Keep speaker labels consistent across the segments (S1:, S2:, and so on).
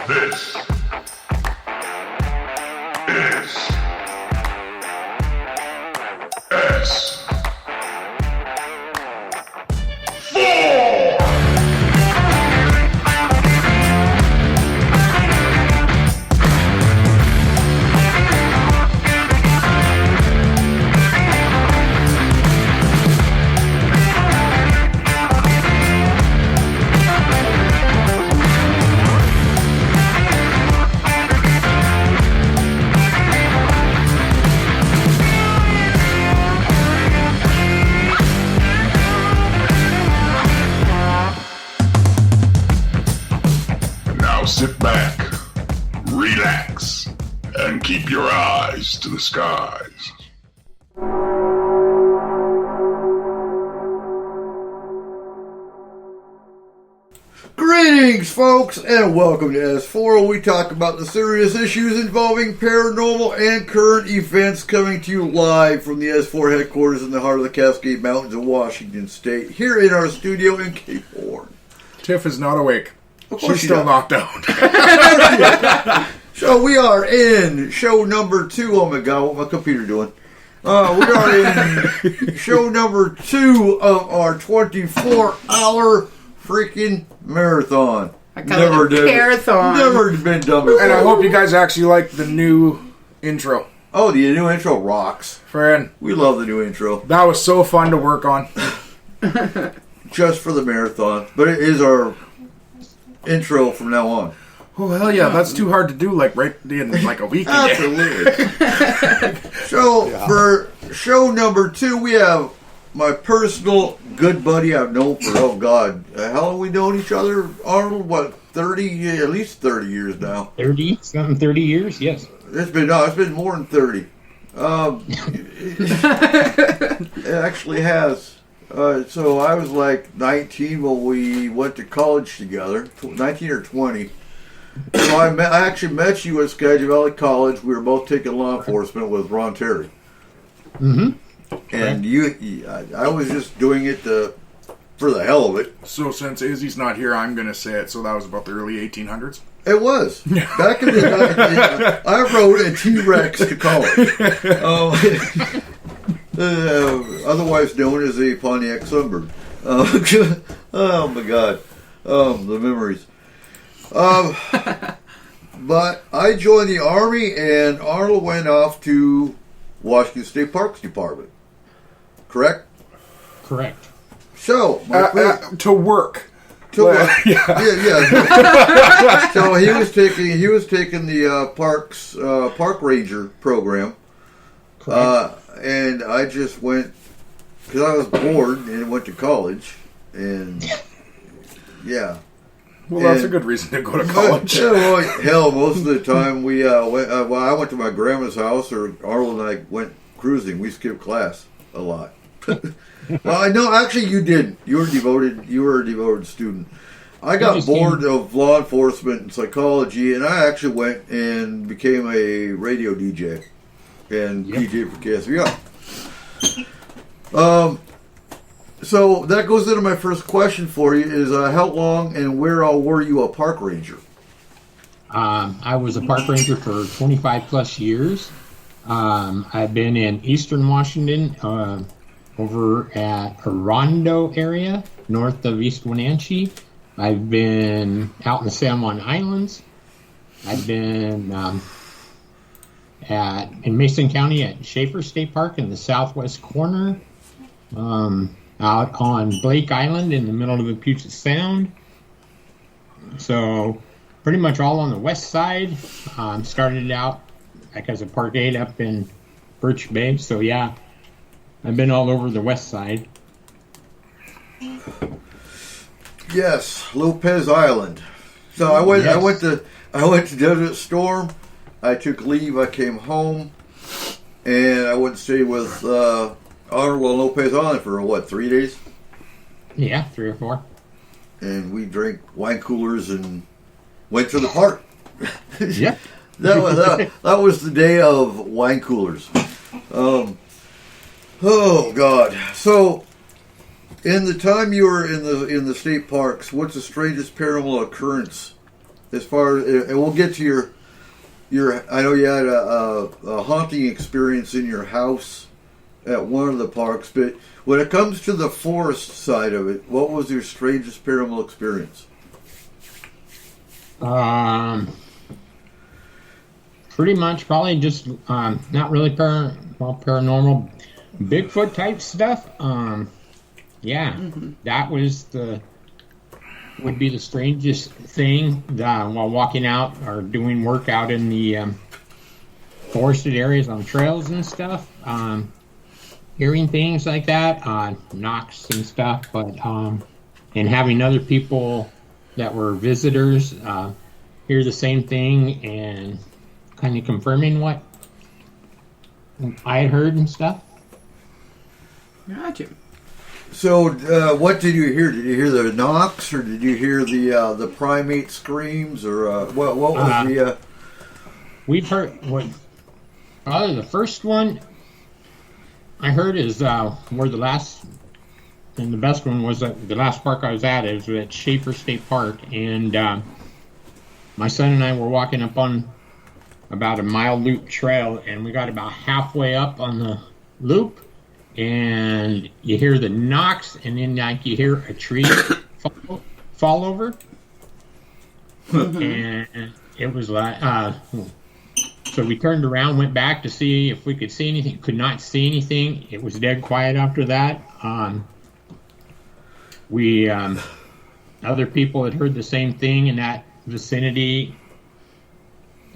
S1: This is S4. Sit back, relax, and keep your eyes to the skies.
S2: Greetings, folks, and welcome to S4, where we talk about the serious issues involving paranormal and current events, coming to you live from the S4 headquarters in the heart of the Cascade Mountains of Washington State, here in our studio in Cape Horn.
S3: Tiff is not awake. She's still knocked out.
S2: So we are in show number 2. Oh my God, what's my computer doing? We are in show number 2 of our 24-hour freaking marathon.
S4: I call it a marathon.
S2: Never been done before.
S3: And I hope you guys actually like the new intro.
S2: Oh, the new intro rocks.
S3: Friend.
S2: We love the new intro.
S3: That was so fun to work on.
S2: Just for the marathon. But it is our intro from now on.
S3: Oh, hell yeah. That's too hard to do right in a week.
S2: Absolutely. So, for show number 2, we have my personal good buddy I've known for, oh God, how long have we known each other, Arnold? What, 30, at least 30 years now.
S5: 30 years, yes.
S2: It's been more than 30. It actually has. So I was like 19 when we went to college together, 19 or 20. So I actually met you at Skagit Valley College. We were both taking law enforcement with Ron Terry.
S5: Mm-hmm.
S2: And I was just doing it for the hell of it.
S3: So since Izzy's not here, I'm going to say it. So that was about the early 1800s?
S2: It was. Back in the day, I rode a T-Rex to college. Otherwise known as a Pontiac Sunbird. Oh my God. The memories. But I joined the Army, and Arnold went off to Washington State Parks Department. Correct?
S5: Correct.
S2: So,
S3: to work.
S2: To work. Yeah. So he was taking the park ranger program.
S5: Correct.
S2: And I just went because I was bored and went to college, and yeah.
S3: Well, that's a good reason to go to college.
S2: Hell, most of the time we went. I went to my grandma's house, or Arnold and I went cruising. We skipped class a lot. Well, I know. Actually, you didn't. You were a devoted student. I got bored of law enforcement and psychology, and I actually went and became a radio DJ and DJ for KSVR. So that goes into my first question for you: is how long and where all were you a park ranger?
S5: I was a park ranger for 25 plus years. I've been in Eastern Washington, over at Arnold area, north of East Wenatchee. I've been out in the San Juan Islands. I've been in Mason County at Schaefer State Park in the southwest corner. Out on Blake Island in the middle of the Puget Sound. So pretty much all on the west side. Started out as a Park 8 up in Birch Bay. So yeah, I've been all over the west side.
S2: Yes, Lopez Island. So I went to Desert Storm. I took leave. I came home, and I went to stay with Arnold on Lopez Island for 3 days?
S5: Yeah, 3 or 4.
S2: And we drank wine coolers and went to the park.
S5: Yeah.
S2: That was the day of wine coolers. Oh God! So, in the time you were in the state parks, what's the strangest paranormal occurrence as far as, and we'll get to your. I know you had a haunting experience in your house at one of the parks, but when it comes to the forest side of it, what was your strangest paranormal experience?
S5: Pretty much, probably just not really paranormal, Bigfoot type stuff. That would be the strangest thing while walking out or doing work out in the forested areas on trails and stuff. Hearing things like that, knocks and stuff, but and having other people that were visitors hear the same thing and kind of confirming what I had heard and stuff.
S4: Gotcha.
S2: So, what did you hear? Did you hear the knocks, or did you hear the primate screams, or what was the?
S5: We've heard what. The first one I heard is where the last and the best one was the last park I was at. It was at Schaefer State Park, and my son and I were walking up on about a mile loop trail, and we got about halfway up on the loop. And you hear the knocks, and then like you hear a tree fall over, and it was like so we turned around, went back to see if we could see anything. Could not see anything. It was dead quiet after that. We other people had heard the same thing in that vicinity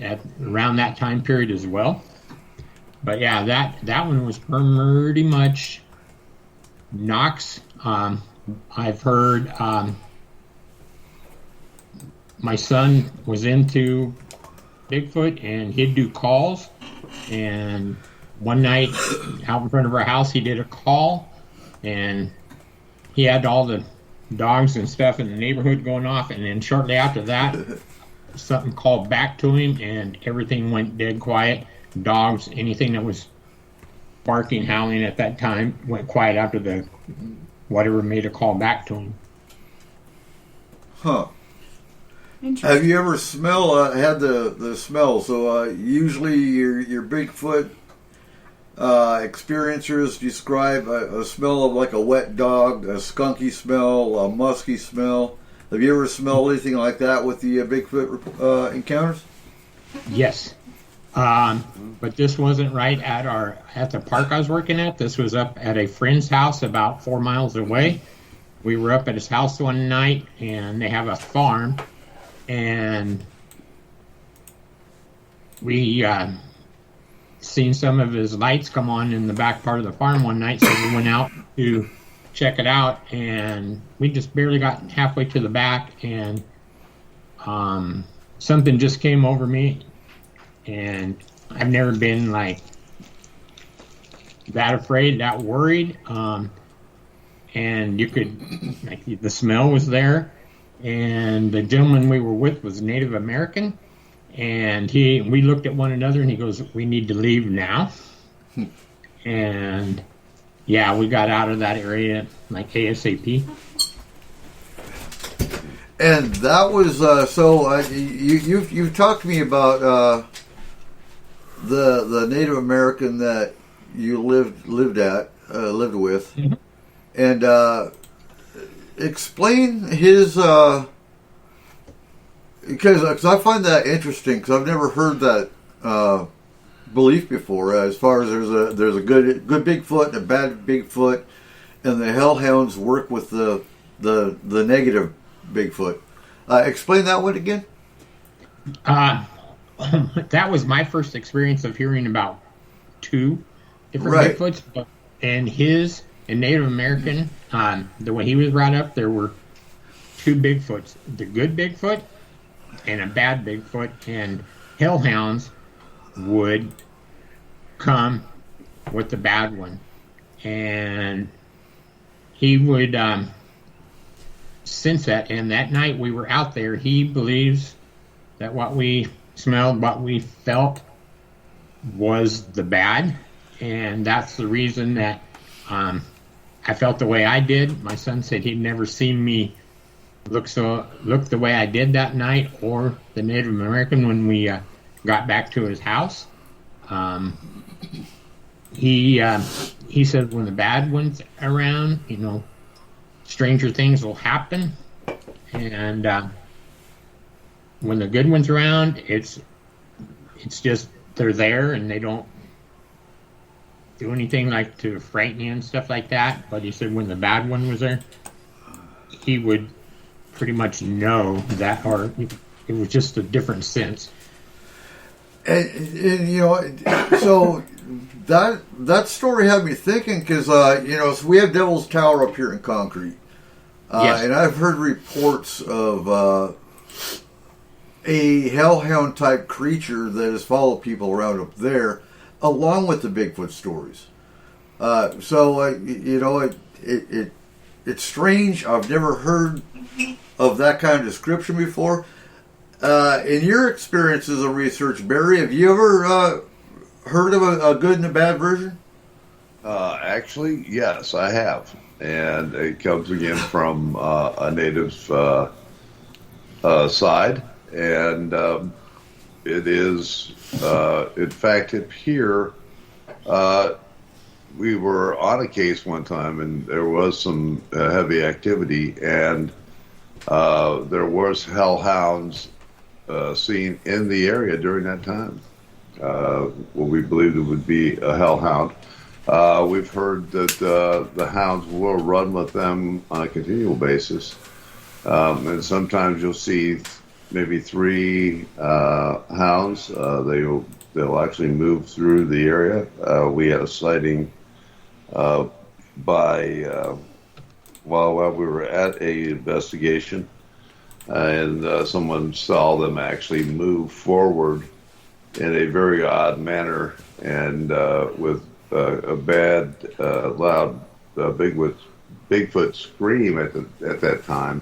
S5: at around that time period as well. But yeah, that one was pretty much knocks. I've heard my son was into Bigfoot, and he'd do calls. And one night out in front of our house, he did a call, and he had all the dogs and stuff in the neighborhood going off. And then shortly after that, something called back to him, and everything went dead quiet. Dogs, anything that was barking, howling at that time went quiet after the whatever made a call back to him.
S2: Huh. Have you ever had the smell? So usually your Bigfoot experiencers describe a smell of like a wet dog, a skunky smell, a musky smell. Have you ever smelled anything like that with the Bigfoot encounters?
S5: Yes. But this wasn't right at the park I was working at. This was up at a friend's house about 4 miles away. We were up at his house one night, and they have a farm, and we seen some of his lights come on in the back part of the farm one night, so we went out to check it out, and we just barely got halfway to the back, and something just came over me. And I've never been like that afraid, that worried. And you could, like, the smell was there. And the gentleman we were with was Native American. And we looked at one another, and he goes, "We need to leave now." And yeah, we got out of that area like ASAP.
S2: And that was you've talked to me about the Native American that you lived with,
S5: mm-hmm.
S2: And explain his because I find that interesting, because I've never heard that belief before. As far as there's a good Bigfoot and a bad Bigfoot, and the hellhounds work with the negative Bigfoot. Explain that one again.
S5: That was my first experience of hearing about two different Bigfoots, and his and Native American. The way he was brought up, there were two Bigfoots: the good Bigfoot and a bad Bigfoot. And hellhounds would come with the bad one, and he would sense that. And that night we were out there, he believes that what we smelled, what we felt, was the bad, and that's the reason that I felt the way I did. My son said he'd never seen me looked the way I did that night, or the Native American when we got back to his house. He said when the bad ones around, stranger things will happen, and when the good ones around, it's just they're there and they don't do anything like to frighten you and stuff like that. But he said when the bad one was there, he would pretty much know that, or it was just a different sense.
S2: And so that story had me thinking, because so we have Devil's Tower up here in Concrete,
S5: Yes.
S2: and I've heard reports of a hellhound type creature that has followed people around up there, along with the Bigfoot stories. It's strange. I've never heard of that kind of description before. In your experiences of research, Barry, have you ever heard of a good and a bad version?
S6: Actually, yes, I have. And it comes again from a native's side. And it is, in fact, up here, we were on a case one time, and there was some heavy activity, and there was hellhounds seen in the area during that time. What we believed it would be a hellhound. We've heard that the hounds will run with them on a continual basis, and sometimes you'll see maybe 3 hounds. They'll actually move through the area. We had a sighting while we were at a investigation, and someone saw them actually move forward in a very odd manner, and with a bad, loud Bigfoot scream at that time,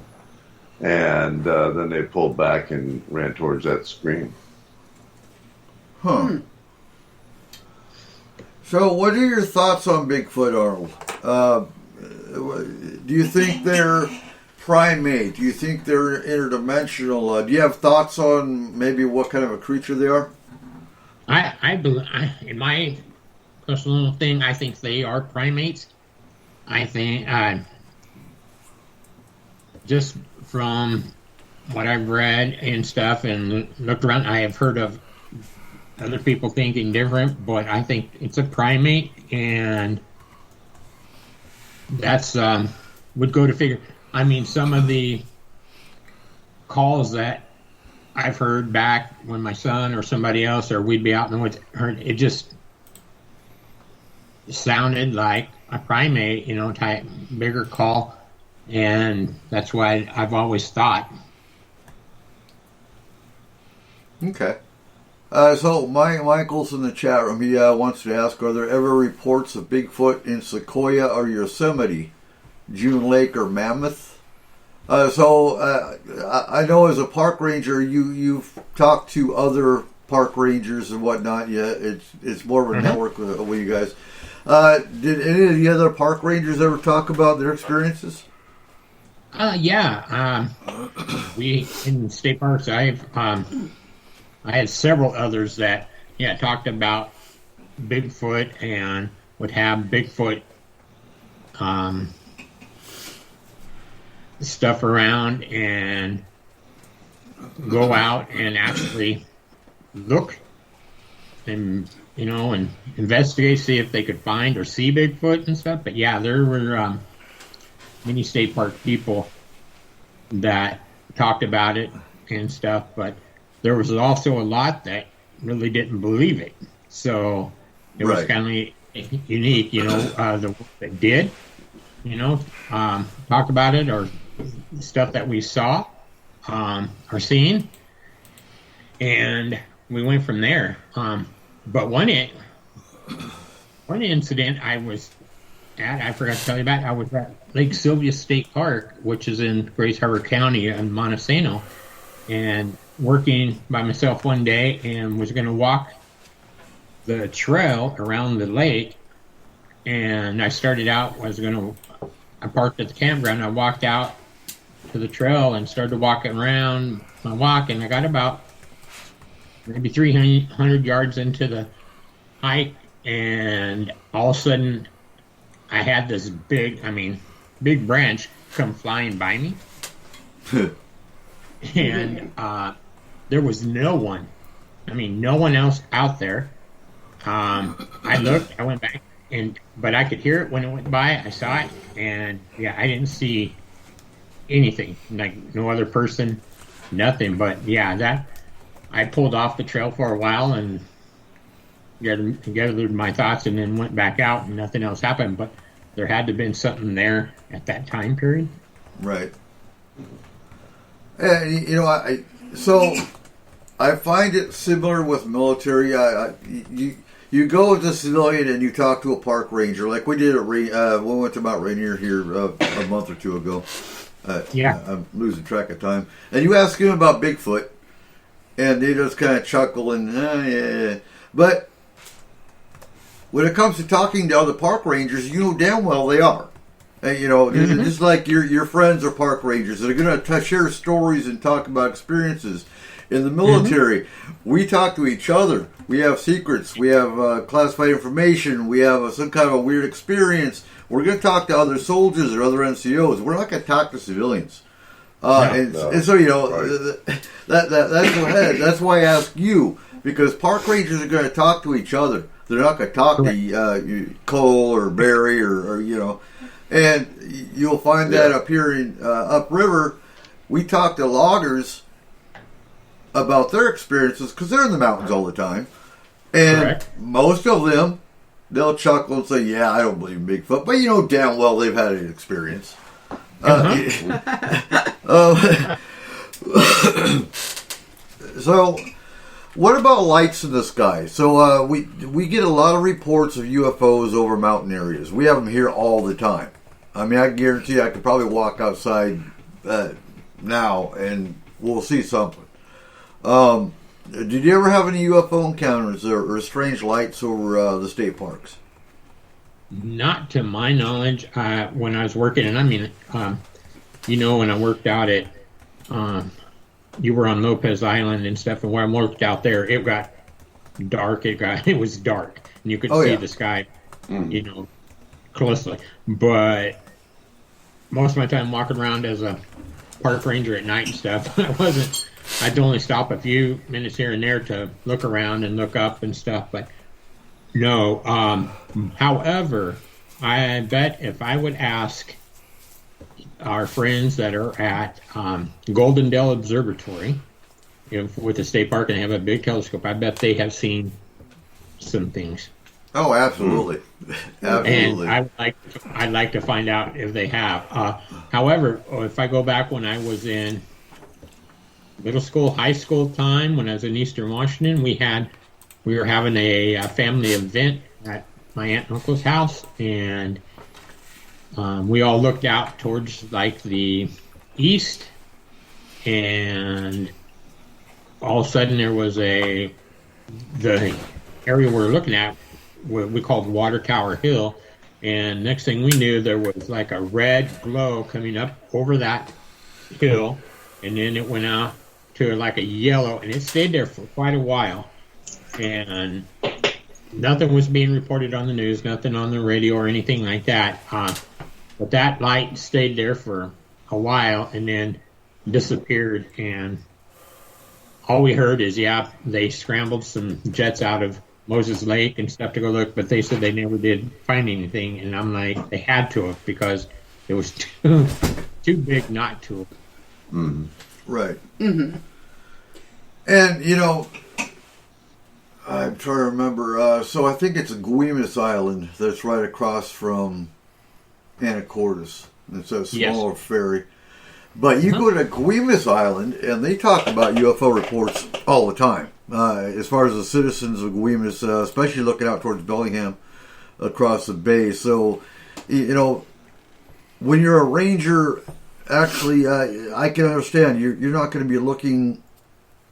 S6: and then they pulled back and ran towards that scream.
S2: Huh. So, what are your thoughts on Bigfoot, Arnold? Do you think they're primate? Do you think they're interdimensional? Do you have thoughts on maybe what kind of a creature they are?
S5: I believe, in my personal thing, I think they are primates. I think, just from what I've read and stuff and looked around, I have heard of other people thinking different, but I think it's a primate, and that's, would go to figure. I mean, some of the calls that I've heard back when my son or somebody else, or we'd be out in the woods, it just sounded like a primate, type bigger call, and that's why I've always thought.
S2: Okay. So Michael's in the chat room. He wants to ask, are there ever reports of Bigfoot in Sequoia or Yosemite, June Lake or Mammoth? I know as a park ranger, you've talked to other park rangers and whatnot. Yeah, it's more of a network with you guys. Did any of the other park rangers ever talk about their experiences?
S5: Yeah. We in state parks, I had several others that talked about Bigfoot and would have Bigfoot stuff around and go out and actually look and and investigate, see if they could find or see Bigfoot and stuff. But yeah, there were many state park people that talked about it and stuff, but there was also a lot that really didn't believe it. So it was kind of unique, the work that did, talk about it, or stuff that we saw or seen, and we went from there. But one incident I was at, I forgot to tell you about. I was at Lake Sylvia State Park, which is in Grace Harbor County in Montesano, and working by myself one day, and was going to walk the trail around the lake. And I started out, I parked at the campground. I walked out to the trail and started walking around my walk, and I got about maybe 300 yards into the hike, and all of a sudden I had this big branch come flying by me. And there was no one else out there. I looked, I went back, but I could hear it when it went by. I saw it, and yeah, I didn't see anything, like no other person, nothing. But yeah, that I pulled off the trail for a while and gathered my thoughts, and then went back out, and nothing else happened. But there had to have been something there at that time period.
S2: Right. And I find it similar with military. You go as a civilian and you talk to a park ranger, like we did at we went to Mount Rainier here a month or two ago. I'm losing track of time. And you ask him about Bigfoot, and they just kind of chuckle and yeah. But when it comes to talking to other park rangers, you know damn well they are. And, just like your friends are park rangers, they're going to share stories and talk about experiences. In the military, we talk to each other. We have secrets. We have classified information. We have some kind of a weird experience. We're going to talk to other soldiers or other NCOs. We're not going to talk to civilians. And so, that's why I ask you, because park rangers are going to talk to each other. They're not going to talk to Cole or Barry or. And you'll find that up here in upriver, we talk to loggers about their experiences because they're in the mountains all the time. And most of them, they'll chuckle and say, yeah, I don't believe in Bigfoot. But you know damn well they've had an experience. So, what about lights in the sky? So we get a lot of reports of UFOs over mountain areas. We have them here all the time. I mean, I guarantee I could probably walk outside now and we'll see something. Did you ever have any UFO encounters or strange lights over the state parks?
S5: Not to my knowledge. When I was working, and when I worked out at, you were on Lopez Island and stuff, and when I worked out there, it got dark. It was dark, and you could see the sky, closely. But most of my time walking around as a park ranger at night and stuff, I'd only stop a few minutes here and there to look around and look up and stuff, but no. However, I bet if I would ask our friends that are at Golden Dale Observatory with the state park and they have a big telescope, I bet they have seen some things.
S2: Oh, absolutely. Absolutely.
S5: And I'd like to find out if they have. However, if I go back when I was in middle school, high school time, when I was in Eastern Washington, we were having a family event at my aunt and uncle's house, and we all looked out towards like the east, and all of a sudden there was the area we were looking at, what we called Water Tower Hill, and next thing we knew there was like a red glow coming up over that hill, and then it went out to like a yellow, and it stayed there for quite a while, and nothing was being reported on the news, nothing on the radio or anything like that, but that light stayed there for a while and then disappeared, and all we heard is they scrambled some jets out of Moses Lake and stuff to go look, but they said they never did find anything, and I'm like, they had to have, because it was too big not to have.
S2: Mm-hmm. Right. Mm-hmm. And, I'm trying to remember, so I think it's Guimas Island that's right across from Anacortes. It's a smaller ferry. But you go to Guimas Island, and they talk about UFO reports all the time. As far as the citizens of Guimas, especially looking out towards Bellingham across the bay. So, when you're a ranger, actually, I can understand. You're not going to be looking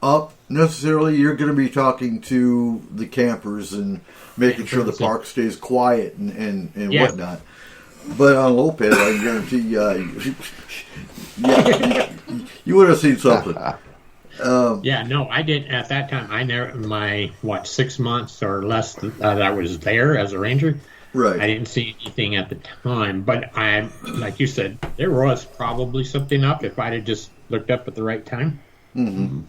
S2: up necessarily. You're going to be talking to the campers and making sure the park stays quiet and whatnot. But on Lopez, I guarantee Yeah, you would have seen something.
S5: Yeah, no, I didn't at that time. I never my 6 months or less that I was there as a ranger.
S2: Right.
S5: I didn't see anything at the time, but I, like you said, there was probably something up if I'd have just looked up at the right time.
S2: Mm-hmm.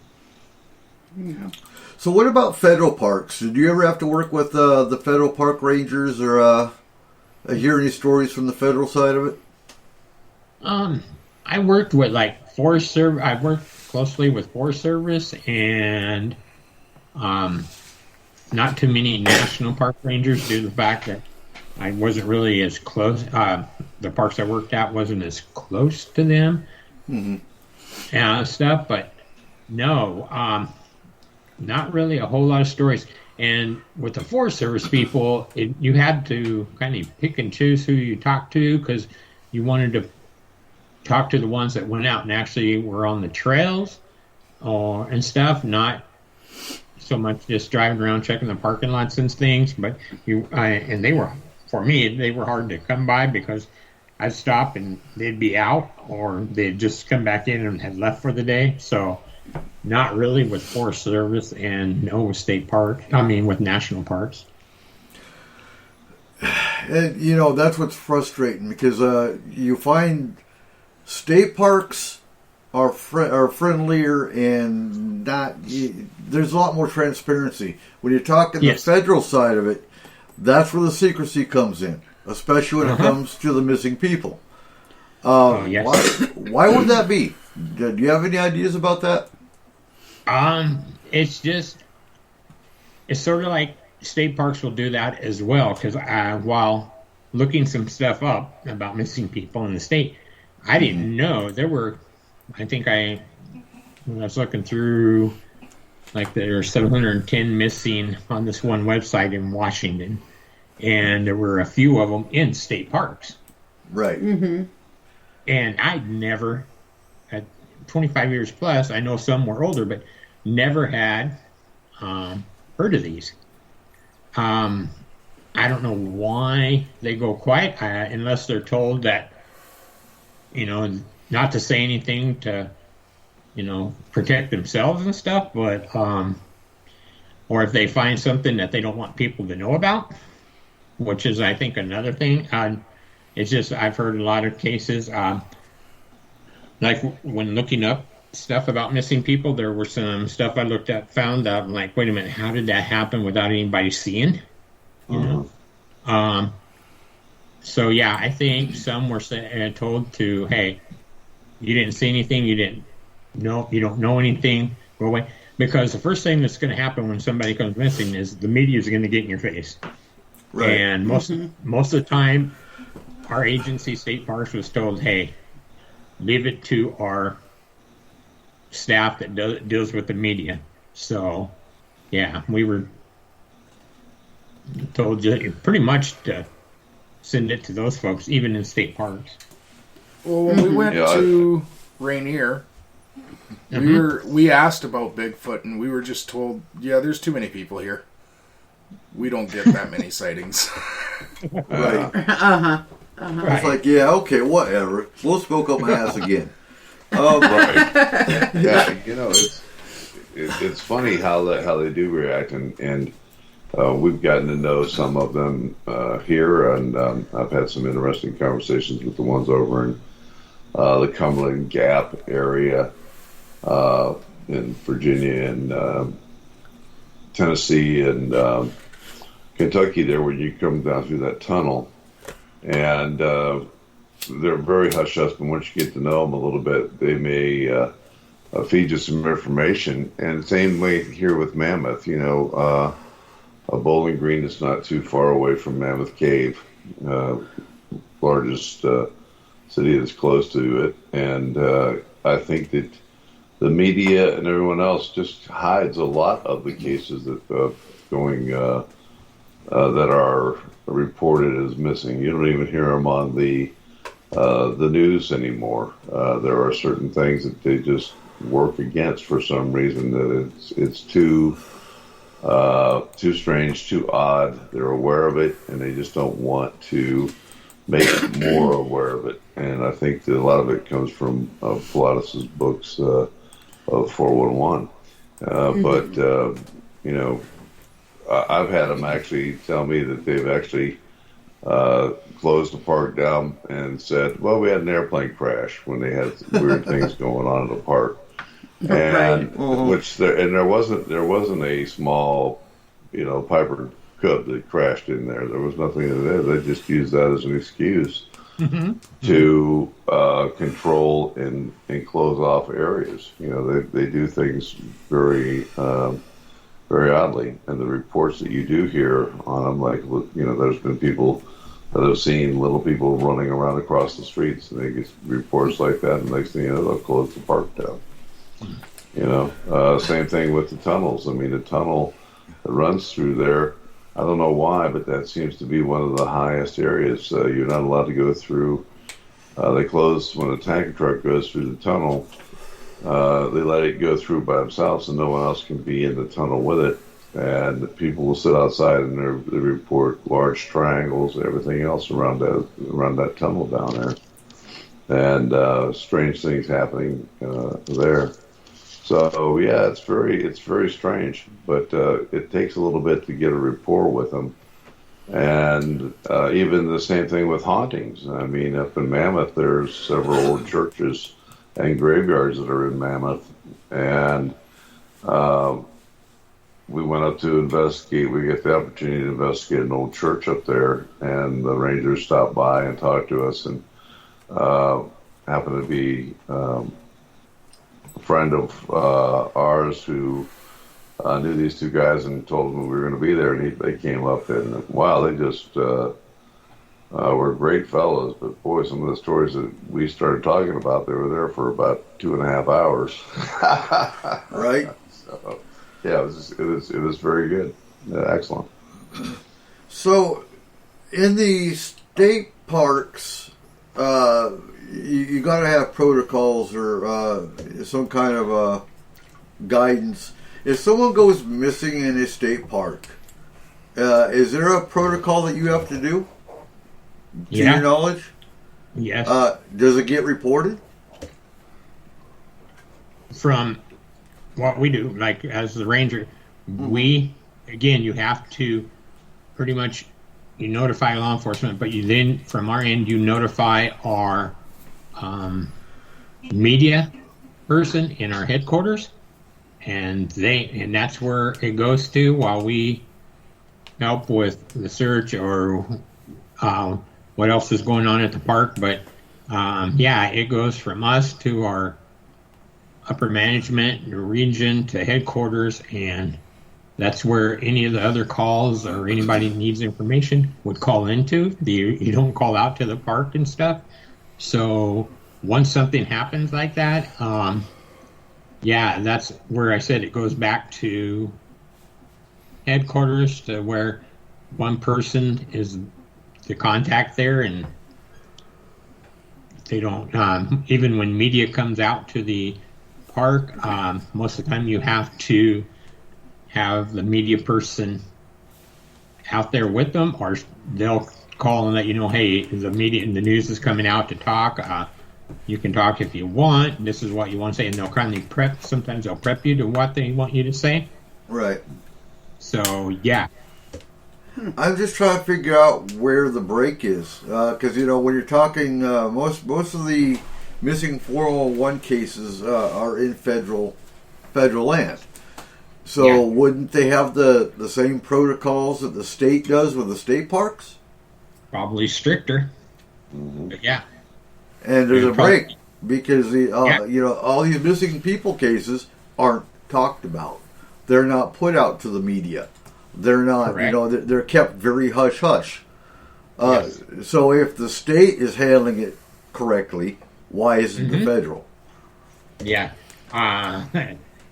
S2: Yeah. So, what about federal parks? Did you ever have to work with the federal park rangers, or hear any stories from the federal side of it?
S5: I worked with Forest Service. I worked closely with Forest Service and not too many national park rangers due to the fact that I wasn't really as close. The parks I worked at wasn't as close to them and stuff. But no, not really a whole lot of stories. And with the Forest Service people, you had to kind of pick and choose who you talked to because you wanted to talk to the ones that went out and actually were on the trails and stuff, not so much just driving around checking the parking lots and things. But and they were, for me, they were hard to come by because I'd stop and they'd be out or they'd just come back in and had left for the day. So not really with Forest Service and no with state parks. I mean, with national parks.
S2: And, that's what's frustrating because you find state parks are friendlier and there's a lot more transparency. When you're talking the federal side of it, that's where the secrecy comes in, especially when it comes to the missing people. Why would that be? Do you have any ideas about that?
S5: It's sort of like state parks will do that as well because while looking some stuff up about missing people in the state, I didn't know there were. I think when I was looking through, there are 710 missing on this one website in Washington, and there were a few of them in state parks.
S2: Right.
S5: Mm-hmm. And I'd never, at 25 years plus, I know some were older, but never had heard of these. I don't know why they go quiet unless they're told that, not to say anything to, protect themselves and stuff, but, or if they find something that they don't want people to know about, which is, I think, another thing. It's just, I've heard a lot of cases, when looking up stuff about missing people, there were some stuff I looked at, found out, wait a minute, how did that happen without anybody seeing? So yeah, I think some were told to, hey, you didn't see anything, you don't know anything, go away. Because the first thing that's going to happen when somebody comes missing is the media is going to get in your face. Right. And most of the time, our agency, State Parks, was told, hey, leave it to our staff that deals with the media. So, yeah, we were told pretty much to send it to those folks, even in state parks.
S3: Well, when we went to Rainier, we asked about Bigfoot, and we were just told, there's too many people here. We don't get that many sightings.
S2: Right.
S5: Right.
S2: It's like, okay, whatever. We'll smoke up my ass again.
S6: Right. Yeah, it's funny how they do react, and we've gotten to know some of them here, and I've had some interesting conversations with the ones over in the Cumberland Gap area in Virginia and Tennessee and Kentucky there, when you come down through that tunnel. And they're very hush-hush, but once you get to know them a little bit, they may feed you some information. And same way here with Mammoth, a Bowling Green is not too far away from Mammoth Cave, largest city that's close to it. And I think that the media and everyone else just hides a lot of the cases that that are reported as missing. You don't even hear them on the news anymore. There are certain things that they just work against for some reason, that it's too strange, too odd. They're aware of it, and they just don't want to make more aware of it. And I think that a lot of it comes from Pilatus's books of 411. But, you know, I've had them actually tell me that they've actually closed the park down and said, well, we had an airplane crash when they had weird things going on in the park. And there wasn't a small, you know, Piper Cub that crashed in there. There was nothing in there. They just used that as an excuse to control and close off areas. You know, they do things very very oddly. And the reports that you do hear on them, like, you know, there's been people that have seen little people running around across the streets, and they get reports like that, and the next thing you know, they'll close the park down. You know, same thing with the tunnels. I mean, the tunnel that runs through there, I don't know why, but that seems to be one of the highest areas. You're not allowed to go through. They close when a tanker truck goes through the tunnel. They let it go through by themselves, and no one else can be in the tunnel with it. And people will sit outside and they report large triangles and everything else around that tunnel down there, and strange things happening there. So yeah, it's very strange, but it takes a little bit to get a rapport with them. And even the same thing with hauntings. I mean, up in Mammoth, there's several old churches and graveyards that are in Mammoth, and we went up to investigate. We get the opportunity to investigate an old church up there, and the rangers stopped by and talked to us, and happened to be a friend of ours who knew these two guys and told them we were going to be there, and they came up, and wow, they just were great fellows. But boy, some of the stories that we started talking about, they were there for about 2.5 hours.
S2: Right.
S6: So, yeah, it was very good. Excellent.
S2: So, in the state parks, you got to have protocols or some kind of guidance. If someone goes missing in a state park, is there a protocol that you have to do? To your knowledge?
S5: Yes.
S2: Does it get reported?
S5: From what we do, like as the ranger, we, again, you have to pretty much, you notify law enforcement, but you then, from our end, you notify our media person in our headquarters, and that's where it goes to while we help with the search or what else is going on at the park. But yeah, it goes from us to our upper management, the region, to headquarters, and that's where any of the other calls or anybody needs information would call into. You don't call out to the park and stuff. So once something happens like that, yeah, that's where I said it goes back to headquarters, to where one person is the contact there, and they don't, even when media comes out to the park, most of the time you have to have the media person out there with them, or they'll call and let you know, hey, the media and the news is coming out to talk. You can talk if you want. This is what you want to say, and they'll kindly prep. Sometimes they'll prep you to what they want you to say.
S2: Right.
S5: So yeah.
S2: I'm just trying to figure out where the break is, because you know when you're talking, most of the missing 401 cases are in federal land. So
S5: Yeah.
S2: wouldn't they have the same protocols that the state does with the state parks?
S5: Probably stricter. But yeah.
S2: And there's a
S5: You're probably-
S2: break because the
S5: Yeah.
S2: you know, all these missing people cases aren't talked about. They're not put out to the media. They're not,
S5: Correct.
S2: you know, they're kept very hush hush.
S5: Yes.
S2: So if the state is handling it correctly, why isn't the federal?
S5: Yeah.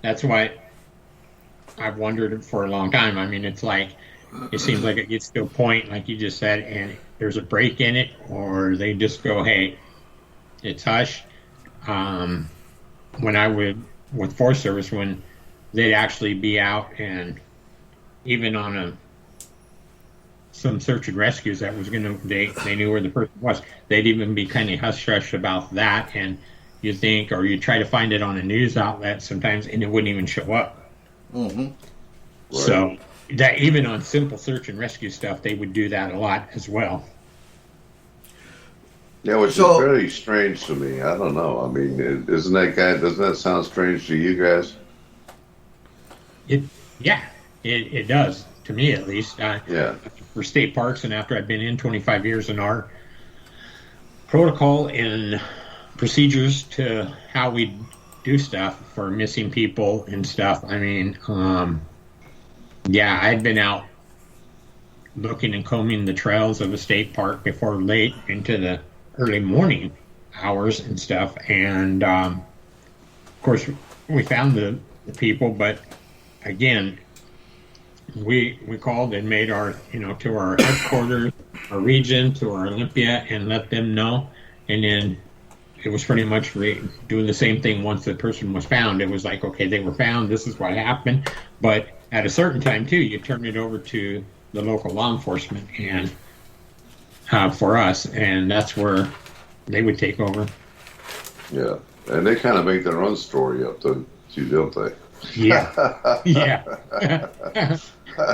S5: That's why I've wondered for a long time. I mean, it's like, it seems like it gets to a point, like you just said, and there's a break in it, or they just go, hey, it's hush. When I would, with Forest Service, when they'd actually be out, and even on some search and rescues that was they knew where the person was. They'd even be kind of hush-hush about that, and you think, or you try to find it on a news outlet sometimes, and it wouldn't even show up.
S2: Mm-hmm.
S5: So that even on simple search and rescue stuff, they would do that a lot as well.
S6: Yeah, which is very strange to me. I don't know. I mean, doesn't that sound strange to you guys?
S5: It does, to me at least. For state parks, and after I've been in 25 years in our protocol and procedures to how we do stuff for missing people and stuff, I mean, I'd been out looking and combing the trails of a state park before late into the early morning hours and stuff, and of course we found the people, but again, we called and made our, to our headquarters, our region, to our Olympia, and let them know, and then it was pretty much doing the same thing once the person was found. It was like, okay, they were found, this is what happened, but at a certain time too, you turn it over to the local law enforcement and for us, and that's where they would take over.
S6: Yeah, and they kind of make their own story up too, don't they?
S5: Yeah, yeah.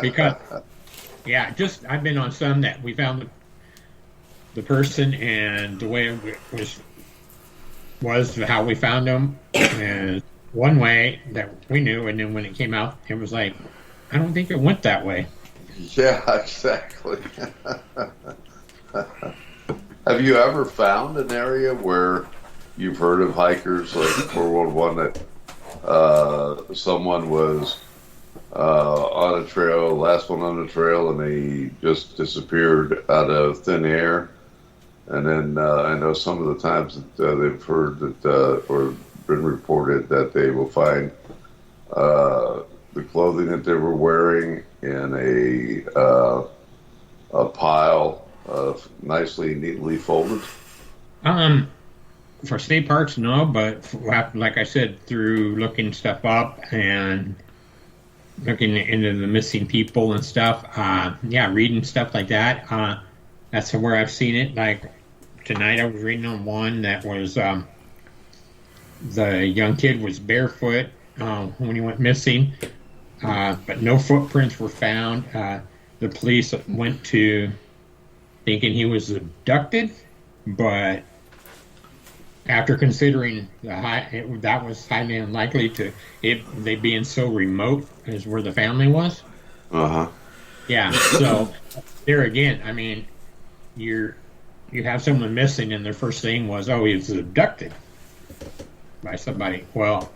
S5: Because, I've been on some that we found the person, and the way it was how we found them, and one way that we knew, and then when it came out, it was like, I don't think it went that way.
S6: Yeah, exactly. Have you ever found an area where you've heard of hikers like World War I that someone was on a trail, last one on the trail, and they just disappeared out of thin air? And then I know some of the times that they've heard that or been reported that they will find the clothing that they were wearing in a pile of neatly folded.
S5: For state parks, no, but like I said, through looking stuff up and looking into the missing people and stuff, reading stuff like that, that's where I've seen it. Like tonight I was reading on one that was the young kid was barefoot when he went missing, but no footprints were found. The police went to thinking he was abducted, but after considering that was highly unlikely they being so remote as where the family was. Yeah, so there again, I mean, you have someone missing, and their first thing was, he was abducted by somebody. Well,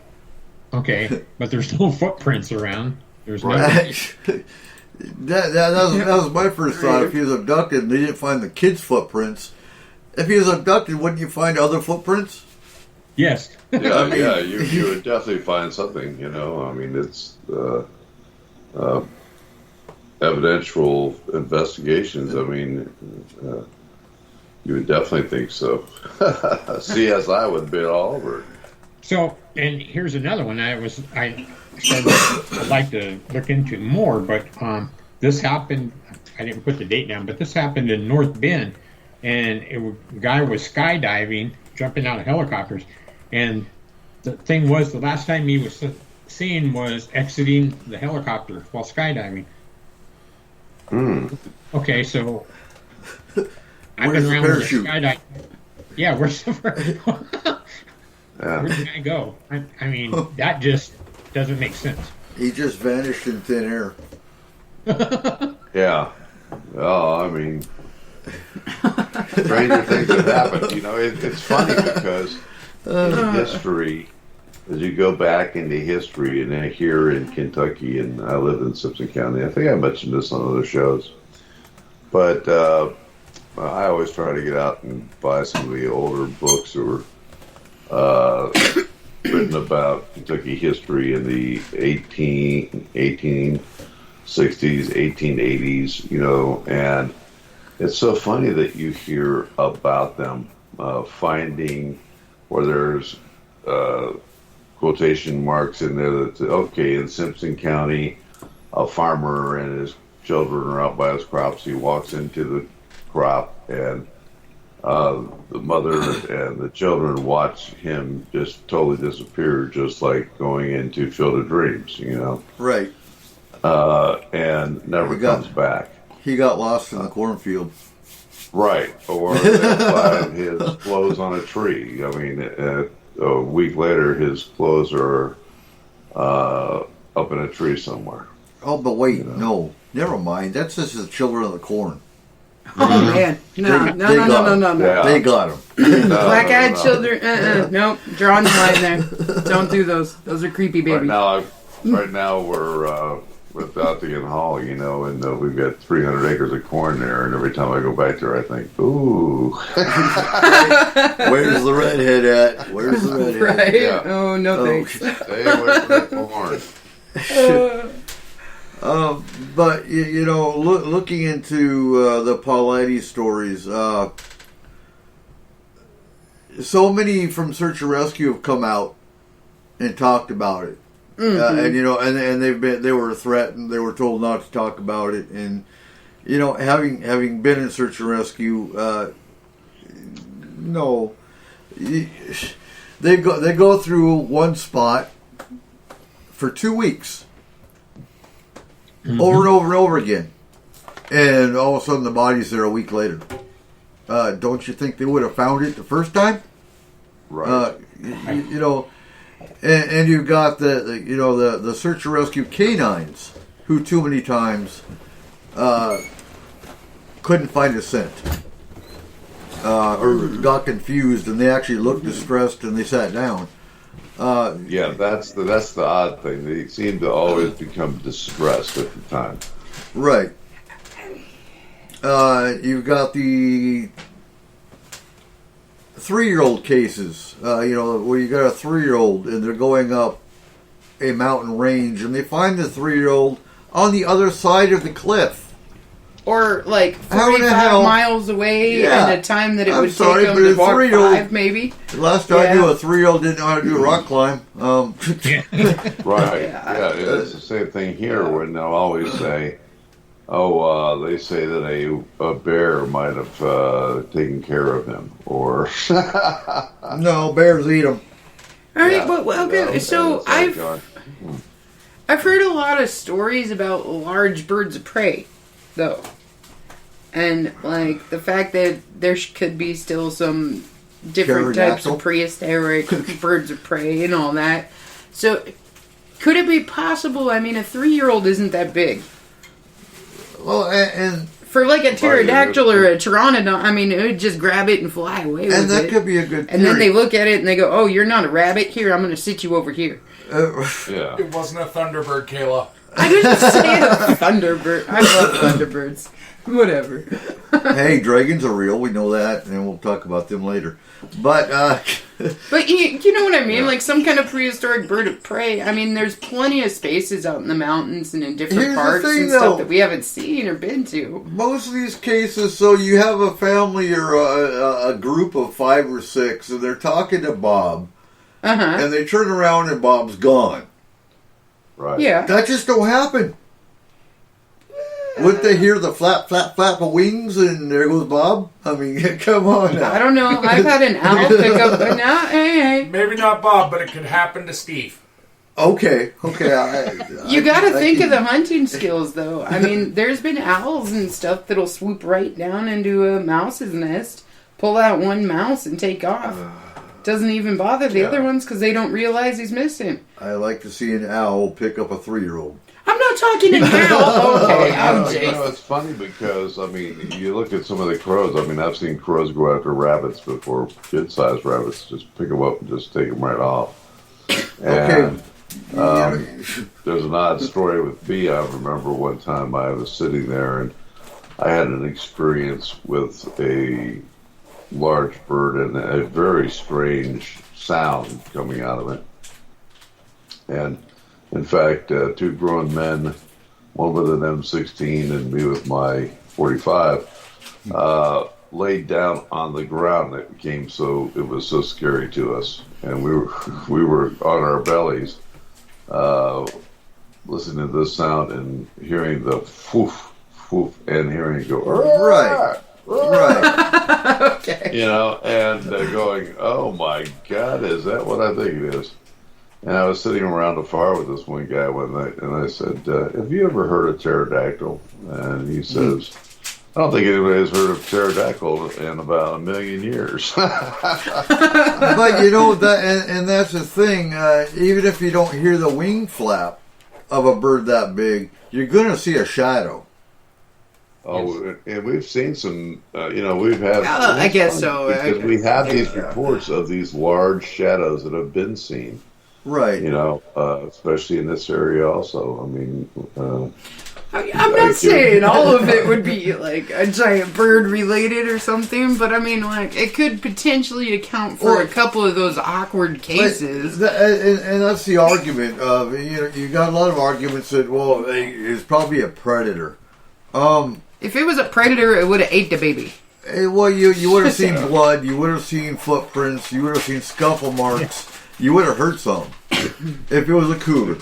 S5: okay, but there's no footprints around. There's no.
S2: That was my first thought. If he was abducted and they didn't find the kid's footprints, if he was abducted, wouldn't you find other footprints?
S5: Yes.
S6: Yeah, you would definitely find something. I mean, it's evidential investigations. I mean, you would definitely think so. CSI would be all over it.
S5: So, and here's another one. I I'd like to look into more, but this happened. I didn't put the date down, but this happened in North Bend, and a guy was skydiving, jumping out of helicopters, and the thing was, the last time he was seen was exiting the helicopter while skydiving. Okay, so I've been around with a skydiving. Yeah, where's the where did the guy go? I mean, that just doesn't make sense.
S2: He just vanished in thin air.
S6: Yeah. Well, I mean, stranger things have happened. It's funny because in history, as you go back into history, and then here in Kentucky, and I live in Simpson County, I think I mentioned this on other shows, but I always try to get out and buy some of the older books that were written about Kentucky history in the 1860s, 1880s, and it's so funny that you hear about them finding where there's quotation marks in there that, in Simpson County, a farmer and his children are out by his crops. He walks into the crop, and the mother and the children watch him just totally disappear, just like going into Field of Dreams, you know.
S2: Right.
S6: And never comes back.
S2: He got lost in the cornfield.
S6: Right. Or they find his clothes on a tree. I mean, a week later, his clothes are up in a tree somewhere.
S2: Oh, but wait, no. Never mind. That's just the children of the corn.
S4: Oh man, no.
S6: Yeah.
S2: They got him.
S4: Black-eyed children. Nope, drawing the line there. Don't do those. Those are creepy babies.
S6: Right now we're with Althea Hall, you know, and we've got 300 acres of corn there. And every time I go back there, I think, ooh,
S2: where's the redhead at? Where's the redhead?
S4: Right?
S6: Yeah.
S4: Oh no, thanks.
S6: Stay away from the corn.
S2: But you know, looking into the Pauletti stories, so many from Search and Rescue have come out and talked about it, and you know, and they were threatened, they were told not to talk about it, and you know, having been in Search and Rescue, no, they go through one spot for 2 weeks. Over and over and over again. And all of a sudden the body's there a week later. Don't you think they would have found it the first time?
S6: Right.
S2: You know, and you've got the search and rescue canines who too many times couldn't find a scent. Or got confused and they actually looked distressed and they sat down.
S6: Yeah, that's the odd thing. They seem to always become distressed at the time.
S2: Right. You've got the 3-year-old cases, you know, where you got a 3-year-old and they're going up a mountain range and they find the 3-year-old on the other side of the cliff.
S4: Or like
S2: How in the
S4: 45
S2: hell?
S4: miles away
S2: Yeah.
S4: and a time that it
S2: I'm
S4: would
S2: sorry,
S4: take
S2: but
S4: them
S2: a
S4: to walk
S2: 3-year-old
S4: 5 maybe.
S2: Last I
S4: Yeah.
S2: knew, a 3-year-old didn't know how to do a rock climb.
S6: Right.
S4: Yeah.
S6: Yeah, it's the same thing here when they'll always say, they say that a bear might have taken care of him, or
S2: No, bears eat them.
S4: All right,
S6: Yeah,
S4: but okay,
S6: you know,
S4: so
S6: and it's like,
S4: I've heard a lot of stories about large birds of prey, though. And, like, the fact that there could be still some different types
S2: Pterodactyl?
S4: of prehistoric birds of prey and all that. So, could it be possible? I mean, a 3-year-old isn't that big.
S2: Well, and
S4: For, like, a pterodactyl or a pteranodon, I mean, it would just grab it and fly away with
S2: that
S4: it.
S2: could be a good
S4: And then they
S2: theory.
S4: look at it and they go, oh, you're not a rabbit? Here, I'm going to sit you over here.
S6: yeah.
S3: It wasn't a Thunderbird, Kayla.
S4: I didn't say a Thunderbird. I love Thunderbirds. Whatever.
S2: Hey, dragons are real. We know that, and we'll talk about them later. But
S4: But you know what I mean? Like some kind of prehistoric bird of prey. I mean, there's plenty of spaces out in the mountains and in different
S2: Here's the
S4: parks
S2: thing,
S4: and
S2: though.
S4: stuff that we haven't seen or been to.
S2: most of these cases, so you have a family or a group of 5 or 6, and they're talking to Bob,
S4: Uh-huh.
S2: and they turn around and Bob's gone.
S6: Right.
S4: Yeah.
S2: That just don't happen. Wouldn't they hear the flap, flap, flap of wings, and there goes Bob? I mean, come on now.
S4: I don't know. I've had an owl pick up. No, hey.
S3: Maybe not Bob, but it could happen to Steve.
S2: Okay.
S4: You got to think of the hunting skills, though. I mean, there's been owls and stuff that'll swoop right down into a mouse's nest, pull out one mouse, and take off. Doesn't even bother the other ones because they don't realize he's missing.
S2: I like to see an owl pick up a 3-year-old.
S4: I'm not talking an owl. Okay, I'm
S6: You know, it's funny because, I mean, you look at some of the crows. I mean, I've seen crows go after rabbits before, good-sized rabbits, just pick them up and just take them right off. And, there's an odd story with me. I remember one time I was sitting there and I had an experience with a large bird and a very strange sound coming out of it. And in fact, 2 grown men, one with an M16 and me with my 45, laid down on the ground. It was so scary to us, and we were on our bellies, listening to this sound and hearing the whoof poof, and hearing it go,
S2: Right.
S4: Okay.
S6: you know, and going, oh my God, is that what I think it is? And I was sitting around a fire with this one guy one night, and I said, have you ever heard of pterodactyl? And he says, I don't think anybody has heard of pterodactyl in about 1 million years.
S2: But you know that, and that's the thing. Even if you don't hear the wing flap of a bird that big, you're going to see a shadow.
S6: Oh, and we've seen some. We've had.
S4: I guess so.
S6: Because we have these reports of these large shadows that have been seen.
S2: Right.
S6: Especially in this area. Also, I mean.
S4: I'm not saying all of it would be like a giant bird related or something, but I mean, like, it could potentially account for a couple of those awkward cases.
S2: And that's the argument of, you got a lot of arguments that, well, it's probably a predator.
S4: If it was a predator, it would have ate the baby.
S2: Well, you would have seen blood, you would have seen footprints, you would have seen scuffle marks, you would have heard something if it was a cougar.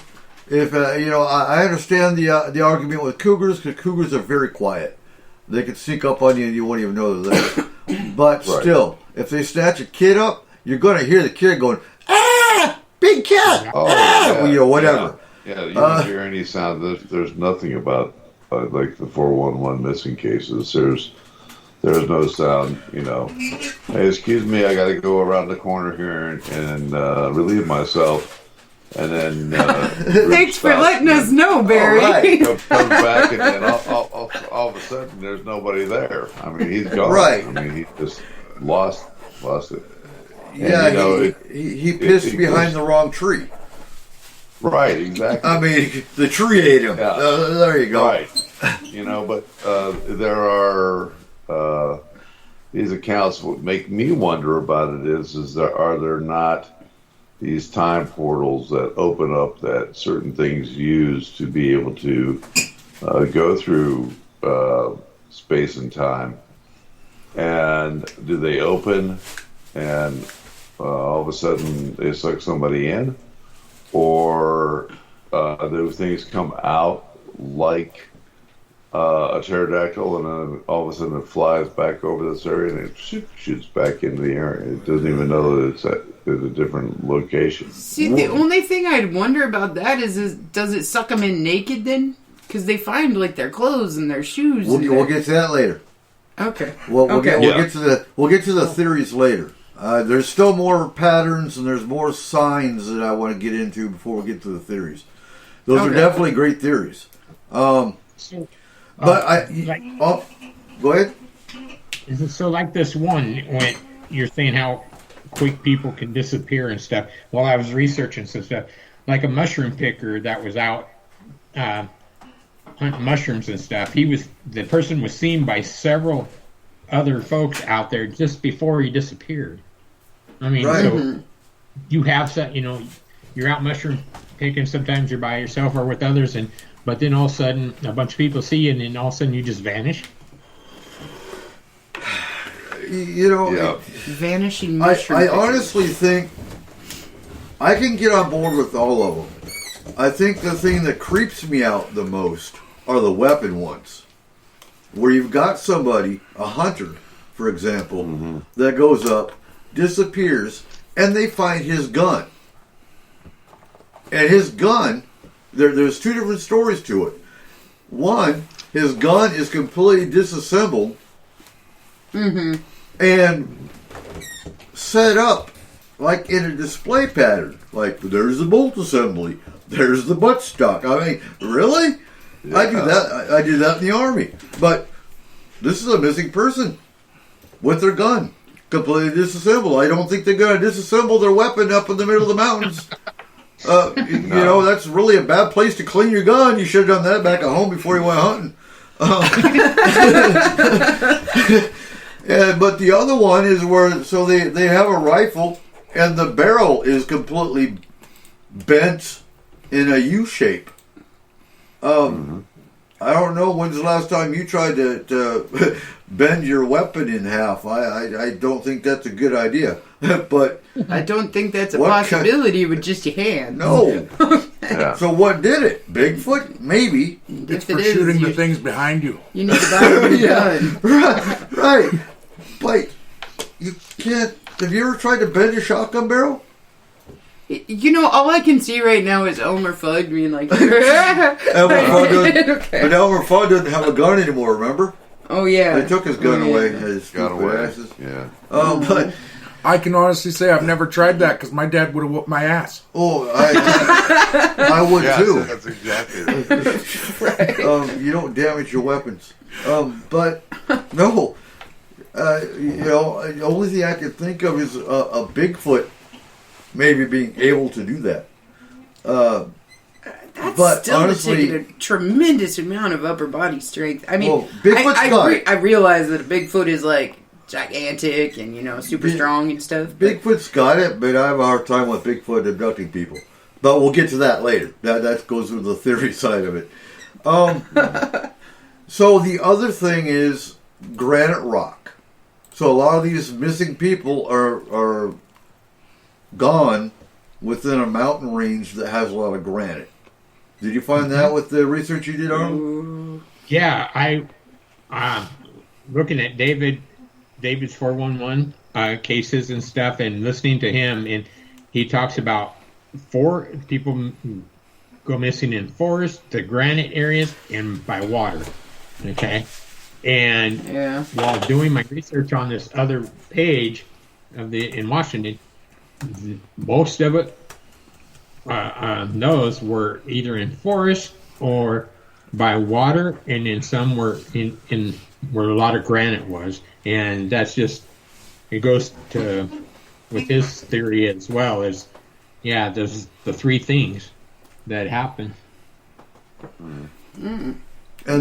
S2: If I understand the argument with cougars, because cougars are very quiet. They can sneak up on you and you won't even know they're there. But still, if they snatch a kid up, you're going to hear the kid going, "Ah, big cat!" Whatever.
S6: Yeah, you don't hear any sound. There's nothing about like the 411 missing cases. There's no sound. Hey, excuse me, I got to go around the corner here and relieve myself. And then
S4: thanks for letting us know, Barry.
S2: Right.
S6: Comes back, and then all of a sudden, there's nobody there. I mean, he's gone.
S2: Right.
S6: I mean, he just lost it.
S2: Yeah,
S6: and,
S2: he pissed behind the wrong tree.
S6: Right, exactly.
S2: I mean, the tree ate him.
S6: Yeah.
S2: There you go.
S6: Right. But there are these accounts. What make me wonder about it is are there not these time portals that open up that certain things use to be able to go through space and time? And do they open and all of a sudden they suck somebody in? Or do things come out like a pterodactyl and then all of a sudden it flies back over this area and it shoots back into the air? It doesn't even know that it's at a different location.
S4: See, the only thing I'd wonder about that is does it suck them in naked then? Because they find like their clothes and their shoes.
S2: We'll get to that later.
S4: Okay.
S2: We'll get to the theories later. There's still more patterns and there's more signs that I want to get into before we get to the theories. Those are definitely great theories. Go ahead.
S5: Is it so like this one when you're saying how quick people can disappear and stuff? While I was researching some stuff, like a mushroom picker that was out hunting mushrooms and stuff, the person was seen by several other folks out there just before he disappeared. I mean, so you have you're out mushroom picking. Sometimes you're by yourself or with others, but then all of a sudden a bunch of people see you, and then all of a sudden you just vanish.
S4: Vanishing mushroom.
S2: I honestly think I can get on board with all of them. I think the thing that creeps me out the most are the weapon ones. Where you've got somebody, a hunter, for example, that goes up, disappears, and they find his gun. And his gun, there's two different stories to it. One, his gun is completely disassembled and set up like in a display pattern. Like, there's the bolt assembly, there's the buttstock. I mean, really? Yeah. I do that in the Army. But this is a missing person with their gun completely disassembled. I don't think they're going to disassemble their weapon up in the middle of the mountains. No. That's really a bad place to clean your gun. You should have done that back at home before you went hunting. But the other one is where, they have a rifle and the barrel is completely bent in a U shape. I don't know when's the last time you tried to bend your weapon in half. I don't think that's a good idea. But
S4: I don't think that's a possibility with just your hands.
S2: No.
S6: Yeah.
S2: So what did it? Bigfoot? Maybe.
S3: It's
S4: If
S3: for
S4: it is,
S3: shooting the
S4: you-
S3: things behind you.
S4: You need to buy a new gun.
S2: Right. But you can't. Have you ever tried to bend a shotgun barrel?
S4: You know, all I can see right now is Elmer Fudd being like,
S2: Elmer Fudd doesn't,
S4: Okay.
S2: But Elmer Fudd doesn't have a gun anymore, remember?
S4: Oh, yeah.
S2: They took his gun
S4: Oh, yeah.
S2: away. His
S6: Got
S2: stupid
S6: away.
S2: asses.
S6: Yeah.
S2: But
S3: I can honestly say I've never tried that because my dad would have whooped my ass.
S2: I would
S6: Yeah,
S2: too.
S6: that's exactly right.
S2: You don't damage your weapons. But no, the only thing I can think of is a Bigfoot maybe being able to do that.
S4: That's
S2: But
S4: still
S2: honestly-
S4: taking a tremendous amount of upper body strength. I mean,
S2: Well, Bigfoot's got it.
S4: I realize that a Bigfoot is like gigantic and, you know, super strong and stuff. but-
S2: Bigfoot's got it, but I have a hard time with Bigfoot abducting people. But we'll get to that later. That goes with the theory side of it. So the other thing is granite rock. So a lot of these missing people are gone within a mountain range that has a lot of granite. Did you find that with the research you did, Arnold?
S5: Yeah, looking at David's 411 cases and stuff, and listening to him, and he talks about 4 people go missing in forest, the granite areas, and by water. Okay, and
S4: Yeah.
S5: while doing my research on this other page of in Washington, most of it, those were either in forest or by water, and then some were in where a lot of granite was, and that's just, it goes to with his theory as well as, yeah, there's the 3 things that happen.
S2: And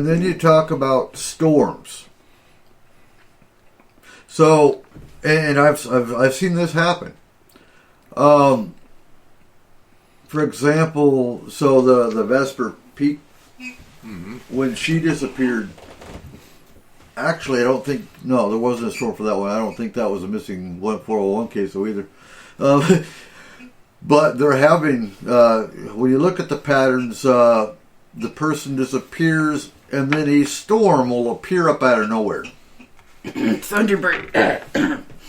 S2: then you talk about storms. So, and I've seen this happen. For example, so the Vesper Peak, when she disappeared, actually, I don't think, no, there wasn't a storm for that one. I don't think that was a missing 401 case, though, either. But they're having, when you look at the patterns, the person disappears, and then a storm will appear up out of nowhere.
S4: Thunderbird.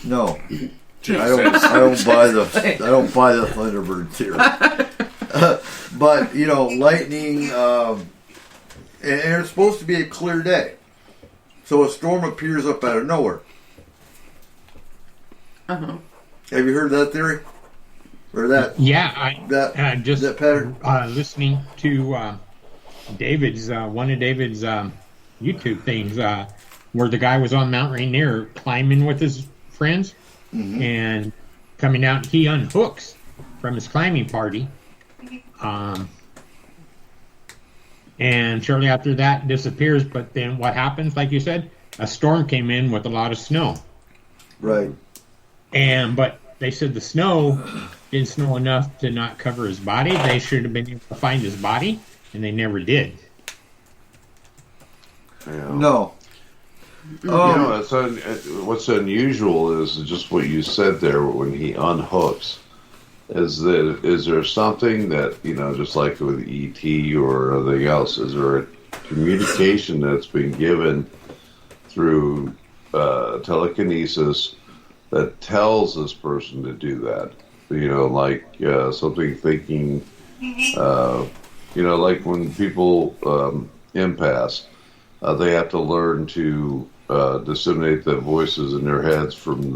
S2: No, I don't buy the Thunderbird theory. But you know, lightning, and it's supposed to be a clear day, so a storm appears up out of nowhere.
S4: Uh-huh.
S2: Have you heard that theory? Or that?
S5: Yeah, just
S2: that pattern.
S5: Listening to David's one of David's YouTube things where the guy was on Mount Rainier climbing with his friends, and coming out, he unhooks from his climbing party, and shortly after that disappears. But then what happens? Like you said, a storm came in with a lot of snow,
S2: Right.
S5: but they said the snow didn't snow enough to not cover his body. They should have been able to find his body, and they never did.
S6: Yeah.
S2: No.
S6: What's unusual is just what you said there when he unhooks. Is there something that, you know, just like with ET or anything else, is there a communication that's been given through telekinesis that tells this person to do that? You know, like something thinking, you know, like when people impasse, they have to learn to disseminate the voices in their heads from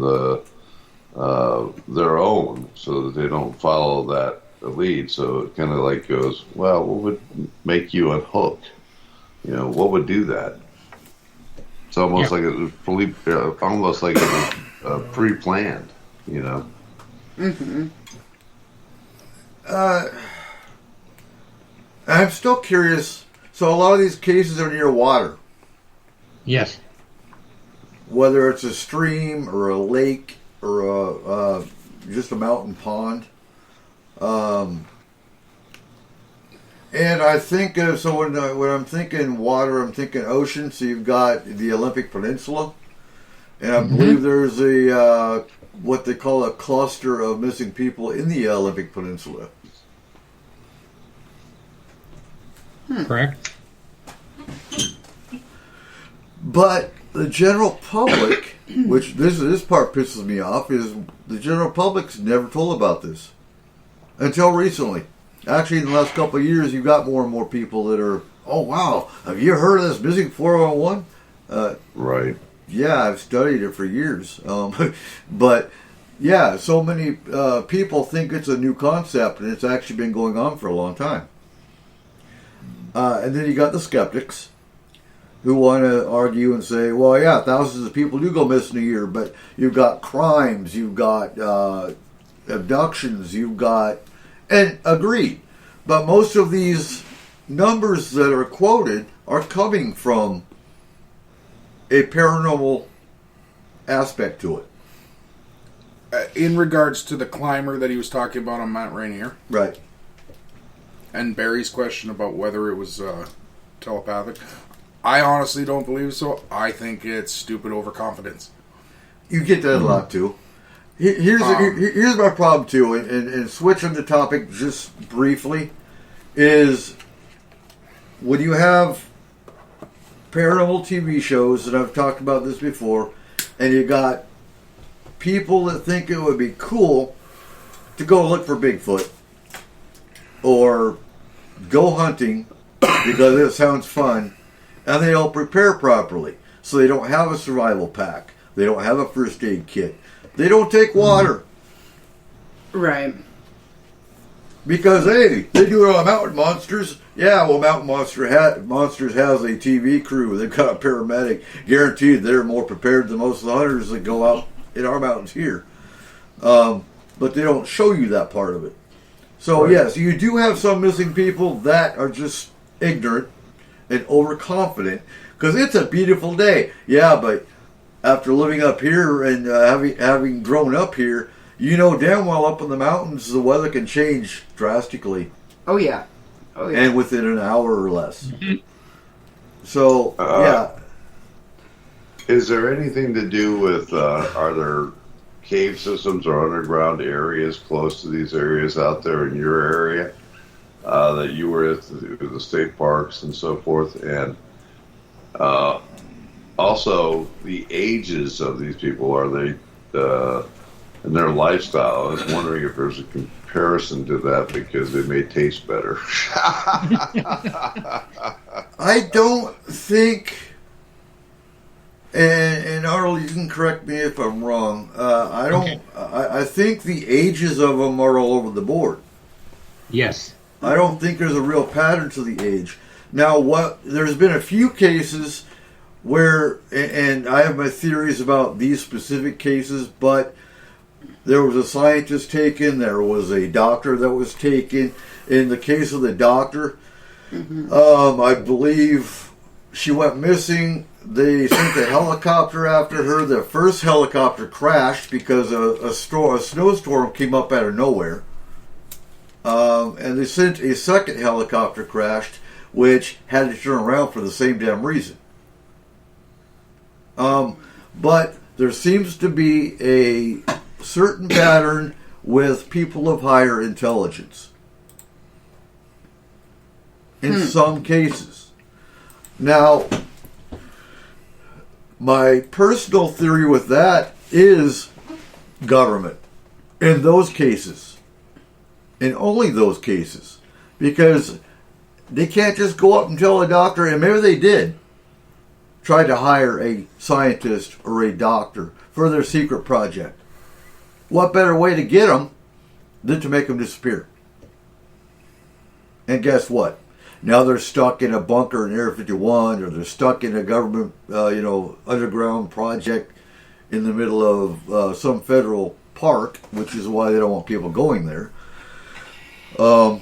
S6: their own, so that they don't follow that lead. So it kind of like goes, well, what would make you unhook? You know, what would do that? It's almost like it was almost like it was pre-planned. You know.
S4: Mm-hmm.
S2: I'm still curious. So a lot of these cases are near water.
S5: Yes.
S2: Whether it's a stream or a lake or just a mountain pond. And I think of, so when I'm thinking water, I'm thinking ocean. So you've got the Olympic Peninsula. And I believe there's a, what they call a cluster of missing people in the Olympic Peninsula.
S5: Correct?
S2: But the general public, which this part pisses me off, is the general public's never told about this until recently. Actually, in the last couple of years, you've got more and more people that are, oh wow, have you heard of this missing 401?
S6: Right.
S2: Yeah, I've studied it for years. But yeah, so many people think it's a new concept, and it's actually been going on for a long time. And then you got the skeptics who want to argue and say, well, yeah, thousands of people do go missing a year, but you've got crimes, you've got abductions, you've got... And agreed. But most of these numbers that are quoted are coming from a paranormal aspect to it.
S3: In regards to the climber that he was talking about on Mount Rainier.
S2: Right.
S3: And Barry's question about whether it was telepathic. I honestly don't believe so. I think it's stupid overconfidence.
S2: You get that a lot, too. Here's my problem, too, and switching the topic just briefly, is when you have paranormal TV shows, and I've talked about this before, and you got people that think it would be cool to go look for Bigfoot or go hunting because it sounds fun, and they don't prepare properly. So they don't have a survival pack. They don't have a first aid kit. They don't take water.
S4: Right.
S2: Because, hey, they do it on Mountain Monsters. Yeah, well, Mountain Monsters has a TV crew. They've got a paramedic. Guaranteed they're more prepared than most of the hunters that go out in our mountains here. But they don't show you that part of it. So, right. Yes, you do have some missing people that are just ignorant and overconfident. Because it's a beautiful day. Yeah, but after living up here and having grown up here, you know damn well up in the mountains the weather can change drastically.
S4: Oh yeah.
S2: And within an hour or less. So, yeah.
S6: Is there anything to do with, are there cave systems or underground areas close to these areas out there in your area that you were at the state parks and so forth? And also, the ages of these people, are they, and their lifestyle? I was wondering if there's a comparison to that because they may taste better.
S2: I don't think, and Arnold, you can correct me if I'm wrong. I don't. Okay. I think the ages of them are all over the board.
S5: Yes.
S2: I don't think there's a real pattern to the age. Now, there's been a few cases where, and I have my theories about these specific cases, but there was a scientist taken, there was a doctor that was taken. In the case of the doctor, I believe she went missing. They sent a helicopter after her. The first helicopter crashed because a snowstorm came up out of nowhere. And they sent a second helicopter crashed, which had to turn around for the same damn reason. But there seems to be a certain pattern with people of higher intelligence. In some cases. Now, my personal theory with that is government. In those cases. In only those cases. Because they can't just go up and tell a doctor, and maybe they did, try to hire a scientist or a doctor for their secret project. What better way to get them than to make them disappear? And guess what? Now they're stuck in a bunker in Area 51, or they're stuck in a government, underground project in the middle of some federal park, which is why they don't want people going there. So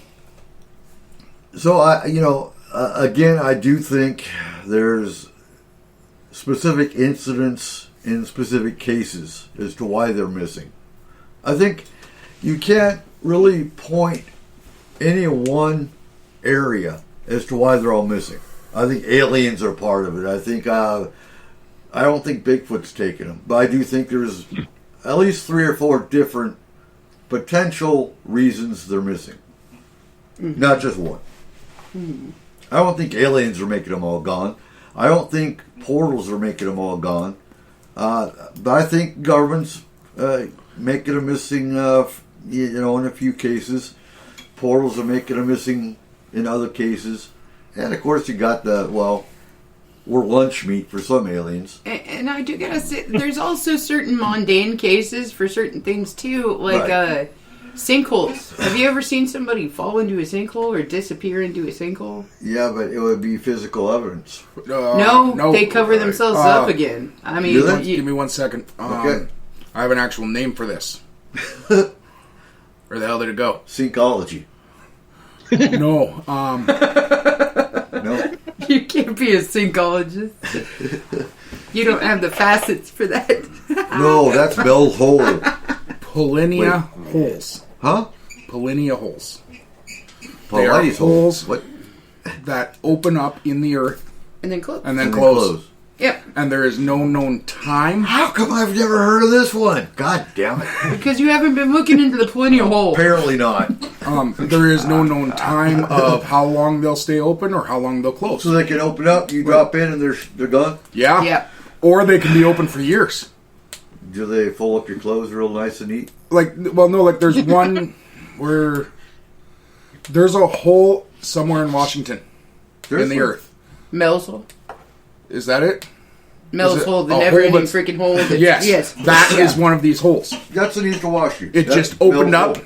S2: again, I do think there's specific incidents in specific cases as to why they're missing. I think you can't really point any one area as to why they're all missing. I think aliens are part of it. I think I don't think Bigfoot's taking them, but I do think there's at least 3 or 4 different potential reasons they're missing. Not just one. I don't think aliens are making them all gone. I don't think portals are making them all gone. But I think governments making them missing, in a few cases. Portals are making them missing in other cases. And, of course, you got we're lunch meat for some aliens.
S4: And I do gotta say, there's also certain mundane cases for certain things, too. Like,
S2: Right.
S4: Sinkholes. Have you ever seen somebody fall into a sinkhole or disappear into a sinkhole?
S2: Yeah, but it would be physical evidence.
S4: No, they cover themselves up again. I mean,
S2: do they?
S3: Give me 1 second.
S2: Okay.
S3: I have an actual name for this. Where the hell did it go?
S2: Syncology.
S3: No.
S2: No?
S4: you can't be a sinkologist. You don't have the facets for that.
S2: No, that's Bell Hole.
S3: Polinia holes.
S2: Huh?
S3: Polinia holes.
S2: They
S3: are
S2: holes.
S3: holes.
S2: What?
S3: That open up in the earth
S4: And then close.
S3: and then
S2: And they
S3: close.
S4: Yep.
S3: And there is no known time.
S2: How come I've never heard of this one? God damn it.
S4: Because you haven't been looking into the Polinia hole.
S2: Apparently not.
S3: There is no known time of how long they'll stay open or how long they'll close.
S2: So they can open up, you drop in, and they're gone?
S3: Yeah.
S4: Yeah.
S3: Or they can be open for years.
S2: Do they fold up your clothes real nice and neat?
S3: There's one where there's a hole somewhere in Washington in the earth.
S4: Mel's hole.
S3: Is that it?
S4: Mel's
S3: Is it
S4: hole, the
S3: a
S4: never-ending
S3: hole that's-
S4: freaking hole. That,
S3: Yes. That is one of these holes.
S2: That's an East Washington.
S3: It just opened up,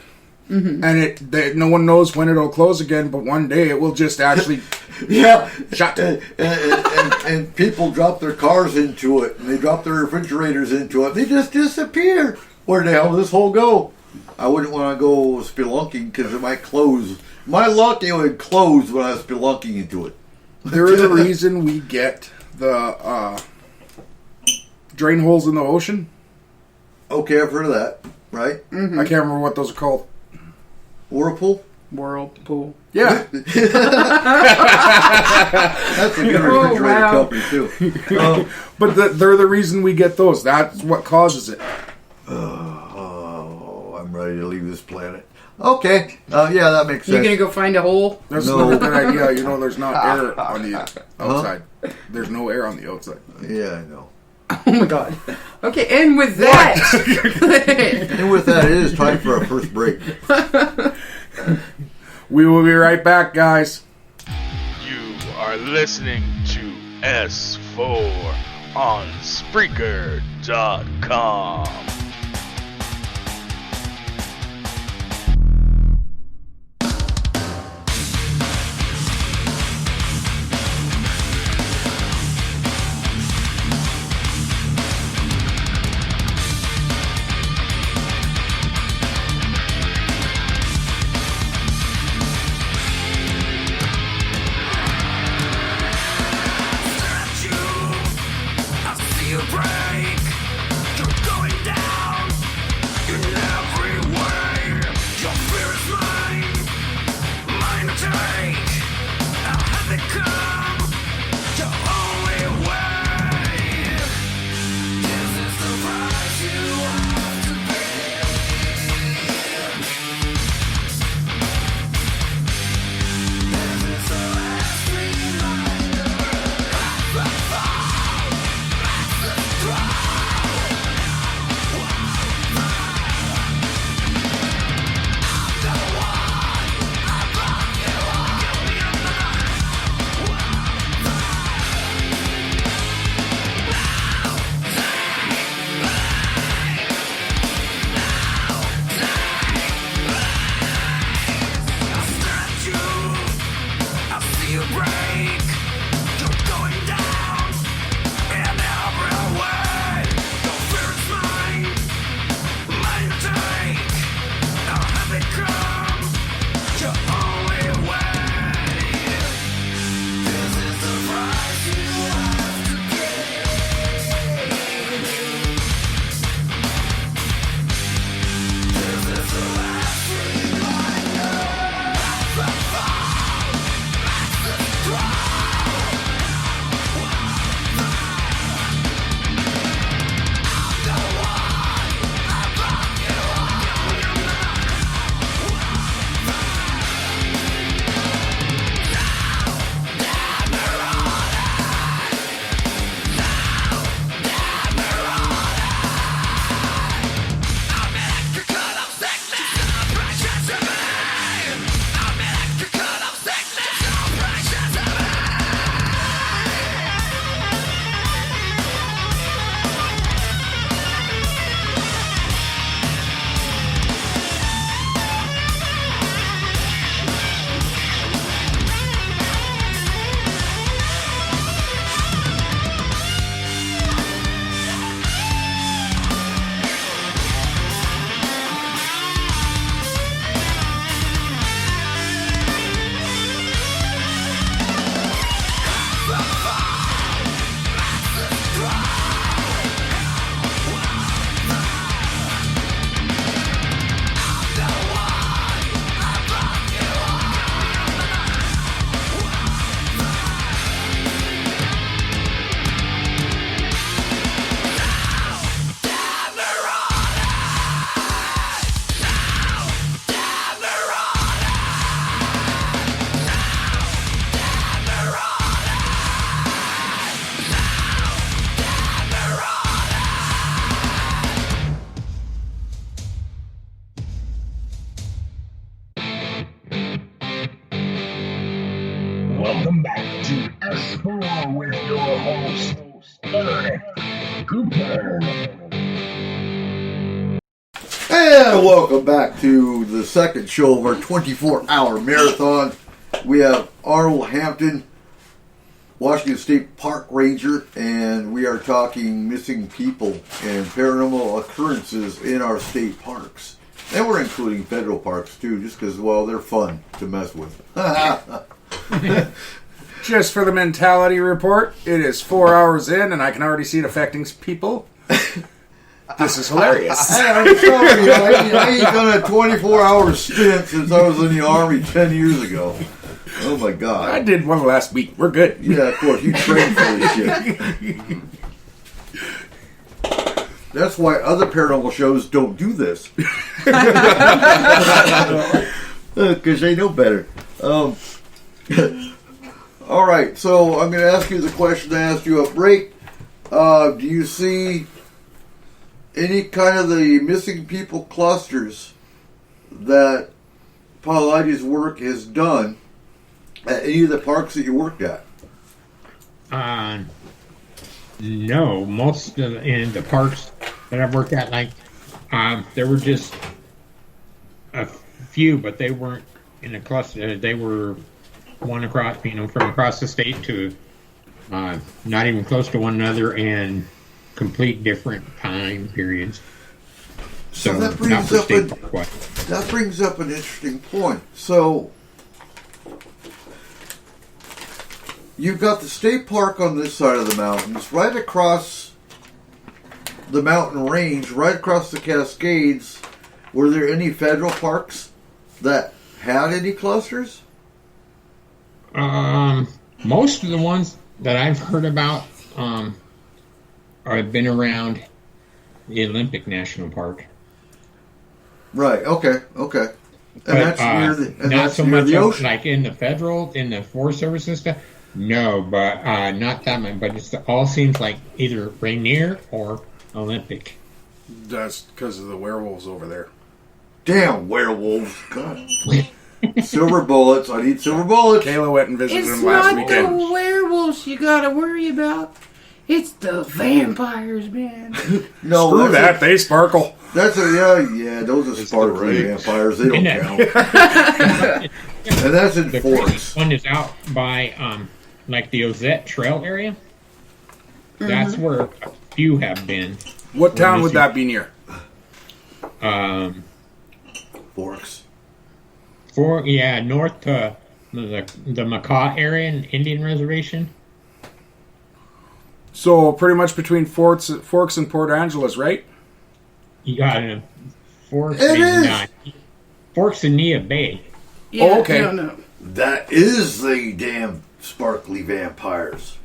S3: and no one knows when it'll close again, but one day it will just actually
S2: Yeah.
S3: shut.
S2: And people drop their cars into it, and they drop their refrigerators into it. They just disappear. Where the hell did this hole go? I wouldn't want to go spelunking because it might close. My luck, it would close when I was spelunking into it.
S3: They're the reason we get the drain holes in the ocean.
S2: Okay, I've heard of that. Right?
S3: I can't remember what those are called.
S2: Whirlpool?
S4: Whirlpool.
S3: Yeah.
S2: That's a good refrigerator
S4: wow.
S2: company, too.
S3: But they're the reason we get those. That's what causes it.
S2: Oh, I'm ready to leave this planet. Okay. Yeah, that makes
S4: You
S2: sense.
S4: gonna go find a hole?
S3: That's
S2: No.
S3: not a good idea. There's not air on the outside. There's no air on the outside.
S2: Yeah, I know.
S4: Oh my god. Okay, and with that...
S2: And with that, it is time for our first break.
S3: We will be right back, guys.
S7: You are listening to S4 on Spreaker.com.
S8: You break, you're going down. with your host, Eric Cooper.
S2: And welcome back to the second show of our 24-hour marathon. We have Arnold Hampton, Washington State Park Ranger, and we are talking missing people and paranormal occurrences in our state parks. And we're including federal parks too, just because, well, they're fun to mess with.
S3: Just for the mentality report, it is 4 hours in, and I can already see it affecting people. This is hilarious.
S2: Hey, I'm sorry, I ain't done a 24-hour stint since I was in the Army 10 years ago. Oh my God.
S3: I did one last week. We're good.
S2: Yeah, of course. You trained for this shit. That's why other paranormal shows don't do this. Because they know better. All right, so I'm going to ask you the question I asked you at break. Do you see any kind of the missing people clusters that Paulides' work has done at any of the parks that you worked at?
S5: No, most of in the parks that I've worked at, like, there were just a few, but they weren't in a cluster. They were one across, from across the state to not even close to one another, and complete different time periods.
S2: So that brings up an interesting point. So you've got the state park on this side of the mountains, right across the mountain range, right across the Cascades. Were there any federal parks that had any clusters?
S5: Most of the ones that I've heard about have been around the Olympic National Park.
S2: Right. Okay. And
S5: But,
S2: that's near the
S5: not so
S2: near
S5: much
S2: the ocean.
S5: like in the Forest Service and stuff. No, but not that much. But it all seems like either Rainier or Olympic.
S3: That's because of the werewolves over there.
S2: Damn werewolves! God. Silver bullets. I need silver bullets.
S3: Kayla went and visited
S4: It's
S3: him last
S4: not
S3: weekend.
S4: the werewolves you gotta worry about. It's the vampires, man.
S2: No,
S3: Screw that. They sparkle.
S2: That's yeah. Those are sparkly vampires. They don't count. And that's in
S5: The
S2: Forks.
S5: craziest one is out by like the Ozette Trail area. That's where a few have been.
S3: What town would that be near?
S2: Forks.
S5: North to the Macaw area and Indian Reservation.
S3: So pretty much between Forks and Port Angeles, right?
S5: You got Forks
S2: It
S5: and
S2: is.
S5: Forks and Nia Bay.
S4: Yeah,
S3: Oh, okay.
S4: No.
S2: That is the damn sparkly vampires.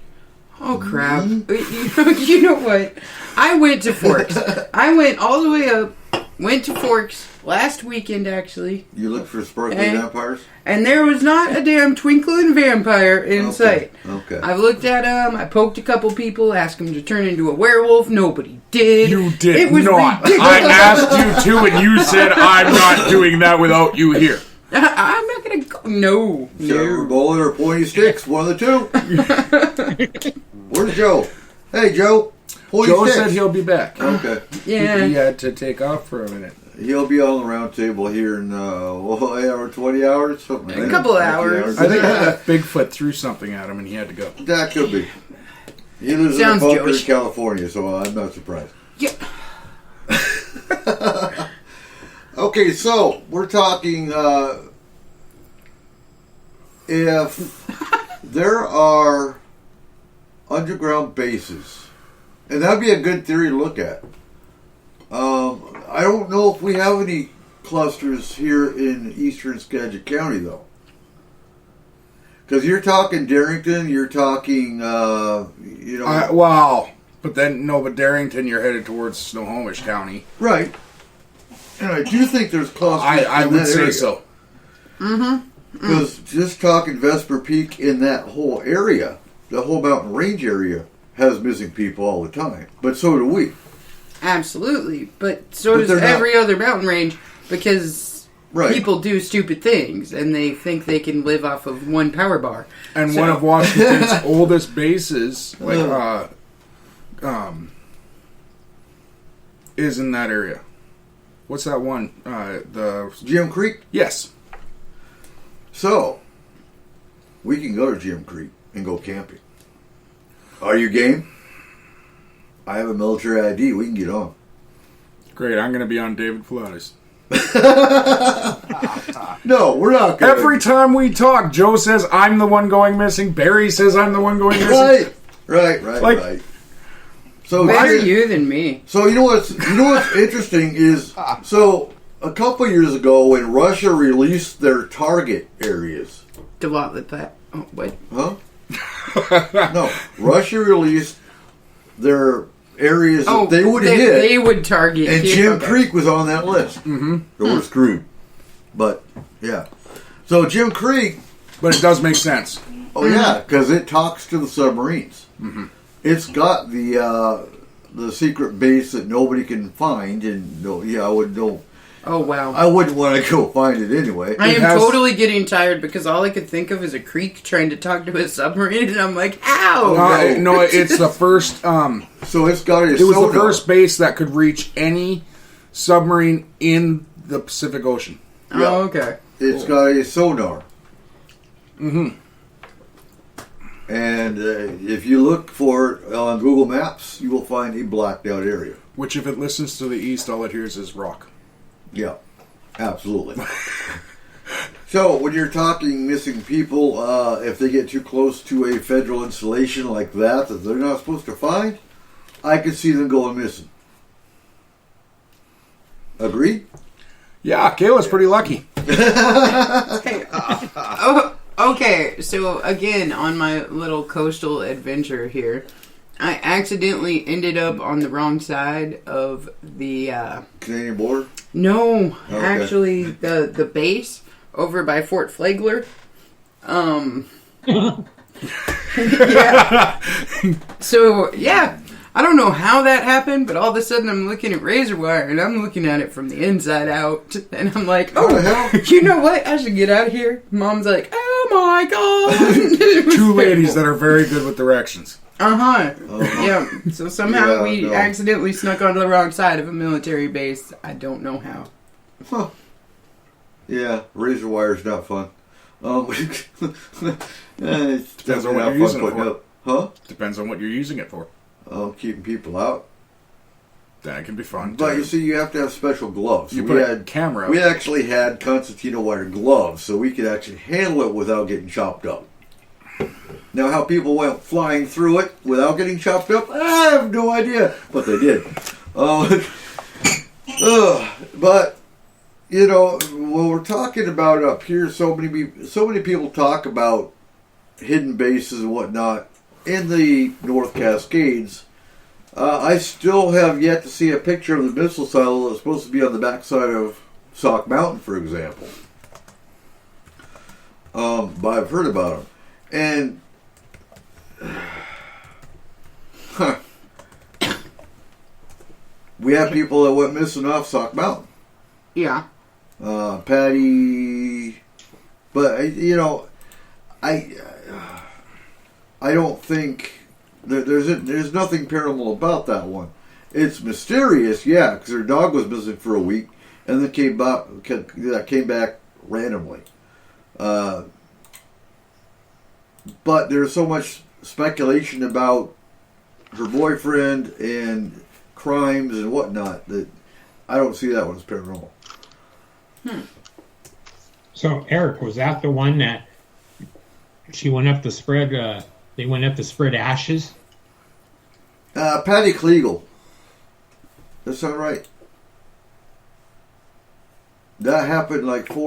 S4: Oh, crap. You know what? I went to Forks. I went all the way up, went to Forks last weekend, actually.
S2: You look for sparkly
S4: Okay.
S2: vampires?
S4: And there was not a damn twinkling vampire in sight.
S2: Okay.
S4: I've looked at them. I poked a couple people, asked them to turn into a werewolf. Nobody did.
S3: You did
S4: It was
S3: not.
S4: ridiculous.
S3: I asked you to, and you said I'm not doing that without you here.
S4: I'm not going to go. No.
S2: Silver bullet or pointy sticks, one of the two. Where's Joe? Hey, Joe. Pointy
S3: Joe
S2: sticks.
S3: said he'll be back.
S2: Okay.
S4: Yeah.
S3: He had to take off for a minute.
S2: He'll be on the round table here in 20 hours, something like that.
S4: A couple
S2: 19
S4: hours.
S3: I think Bigfoot threw something at him, and he had to go.
S2: That could be. He lives
S4: Sounds
S2: in a bunker in
S4: Jewish.
S2: California, so I'm not surprised.
S4: Yeah.
S2: Okay, so we're talking if there are underground bases, and that'd be a good theory to look at. I don't know if we have any clusters here in eastern Skagit County, though. Because you're talking Darrington, you're talking,
S3: Wow. But Darrington, you're headed towards Snohomish County.
S2: Right. And I do think there's clusters
S3: I
S2: in
S3: would
S2: that
S3: say
S2: area.
S3: so.
S2: Because just talking Vesper Peak in that whole area, the whole mountain range area, has missing people all the time. But so do we.
S4: Absolutely. But so
S2: But
S4: does
S2: they're not-
S4: every other mountain range, because
S2: Right.
S4: people do stupid things, and they think they can live off of one power bar.
S3: And
S4: So-
S3: one of Washington's oldest bases, is in that area. What's that one? The
S2: Jim Creek.
S3: yes.
S2: So, we can go to Jim Creek and go camping. Are you game? I have a military ID. We can get on.
S3: Great. I'm going to be on David Pilates.
S2: No, we're not going
S3: Every time we talk, Joe says I'm the one going missing. Barry says I'm the one going missing.
S2: Right.
S3: Like-
S2: So
S4: Better you than me.
S2: So you know what's interesting is, so a couple years ago when Russia released their target areas,
S4: What?
S2: huh? No, Russia released their areas that they would hit,
S4: They would target.
S2: and
S4: here.
S2: Jim
S4: Okay.
S2: Creek was on that list. Mm-hmm. So we're screwed. But yeah, so Jim Creek.
S3: But it does make sense.
S2: Oh yeah, because it talks to the submarines. Mm-hmm. It's got the secret base that nobody can find, and I wouldn't know.
S4: Oh wow!
S2: I wouldn't want to go find it anyway.
S4: I am
S3: has-
S4: totally getting tired because all I could think of is a creek trying to talk to a submarine, and I'm like, "Ow!"
S3: No, it's the first.
S2: So it's got a
S3: It was
S2: sonar.
S3: the first base that could reach any submarine in the Pacific Ocean.
S2: Yeah.
S4: Oh, okay.
S2: It's got a sonar. Mm-hmm. And if you look for it on Google Maps, you will find a blacked out area.
S3: Which, if it listens to the east, all it hears is rock.
S2: Yeah, absolutely. So when you're talking missing people, if they get too close to a federal installation like that they're not supposed to find, I could see them going missing. Agree?
S3: Yeah, Kayla's pretty lucky.
S4: Okay, so again, on my little coastal adventure here, I accidentally ended up on the wrong side of the,
S2: Canadian border?
S4: no,
S2: Okay.
S4: actually, the base over by Fort Flagler. Yeah. So, yeah, I don't know how that happened, but all of a sudden I'm looking at razor wire, and I'm looking at it from the inside out, and I'm like,
S2: What the hell?
S4: you know what? I should get out of here. Mom's like, oh my god.
S3: Two ladies that are very good with directions.
S4: Uh-huh. Yeah. So somehow
S2: Yeah,
S4: we
S2: no.
S4: accidentally snuck onto the wrong side of a military base. I don't know how.
S2: Huh. Yeah, razor wire is not fun. It's
S3: Depends on what
S2: not
S3: you're using it
S2: putting
S3: for.
S2: up. Huh?
S3: Depends on what you're using it for.
S2: Keeping people out.
S3: That can be fun.
S2: But
S3: too.
S2: you see, you have to have special gloves.
S3: You
S2: we
S3: put a
S2: had
S3: camera
S2: We
S3: up.
S2: actually had concertina wire gloves, so we could actually handle it without getting chopped up. Now, how people went flying through it without getting chopped up, I have no idea, but they did. But you know, when we're talking about up here, so many people talk about hidden bases and whatnot in the North Cascades. I still have yet to see a picture of the missile silo that's supposed to be on the backside of Sauk Mountain, for example. But I've heard about them. And we have people that went missing off Sauk Mountain.
S4: Yeah.
S2: Patty, but you know, I don't think there's nothing paranormal about that one. It's mysterious, yeah, because her dog was missing for a week and then came back randomly. But there's so much speculation about her boyfriend and crimes and whatnot that I don't see that one as paranormal.
S5: So, Eric, was that the one that she went up to spread? They went up to spread ashes.
S2: Patty Kleagle. That sound right? That happened like 6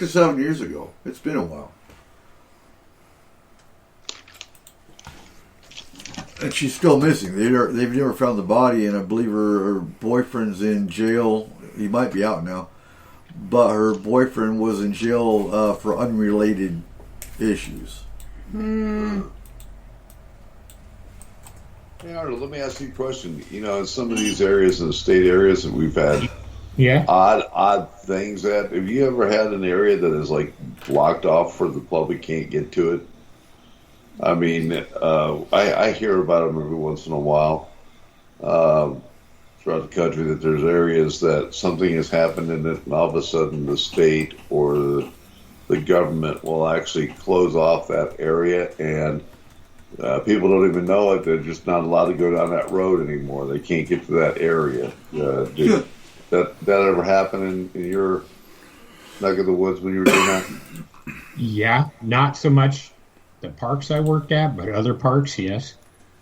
S2: or 7 years ago. It's been a while. And she's still missing. They've never found the body, and I believe her boyfriend's in jail. He might be out now. But her boyfriend was in jail for unrelated issues.
S6: Hey, Arnold, let me ask you a question. You know, in some of these areas, in the state areas that we've had
S5: Yeah.
S6: odd things that have you ever had an area that is like blocked off where the public can't get to it? I mean, I hear about them every once in a while throughout the country that there's areas that something has happened and then all of a sudden the state or the government will actually close off that area and people don't even know it. They're just not allowed to go down that road anymore. They can't get to that area. Did that ever happen in your neck of the woods when you were doing that?
S5: Yeah, not so much the parks I worked at, but other parks, yes.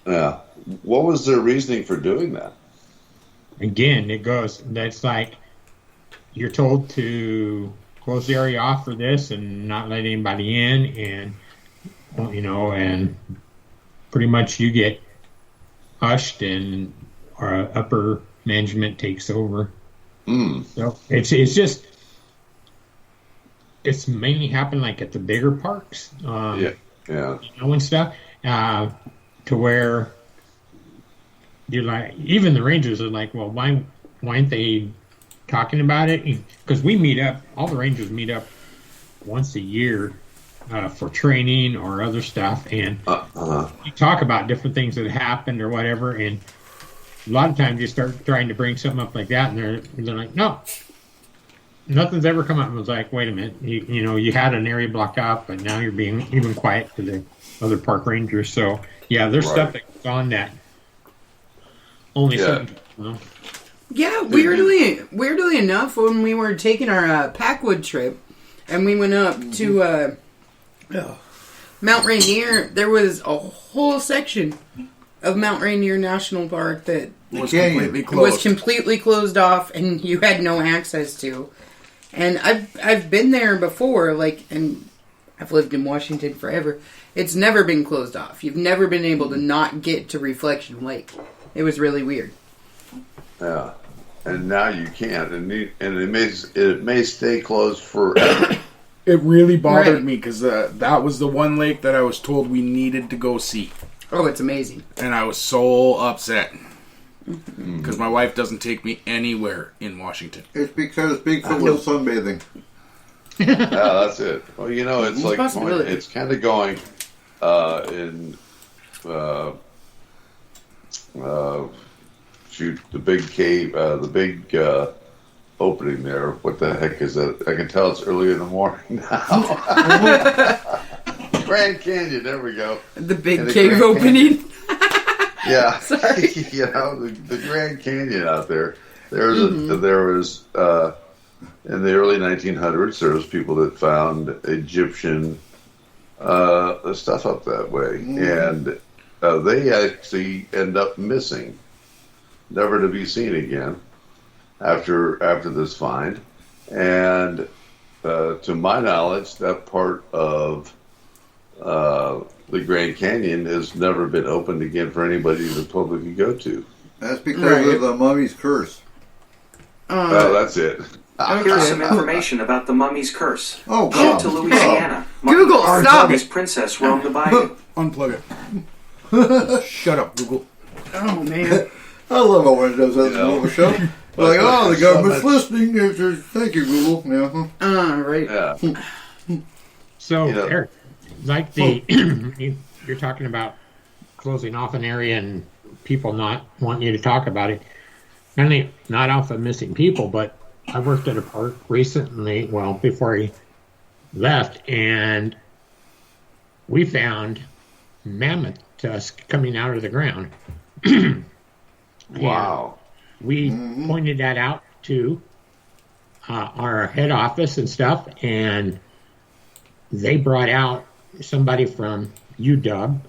S6: Yeah. What was their reasoning for doing that?
S5: Again, that's like you're told to close the area off for this and not let anybody in, and and pretty much you get hushed and our upper management takes over. So it's mainly happened like at the bigger parks, and stuff, to where you're like, even the rangers are like, well, why aren't they talking about it? Because we meet up, all the rangers meet up once a year for training or other stuff, and you talk about different things that happened or whatever, and a lot of times you start trying to bring something up like that, and they're like, no, nothing's ever come up. And I was like, wait a minute, you had an area blocked off, but now you're being even quiet to the other park rangers. So yeah, there's stuff that goes on that only certain people know.
S4: Yeah, weirdly enough, when we were taking our Packwood trip, and we went up to Mount Rainier, there was a whole section of Mount Rainier National Park that
S3: was completely
S4: closed off, and you had no access to. And I've been there before, and I've lived in Washington forever. It's never been closed off. You've never been able to not get to Reflection Lake. It was really weird.
S6: Yeah, and now you can't, and it may stay closed forever.
S3: It really bothered me because that was the one lake that I was told we needed to go see.
S4: Oh, it's amazing.
S3: And I was so upset because my wife doesn't take me anywhere in Washington.
S2: It's because Bigfoot was sunbathing.
S6: Yeah, that's it. Well, it's like it's kind of going in the big cave, the big opening there. What the heck is that? I can tell it's early in the morning now. Grand Canyon, there we go.
S4: The big cave opening.
S6: Yeah.
S4: Sorry.
S6: The Grand Canyon out there. There was in the early 1900s, there was people that found Egyptian stuff up that way, and they actually end up missing, never to be seen again after this find. And to my knowledge, that part of the Grand Canyon has never been opened again for anybody the public can go to.
S2: That's because of the mummy's curse.
S6: That's it.
S9: Here's some information about the mummy's curse.
S2: Oh,
S9: Shipped
S2: God.
S9: to Louisiana.
S4: Google, stop
S9: Mummy's
S4: it.
S9: princess roamed the bayou.
S3: Unplug it. Shut up, Google.
S4: Oh, man.
S2: I love it when it does that in the middle of a show. Like, the government's listening. Thank you, Google. Yeah.
S4: Right.
S6: Yeah.
S5: So, Eric, like you're talking about closing off an area and people not wanting you to talk about it. Mainly not off of missing people, but I worked at a park recently, before he left, and we found mammoth tusk coming out of the ground.
S6: Wow.
S5: We pointed that out to our head office and stuff, and they brought out somebody from UW,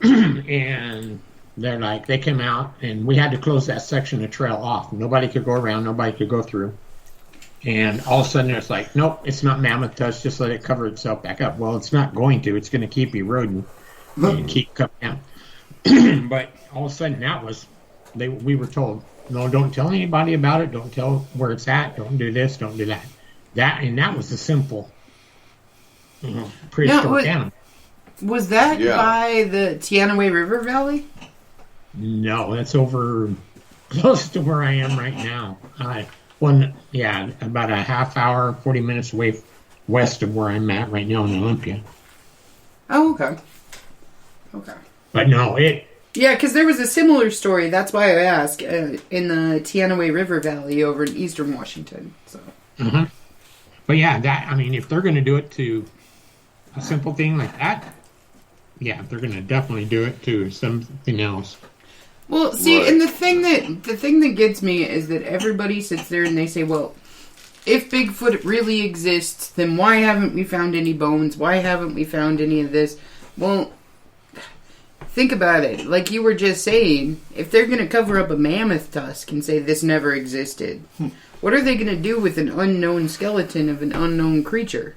S5: and they came out, and we had to close that section of trail off. Nobody could go around, nobody could go through. And all of a sudden it's like, nope, it's not mammoth tusk, just let it cover itself back up. Well, it's not going to. It's going to keep eroding and keep coming down. But all of a sudden we were told, no, don't tell anybody about it. Don't tell where it's at. Don't do this. Don't do that. That was a simple prehistoric animal.
S4: Was that by the Teanaway River Valley?
S5: No, that's over close to where I am right now. about a half hour, 40 minutes away west of where I'm at right now in Olympia.
S4: Oh, okay. Okay.
S5: But no,
S4: Yeah, because there was a similar story. That's why I asked in the Teanaway River Valley over in eastern Washington. So.
S5: Mm-hmm. But yeah, if they're going to do it to a simple thing like that, yeah, they're going to definitely do it to something else.
S4: Well, see, and the thing that gets me is that everybody sits there and they say, well, if Bigfoot really exists, then why haven't we found any bones? Why haven't we found any of this? Well, think about it. Like you were just saying, if they're going to cover up a mammoth tusk and say this never existed, what are they going to do with an unknown skeleton of an unknown creature?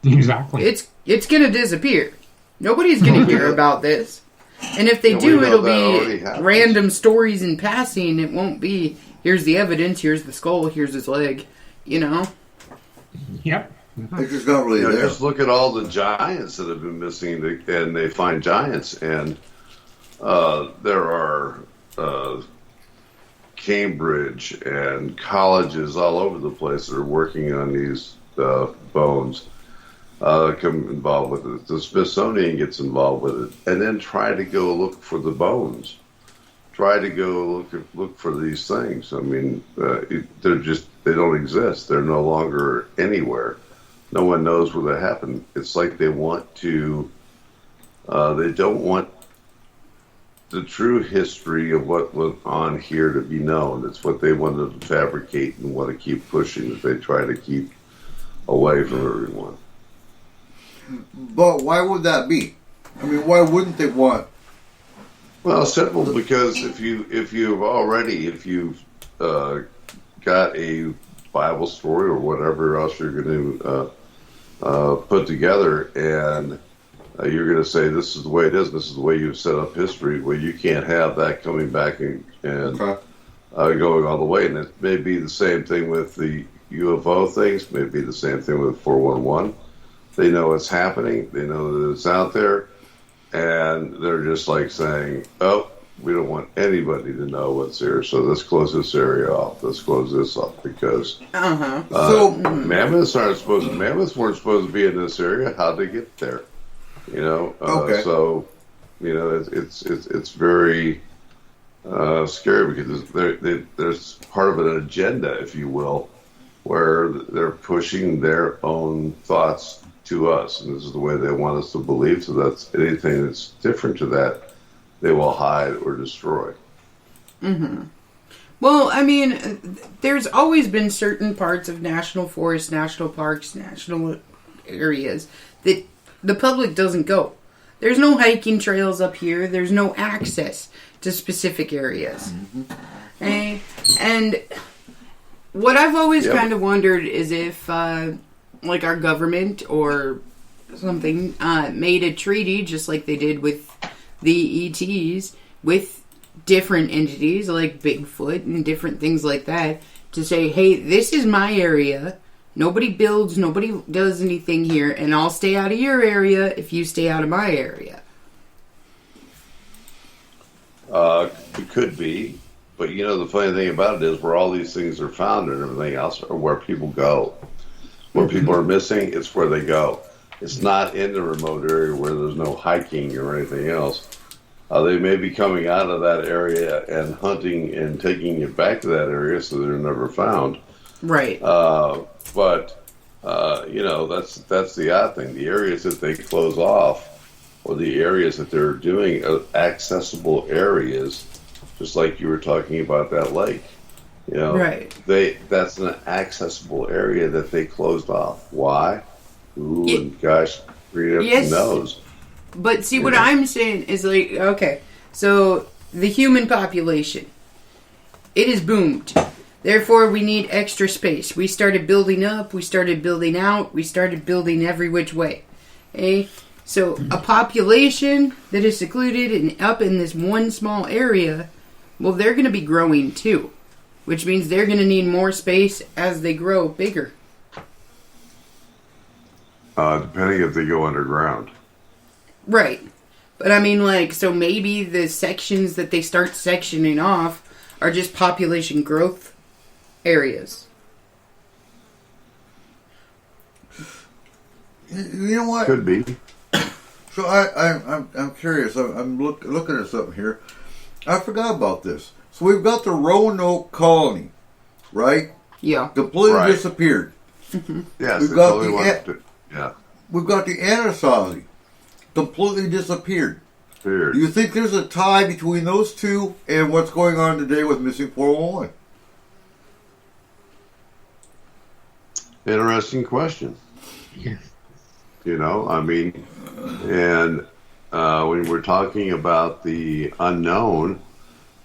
S5: Exactly.
S4: It's going to disappear. Nobody's going to hear about this. And if they do, it'll be random stories in passing. It won't be, here's the evidence, here's the skull, here's his leg, you know?
S5: Yep.
S2: It's just not really there.
S6: Just look at all the giants that have been missing, and they find giants. And there are Cambridge and colleges all over the place that are working on these bones. Come involved with it. The Smithsonian gets involved with it, and then try to go look for the bones. Try to go look for these things. I mean, they don't exist. They're no longer anywhere. No one knows where they happened. It's like they want to. They don't want the true history of what went on here to be known. It's what they want to fabricate and want to keep pushing. That they try to keep away from everyone.
S2: But why would that be? I mean, why wouldn't they want?
S6: Well, simple, because if you've got a Bible story or whatever else you're going to put together, and you're going to say this is the way it is, this is the way you've set up history, well, you can't have that coming back and going all the way. And it may be the same thing with the UFO things, may be the same thing with 411. They know it's happening. They know that it's out there. And they're just like saying, oh, we don't want anybody to know what's here. So let's close this area off. Let's close this off because mammoths weren't supposed to be in this area. How'd they get there? You know? So, you know, it's very scary because there's part of an agenda, if you will, where they're pushing their own thoughts to us, and this is the way they want us to believe. So that's anything that's different to that, they will hide or destroy.
S4: Mm-hmm. Well, I mean, there's always been certain parts of national forests, national parks, national areas that the public doesn't go. There's no hiking trails up here. There's no access to specific areas. Mm-hmm. And what I've always kind of wondered is if like our government or something made a treaty just like they did with the ETs with different entities like Bigfoot and different things like that to say, hey, this is my area. Nobody builds, nobody does anything here, and I'll stay out of your area if you stay out of my area.
S6: It could be, but you know the funny thing about it is where all these things are found and everything else are where people go. Where people are missing, it's where they go. It's not in the remote area where there's no hiking or anything else. They may be coming out of that area and hunting and taking it back to that area so they're never found.
S4: Right.
S6: But you know, that's the odd thing. The areas that they close off or the areas that they're doing accessible areas, just like you were talking about that lake. You know,
S4: right.
S6: That's an accessible area that they closed off. Why? Ooh, and gosh,
S4: yes.
S6: knows.
S4: But see, what I'm saying is like, okay, so the human population, it has boomed. Therefore, we need extra space. We started building up, we started building out, we started building every which way. Okay? So a population that is secluded and up in this one small area, well, they're going to be growing too. Which means they're going to need more space as they grow bigger.
S6: Depending if they go underground.
S4: Right. But I mean, like, so maybe the sections that they start sectioning off are just population growth areas.
S2: You know what?
S6: Could be.
S2: So I'm curious. I'm looking at something here. I forgot about this. So we've got the Roanoke colony, right?
S4: Yeah.
S2: Completely disappeared.
S6: Yes,
S2: We've got we've got the Anasazi, completely disappeared. Do you think there's a tie between those two and what's going on today with Missing 411?
S6: Interesting question.
S5: Yeah.
S6: You know, I mean, and when we're talking about the unknown,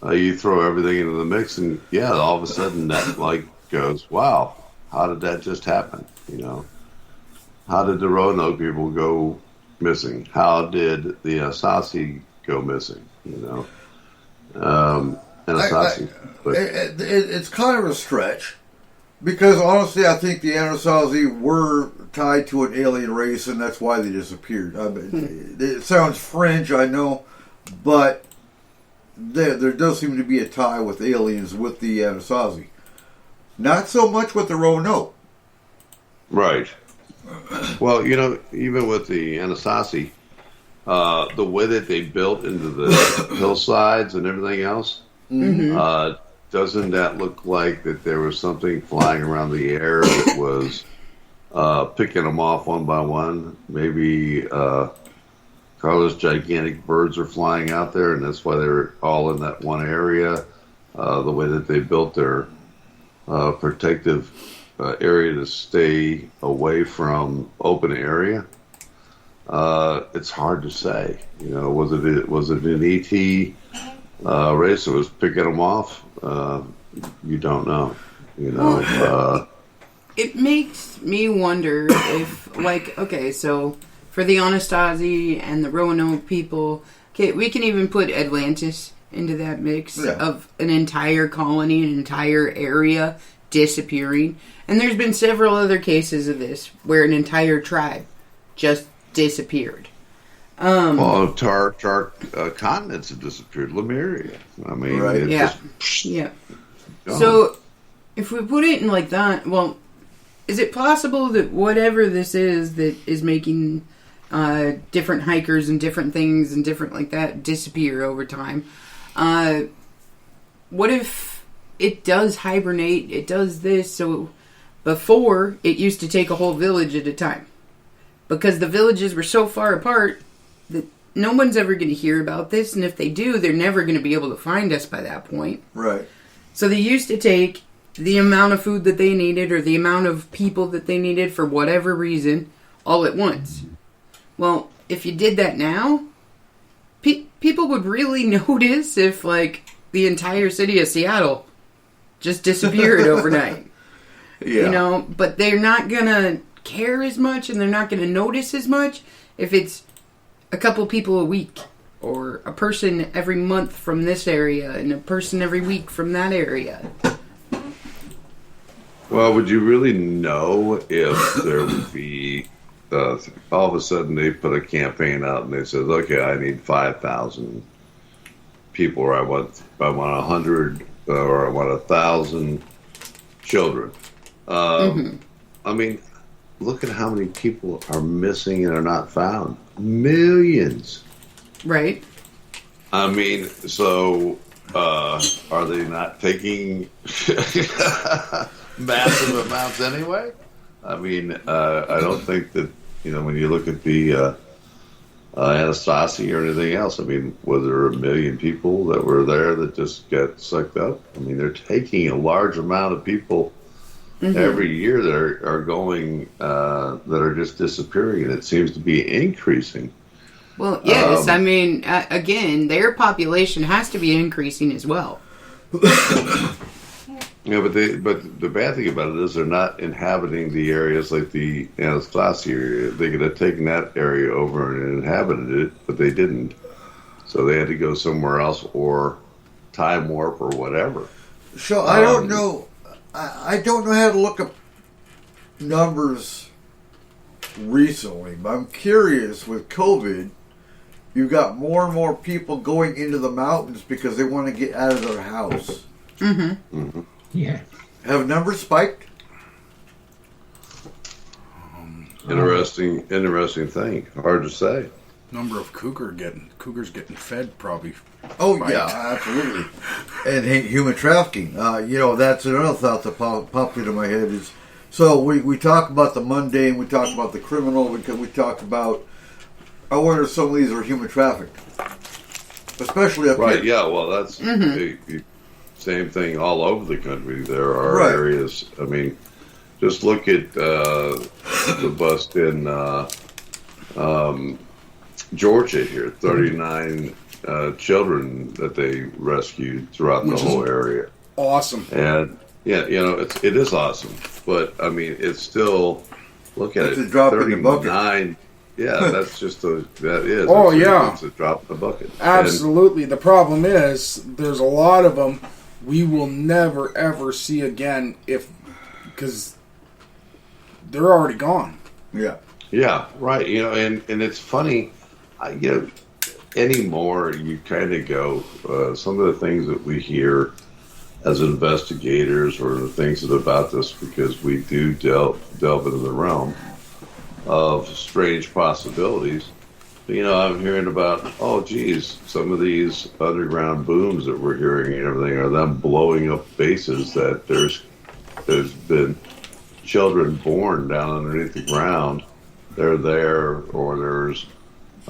S6: you throw everything into the mix, and all of a sudden that like goes, wow, how did that just happen? You know, how did the Roanoke people go missing? How did the Anasazi go missing? You know,
S2: it's kind of a stretch. Because honestly, I think the Anasazi were tied to an alien race, and that's why they disappeared. I mean, it sounds French, I know, but there does seem to be a tie with aliens with the Anasazi. Not so much with the Roanoke.
S6: Right. Well, you know, even with the Anasazi, the way that they built into the hillsides and everything else, doesn't that look like that there was something flying around the air that was picking them off one by one? Maybe those gigantic birds are flying out there, and that's why they're all in that one area. The way that they built their protective area to stay away from open area. It's hard to say. You know, was it an ET race that was picking them off? You don't know. You know.
S4: It makes me wonder if, like, okay, so for the Anasazi and the Roanoke people, okay, we can even put Atlantis into that mix of an entire colony, an entire area disappearing. And there's been several other cases of this where an entire tribe just disappeared.
S6: Well, entire continents have disappeared. Lemuria. I mean,
S4: So, if we put it in like that, well, is it possible that whatever this is that is making different hikers and different things and different like that disappear over time? What if it does hibernate? It does this. So before, it used to take a whole village at a time because the villages were so far apart that no one's ever going to hear about this, and if they do, they're never going to be able to find us by that point.
S2: Right.
S4: So they used to take the amount of food that they needed or the amount of people that they needed for whatever reason all at once. Well, if you did that now, people would really notice if, like, the entire city of Seattle just disappeared overnight.
S2: Yeah.
S4: You know, but they're not going to care as much and they're not going to notice as much if it's a couple people a week, or a person every month from this area, and a person every week from that area.
S6: Well, would you really know if there would be, all of a sudden they put a campaign out and they said, okay, I need 5,000 people, or I want 100, or I want 1,000 children. I mean, look at how many people are missing and are not found. Millions.
S4: Right.
S6: I mean, so are they not taking massive amounts anyway? I mean, I don't think that, you know, when you look at the Anasazi or anything else, I mean, was there 1 million people that were there that just got sucked up? I mean, they're taking a large amount of people every year that are going, that are just disappearing, and it seems to be increasing.
S4: Well, yes, I mean, again, their population has to be increasing as well.
S6: Yeah, but the bad thing about it is they're not inhabiting the areas like the Anasazi area. They could have taken that area over and inhabited it, but they didn't. So they had to go somewhere else or time warp or whatever.
S2: So I don't know. I don't know how to look up numbers recently, but I'm curious with COVID. You've got more and more people going into the mountains because they want to get out of their house.
S5: Yeah.
S2: Have numbers spiked?
S6: Interesting thing. Hard to say.
S3: Number of cougars getting fed probably.
S2: Oh yeah, absolutely. And human trafficking. That's another thought that popped into my head is. So we talk about the mundane, we talk about the criminal, because we talk about. I wonder if some of these are human trafficked, especially up here.
S6: Right. Yeah. Well, that's the same thing all over the country. There are areas. I mean, just look at the bust in Georgia here. 39 children that they rescued throughout the whole area.
S3: Awesome.
S6: And yeah, it is awesome. But I mean, it's still look at
S2: it's
S6: it.
S2: A drop in the bucket.
S6: Yeah, that's just that is.
S3: Oh,
S6: it's a drop in the bucket.
S3: Absolutely. The problem is there's a lot of them we will never ever see again because they're already gone.
S2: Yeah.
S6: Yeah. Right. And it's funny. Anymore you kind of go. Some of the things that we hear as investigators or the things that about this, because we do delve into the realm of strange possibilities. I'm hearing about, some of these underground booms that we're hearing and everything are them blowing up bases that there's been children born down underneath the ground. They're there, or there's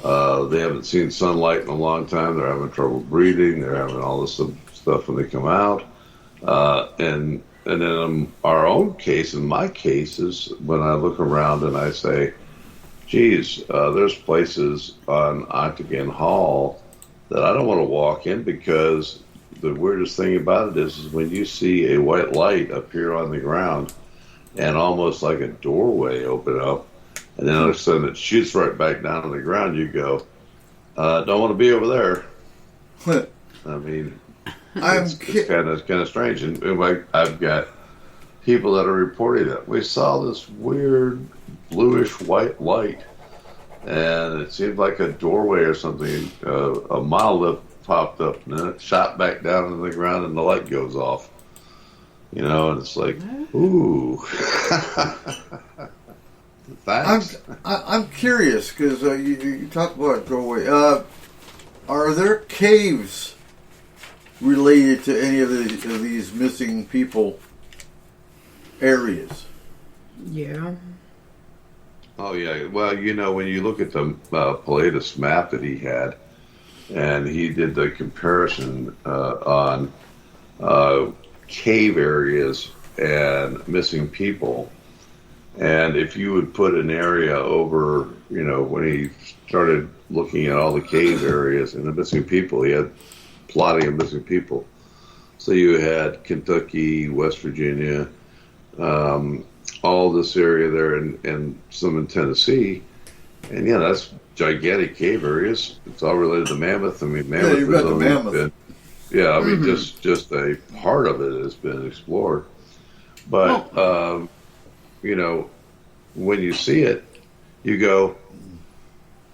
S6: they haven't seen sunlight in a long time. They're having trouble breathing. They're having all this stuff when they come out. And in our own case, in my case, is when I look around and I say, geez, there's places on Octagon Hall that I don't want to walk in, because the weirdest thing about it is when you see a white light appear on the ground and almost like a doorway open up, and then all of a sudden it shoots right back down on the ground, you go, don't want to be over there. I mean... It's kind of strange, and I've got people that are reporting that we saw this weird bluish white light, and it seemed like a doorway or something. A monolith popped up, and then it shot back down into the ground, and the light goes off. And it's like, ooh. Thanks.
S2: I'm curious because you talk about a doorway. Are there caves related to any of these missing people areas?
S4: Yeah.
S6: Oh, yeah. Well, when you look at the Pilatus map that he had, and he did the comparison on cave areas and missing people, and if you would put an area over, when he started looking at all the cave areas and the missing people, he had plotting of missing people. So you had Kentucky, West Virginia, all this area there, and some in Tennessee, and that's gigantic cave areas. It's all related to Mammoth. I mean, Mammoth
S2: you've got the Mammoth.
S6: Just a part of it has been explored. But when you see it, you go,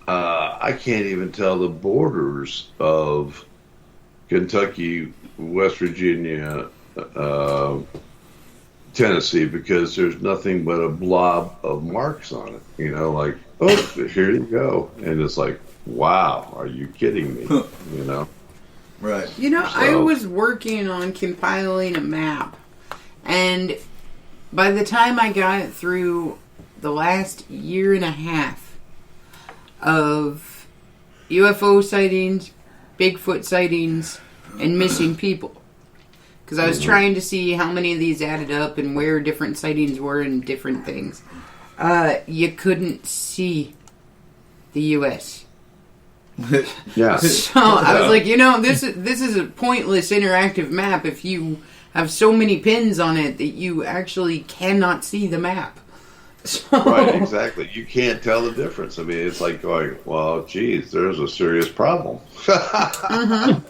S6: I can't even tell the borders of Kentucky, West Virginia, Tennessee, because there's nothing but a blob of marks on it. Like, oh, here you go. And it's like, wow, are you kidding me?
S2: Right.
S4: I was working on compiling a map, and by the time I got it through the last year and a half of UFO sightings, Bigfoot sightings, and missing people. Because I was trying to see how many of these added up and where different sightings were and different things. You couldn't see the U.S.
S6: Yeah.
S4: So I was like, this is a pointless interactive map if you have so many pins on it that you actually cannot see the map. So,
S6: right, exactly. You can't tell the difference. I mean, it's like going, well, geez, there's a serious problem. I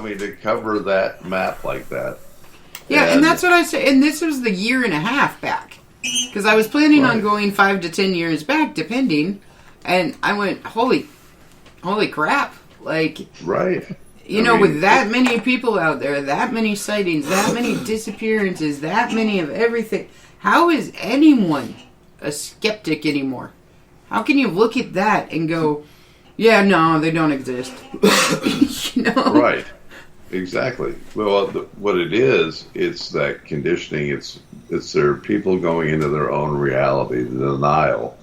S6: mean, to cover that map like that.
S4: Yeah, and that's what I said. And this was the year and a half back. Because I was planning on going 5 to 10 years back, depending. And I went, holy crap. Like,
S6: right.
S4: With that many people out there, that many sightings, that many disappearances, that many of everything, how is anyone a skeptic anymore? How can you look at that and go, yeah, no, they don't exist? You know?
S6: Right. Exactly. Well, what it is, it's that conditioning. It's their people going into their own reality, the denial.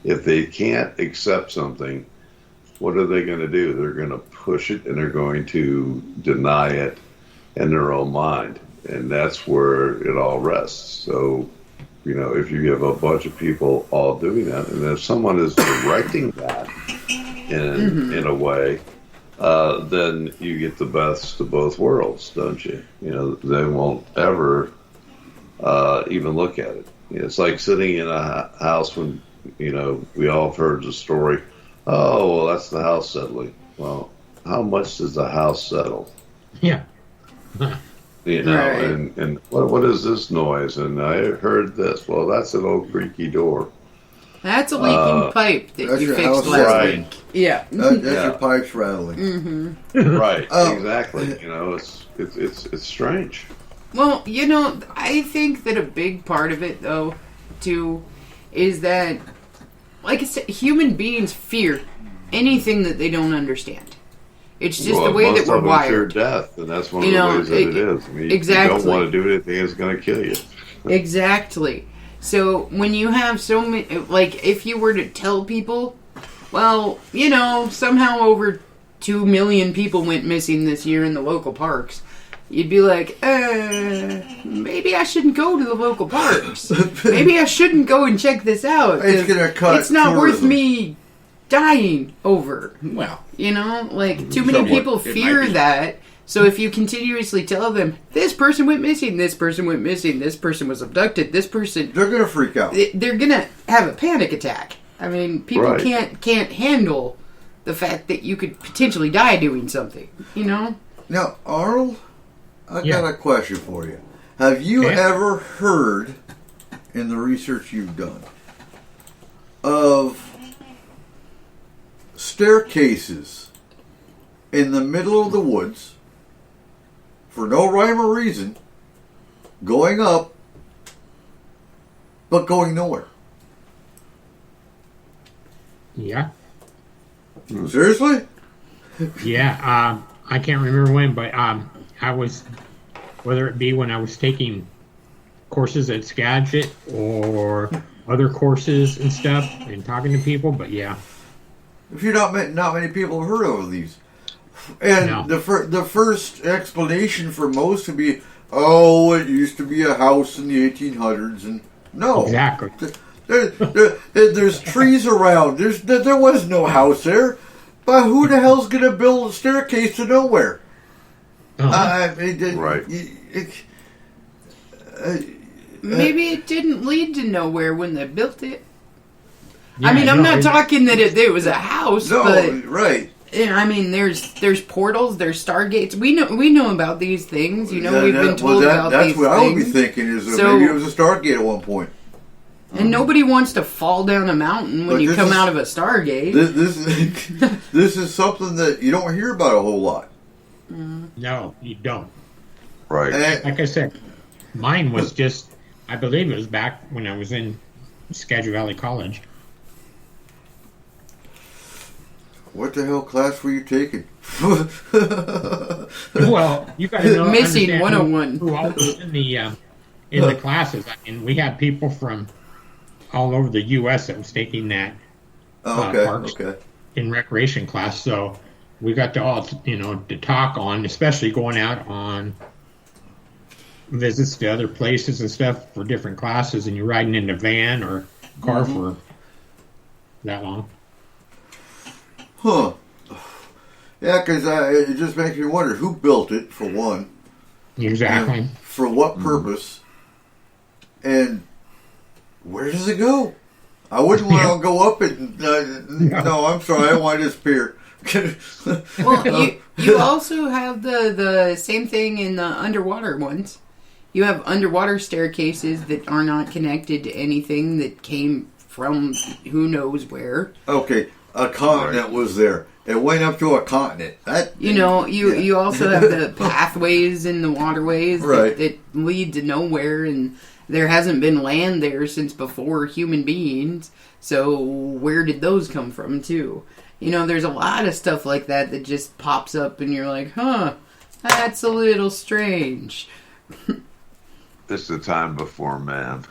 S6: If they can't accept something, what are they going to do? They're going to push it, and they're going to deny it in their own mind, and that's where it all rests. So, you know, if you have a bunch of people all doing that, and if someone is directing that in a way, then you get the best of both worlds, don't you? You know, they won't ever even look at it. You know, it's like sitting in a house when, you know, we all have heard the story, oh, well, that's the house settling. Well, how much does the house settle?
S5: Yeah.
S6: You know,
S4: Right.
S6: and what is this noise? And I heard this. Well, that's an old creaky door.
S4: That's a leaking pipe that
S2: that's
S4: you
S2: your
S4: fixed
S2: house
S4: last
S6: right.
S4: week. Yeah.
S2: That's
S6: Yeah.
S2: your pipes rattling.
S6: Right,
S2: Oh.
S6: exactly. You know, it's strange.
S4: Well, you know, I think that a big part of it, though, too, is that, like I said, human beings fear anything that they don't understand. It's just the way
S6: most
S4: that we're
S6: of them fear
S4: wired.
S6: death, and that's one
S4: You
S6: of the
S4: know,
S6: ways that it is. I mean,
S4: exactly.
S6: you don't want to do anything that's going to kill you.
S4: Exactly. So when you have so many, like, if you were to tell people, well, you know, somehow over 2 million people went missing this year in the local parks, you'd be like, maybe I shouldn't go to the local parks. Maybe I shouldn't go and check this out.
S2: It's
S4: 'cause
S2: gonna cut
S4: it's not worth
S2: tourism.
S4: me dying over.
S3: Well,
S4: You know, like, too many
S3: Somewhat.
S4: people
S3: It
S4: fear
S3: might be.
S4: that. So if you continuously tell them, this person went missing, this person went missing, this person was abducted, this person,
S2: They're gonna freak out.
S4: they're gonna have a panic attack. I mean, people
S6: Right.
S4: can't handle the fact that you could potentially die doing something. You know?
S2: Now, Arnold, I
S5: Yeah.
S2: got a question for you. Have you
S5: Okay.
S2: ever heard, in the research you've done, of staircases in the middle of the woods, for no rhyme or reason, going up, but going nowhere?
S5: Yeah.
S2: Seriously?
S5: Yeah. I can't remember when, but I was, whether it be when I was taking courses at Skagit or other courses and stuff and talking to people, but yeah.
S2: If you're not many people have heard of these. And
S5: No.
S2: the first explanation for most would be, oh, it used to be a house in the 1800s, and no,
S5: Exactly.
S2: there's trees around. There was no house there, but who the hell's gonna build a staircase to nowhere?
S5: Uh-huh.
S6: Right.
S4: Maybe it didn't lead to nowhere when they built it.
S5: Yeah,
S4: I mean, I'm
S5: no,
S4: not
S5: it-
S4: talking that it was a house,
S2: No,
S4: but
S2: right.
S4: yeah, I mean, there's portals, there's stargates. We know about these things. You know, we've been told about
S2: that's
S4: these
S2: what I would be
S4: things.
S2: thinking is that
S4: So-
S2: maybe it was a Stargate at one point.
S4: And nobody wants to fall down a mountain when
S2: But
S4: you
S2: this
S4: come
S2: is-
S4: out of a Stargate.
S2: This is something that you don't hear about a whole lot.
S5: No, you don't.
S6: Right.
S2: And,
S5: Like I said, mine was just, I believe it was back when I was in Skagit Valley College.
S2: what the hell class were you taking?
S5: Well, you got to know
S4: Missing
S5: understand
S4: 101.
S5: who all was in the classes. I mean, we had people from all over the U.S. that was taking that
S2: Oh, okay,
S5: parks.
S2: okay.
S5: in recreation class, so we got to all to talk on, especially going out on visits to other places and stuff for different classes, and you're riding in a van or car for that long.
S2: Huh. Yeah, because it just makes me wonder who built it, for one.
S5: Exactly.
S2: And for what purpose? And where does it go? I wouldn't want to go up it. No, I'm sorry. I don't want to disappear.
S4: Well, you also have the same thing in the underwater ones. You have underwater staircases that are not connected to anything that came from who knows where.
S2: Okay, a continent was there. It went up to a continent.
S4: You also have the pathways and the waterways
S2: Right.
S4: that lead to nowhere, and there hasn't been land there since before human beings. So where did those come from too? You know, there's a lot of stuff like that that just pops up and you're like, huh, that's a little strange.
S6: It's the time before man.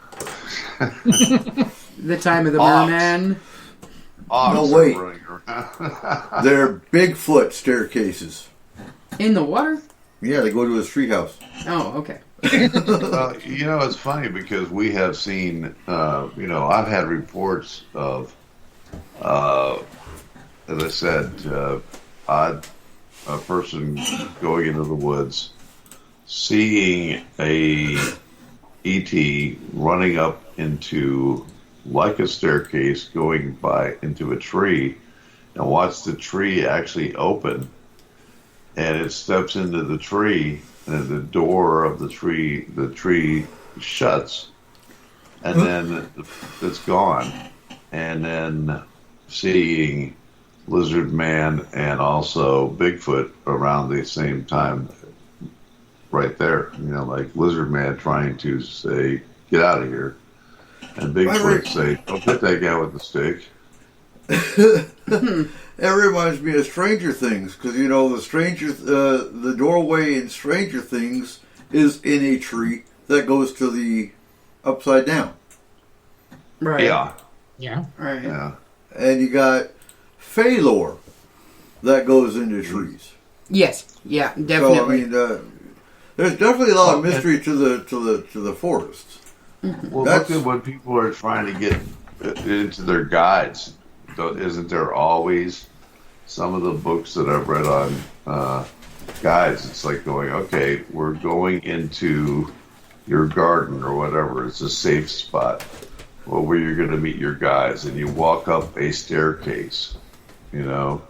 S4: The time of the merman.
S2: No, wait. They're Bigfoot staircases.
S4: In the water?
S2: Yeah, they go to his treehouse.
S4: Oh, okay.
S6: You know, it's funny because we have seen, I've had reports of, as I said, a person going into the woods, seeing a ET running up into, like a staircase, going by into a tree, and watch the tree actually open, and it steps into the tree, and the door of the tree shuts, and then it's gone. And then seeing Lizard Man and also Bigfoot around the same time right there. You know, like Lizard Man trying to say, get out of here. And Bigfoot say, don't hit that guy with the stick.
S2: That reminds me of Stranger Things, because you know the doorway in Stranger Things is in a tree that goes to the upside down.
S4: Right.
S6: Yeah.
S5: Yeah.
S4: Right.
S6: Yeah.
S2: And you got Fey lore that goes into trees.
S4: Yes. Yeah. Definitely.
S2: So I mean, there's definitely a lot of mystery to the forests.
S6: Well, look at when people are trying to get into their guides. Isn't there always some of the books that I've read on guides? It's like going, okay, we're going into your garden or whatever. It's a safe spot. Well, where you're going to meet your guides, and you walk up a staircase, you know,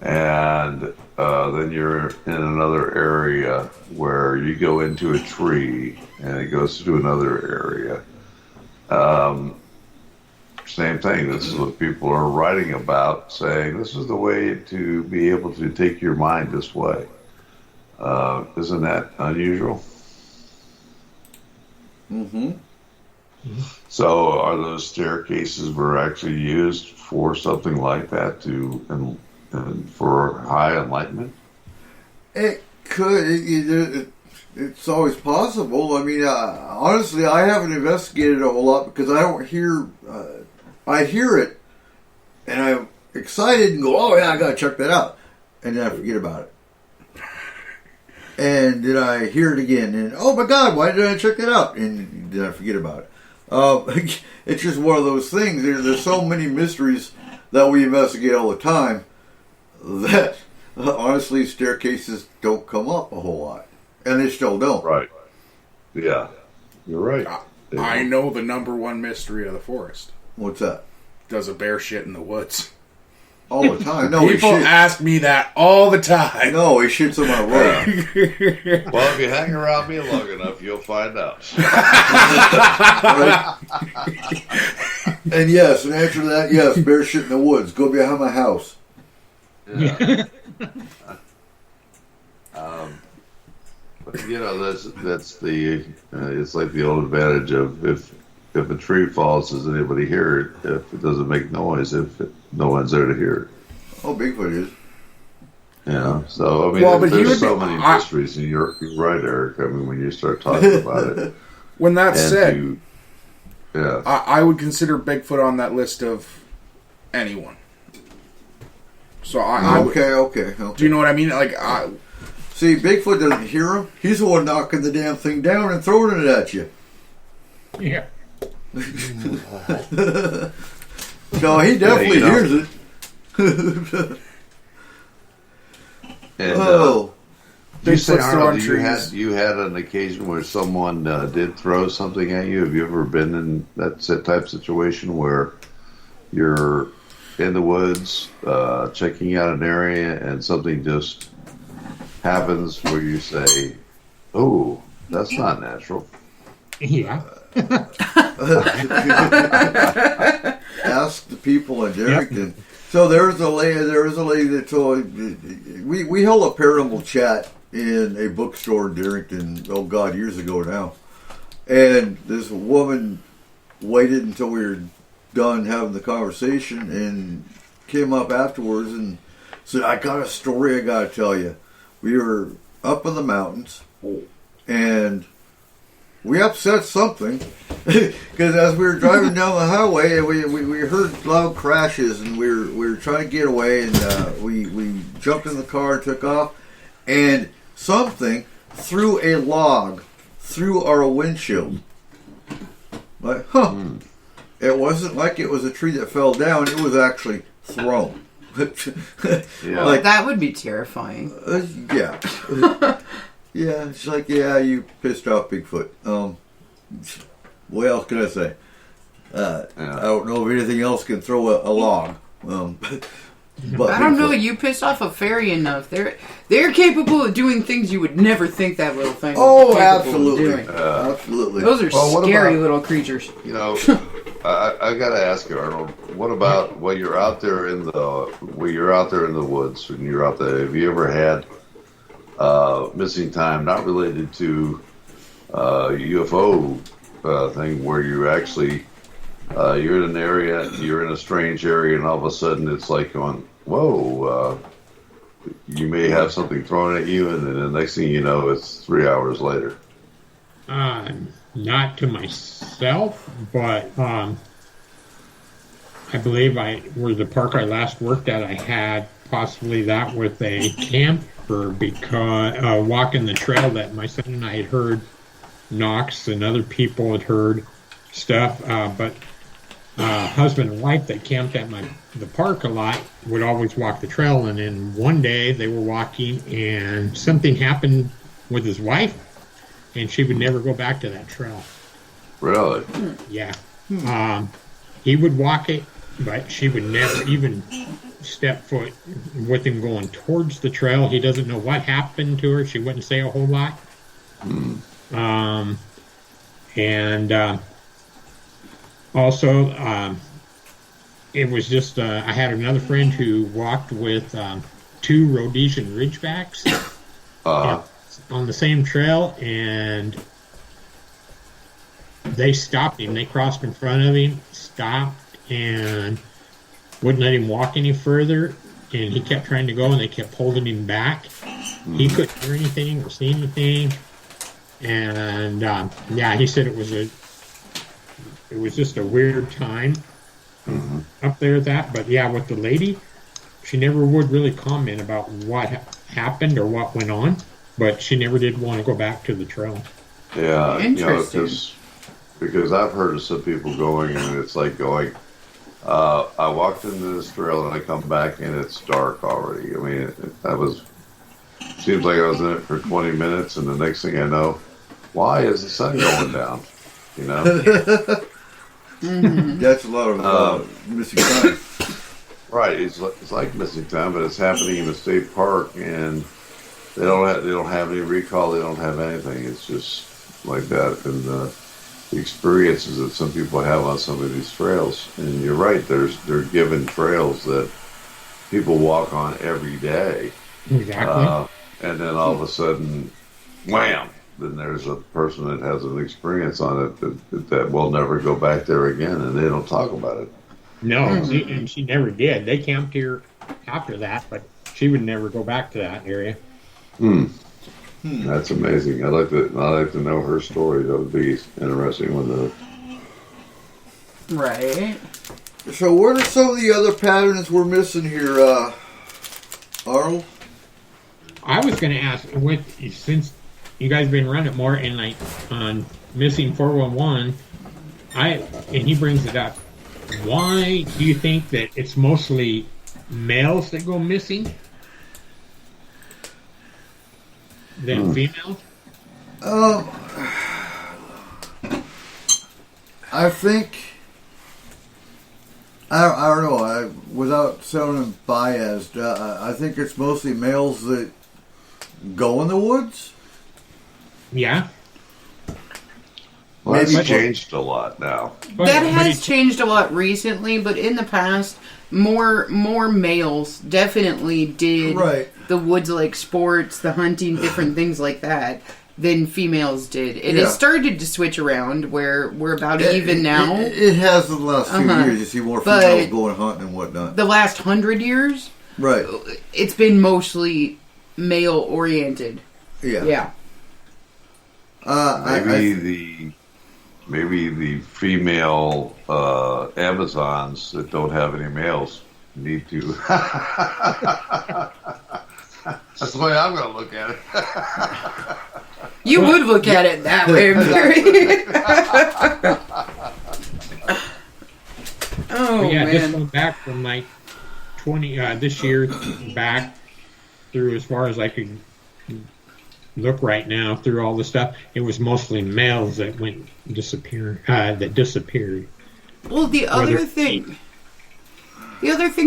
S6: and then you're in another area where you go into a tree, and it goes to another area. Same thing. This is what people are writing about, saying this is the way to be able to take your mind this way. Isn't that unusual?
S2: Mm-hmm.
S6: So are those staircases were actually used for something like that and for high enlightenment?
S2: It could. It's always possible. I mean, honestly, I haven't investigated a whole lot because I don't hear. I hear it, and I'm excited and go, "Oh yeah, I gotta check that out," and then I forget about it. And then I hear it again, and oh my God, why did I check that out? And then I forget about it. It's just one of those things. There's so many mysteries that we investigate all the time that honestly, staircases don't come up a whole lot, and they still don't.
S6: Right. Yeah, you're right.
S3: I know the number one mystery of the forest.
S2: What's that?
S3: Does a bear shit in the woods?
S2: All the time. No,
S3: people ask me that all the time.
S2: No, he shits on my road.
S6: Well, if you hang around me long enough, you'll find out.
S2: Right? And yes, in answer to that, yes, bear shit in the woods. Go behind my house.
S6: Yeah. But you know, that's the it's like the old advantage of if a tree falls, does anybody hear it? If it doesn't make noise, no one's there to hear it.
S2: Oh, Bigfoot is.
S6: Yeah. So I mean, there's so many mysteries, and you're right, Eric. I mean, when you start talking about it.
S3: When that's said,
S6: yeah,
S3: I would consider Bigfoot on that list of anyone. So
S2: okay.
S3: Do you know what I mean? Like,
S2: see, Bigfoot doesn't hear him. He's the one knocking the damn thing down and throwing it at you.
S5: Yeah.
S2: No, he definitely hears it.
S6: And, you say, Arnold, you had an occasion where someone did throw something at you. Have you ever been in that type of situation where you're in the woods checking out an area and something just happens where you say, "Oh, that's not natural"?
S5: Yeah.
S2: Ask the people in Darrington. Yep. So there was a lady that told we held a paranormal chat in a bookstore in Darrington. Oh God, years ago now. And this woman waited until we were done having the conversation and came up afterwards and said, I got a story I got to tell you. We were up in the mountains and we upset something because as we were driving down the highway, we heard loud crashes and we were trying to get away, and we jumped in the car and took off, and something threw a log through our windshield. Like, It wasn't like it was a tree that fell down; it was actually thrown.
S6: Yeah.
S4: Like, that would be terrifying.
S2: Yeah. Yeah, it's like, yeah, you pissed off Bigfoot. What else can I say? I don't know if anything else can throw a log. But
S4: I don't know.
S2: Bigfoot.
S4: You pissed off a fairy enough. They're capable of doing things you would never think that little thing.
S2: Oh,
S4: was capable of
S2: absolutely,
S4: doing.
S2: absolutely.
S4: Those are
S6: what
S4: scary
S6: about-
S4: little creatures.
S6: You know, I got to ask you, Arnold. What about when you're out there in the woods and you're out there? Have you ever had missing time, not related to UFO thing, where you actually you're in an area, you're in a strange area, and all of a sudden it's like going, whoa, you may have something thrown at you, and then the next thing you know, it's 3 hours later.
S5: Not to myself, but I believe where the park I last worked at, I had possibly that with a camper, because walking the trail that my son and I had heard knocks and other people had heard stuff, but husband and wife that camped at the park a lot would always walk the trail, and then one day they were walking and something happened with his wife, and she would never go back to that trail.
S6: Really?
S5: Yeah. He would walk it, but she would never even step foot with him going towards the trail. He doesn't know what happened to her. She wouldn't say a whole lot. Also, it was just, I had another friend who walked with 2 Rhodesian Ridgebacks on the same trail, and they stopped him. They crossed in front of him, stopped, and wouldn't let him walk any further, and he kept trying to go, and they kept holding him back. He couldn't hear anything or see anything, and he said it was just a weird time up there at that. But yeah, with the lady, she never would really comment about what happened or what went on, but she never did want to go back to the trail.
S6: Yeah,
S4: Interesting.
S6: Because I've heard of some people going, and it's like going, I walked into this trail and I come back and it's dark already. I mean, seems like I was in it for 20 minutes, and the next thing I know, why is the sun going down? You know?
S2: That's a lot of missing time.
S6: Right, it's like missing time, but it's happening in a state park, and they don't have any recall, they don't have anything. It's just like that, and the experiences that some people have on some of these trails. And you're right, they're given trails that people walk on every day.
S5: Exactly.
S6: And then all of a sudden, wham! Then there's a person that has an experience on it that will never go back there again, and they don't talk about it.
S5: No, and she never did. They camped here after that, but she would never go back to that area.
S6: That's amazing. I'd like to know her story. That would be interesting one to.
S4: Right.
S2: So what are some of the other patterns we're missing here, Arnold?
S5: I was going to ask, since you guys been running more and like on missing 411, and he brings it up. Why do you think that it's mostly males that go missing than females?
S2: I think I don't know. Without sounding biased, I think it's mostly males that go in the woods.
S5: Yeah.
S6: Well,
S2: Maybe
S6: that's changed a lot now.
S4: That has changed a lot recently, but in the past, more males definitely did
S2: Right.
S4: the woods like sports, the hunting, different things like that. than females did. It has started to switch around where we're about even now.
S2: It has in the last few years. You see more females going hunting and whatnot.
S4: The last 100 years,
S2: right?
S4: It's been mostly male oriented.
S2: Yeah.
S6: Maybe the female Amazons that don't have any males need to. That's the way I'm going to look at it.
S4: You would look at it that way, Barry.
S5: Man. Just going back from like 20 this year back through as far as I could look right now through all the stuff, it was mostly males that disappeared.
S4: Well, the other thing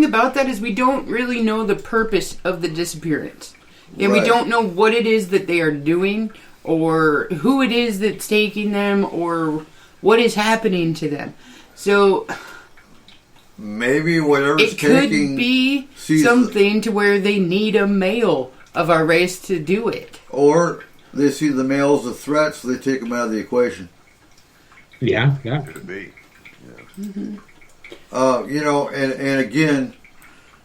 S4: about that is we don't really know the purpose of the disappearance. And we don't know what it is that they are doing, or who it is that's taking them, or what is happening to them. So
S2: maybe whatever's
S4: it could be something to where they need a male of our race to do it.
S2: Or they see the males as threats, so they take them out of the equation.
S5: Yeah, that
S6: could be. Yeah.
S4: Mm-hmm.
S2: And again,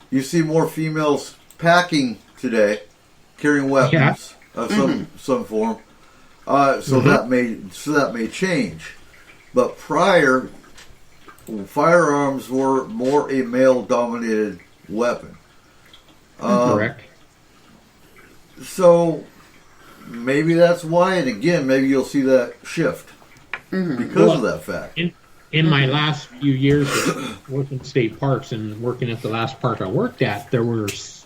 S2: you see more females packing today, carrying weapons of some form. So that may change. But prior, firearms were more a male-dominated weapon.
S5: Correct.
S2: So maybe that's why, and again, maybe you'll see that shift because of that fact.
S5: In my last few years of working state parks and working at the last park I worked at, it was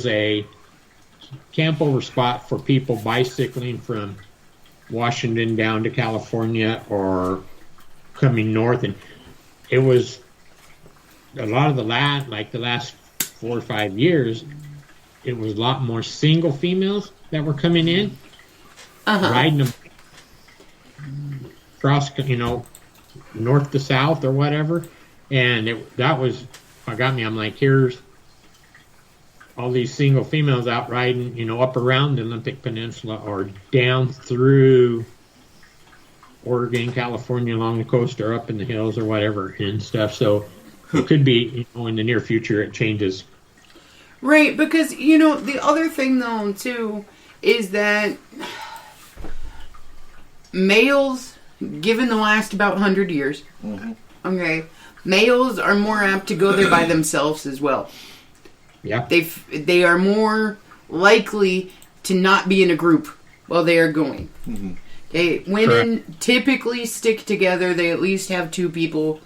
S5: a campover spot for people bicycling from Washington down to California or coming north, and it was a lot of the last 4 or 5 years. It was a lot more single females that were coming in, riding them across, north to south or whatever. And that was what got me. I'm like, here's all these single females out riding, up around the Olympic Peninsula or down through Oregon, California, along the coast or up in the hills or whatever and stuff. So it could be, in the near future it changes.
S4: Right, because, the other thing, though, too, is that males, given the last about 100 years, males are more apt to go there by themselves as well.
S5: Yeah.
S4: They are more likely to not be in a group while they are going. Okay, women typically stick together. They at least have 2 people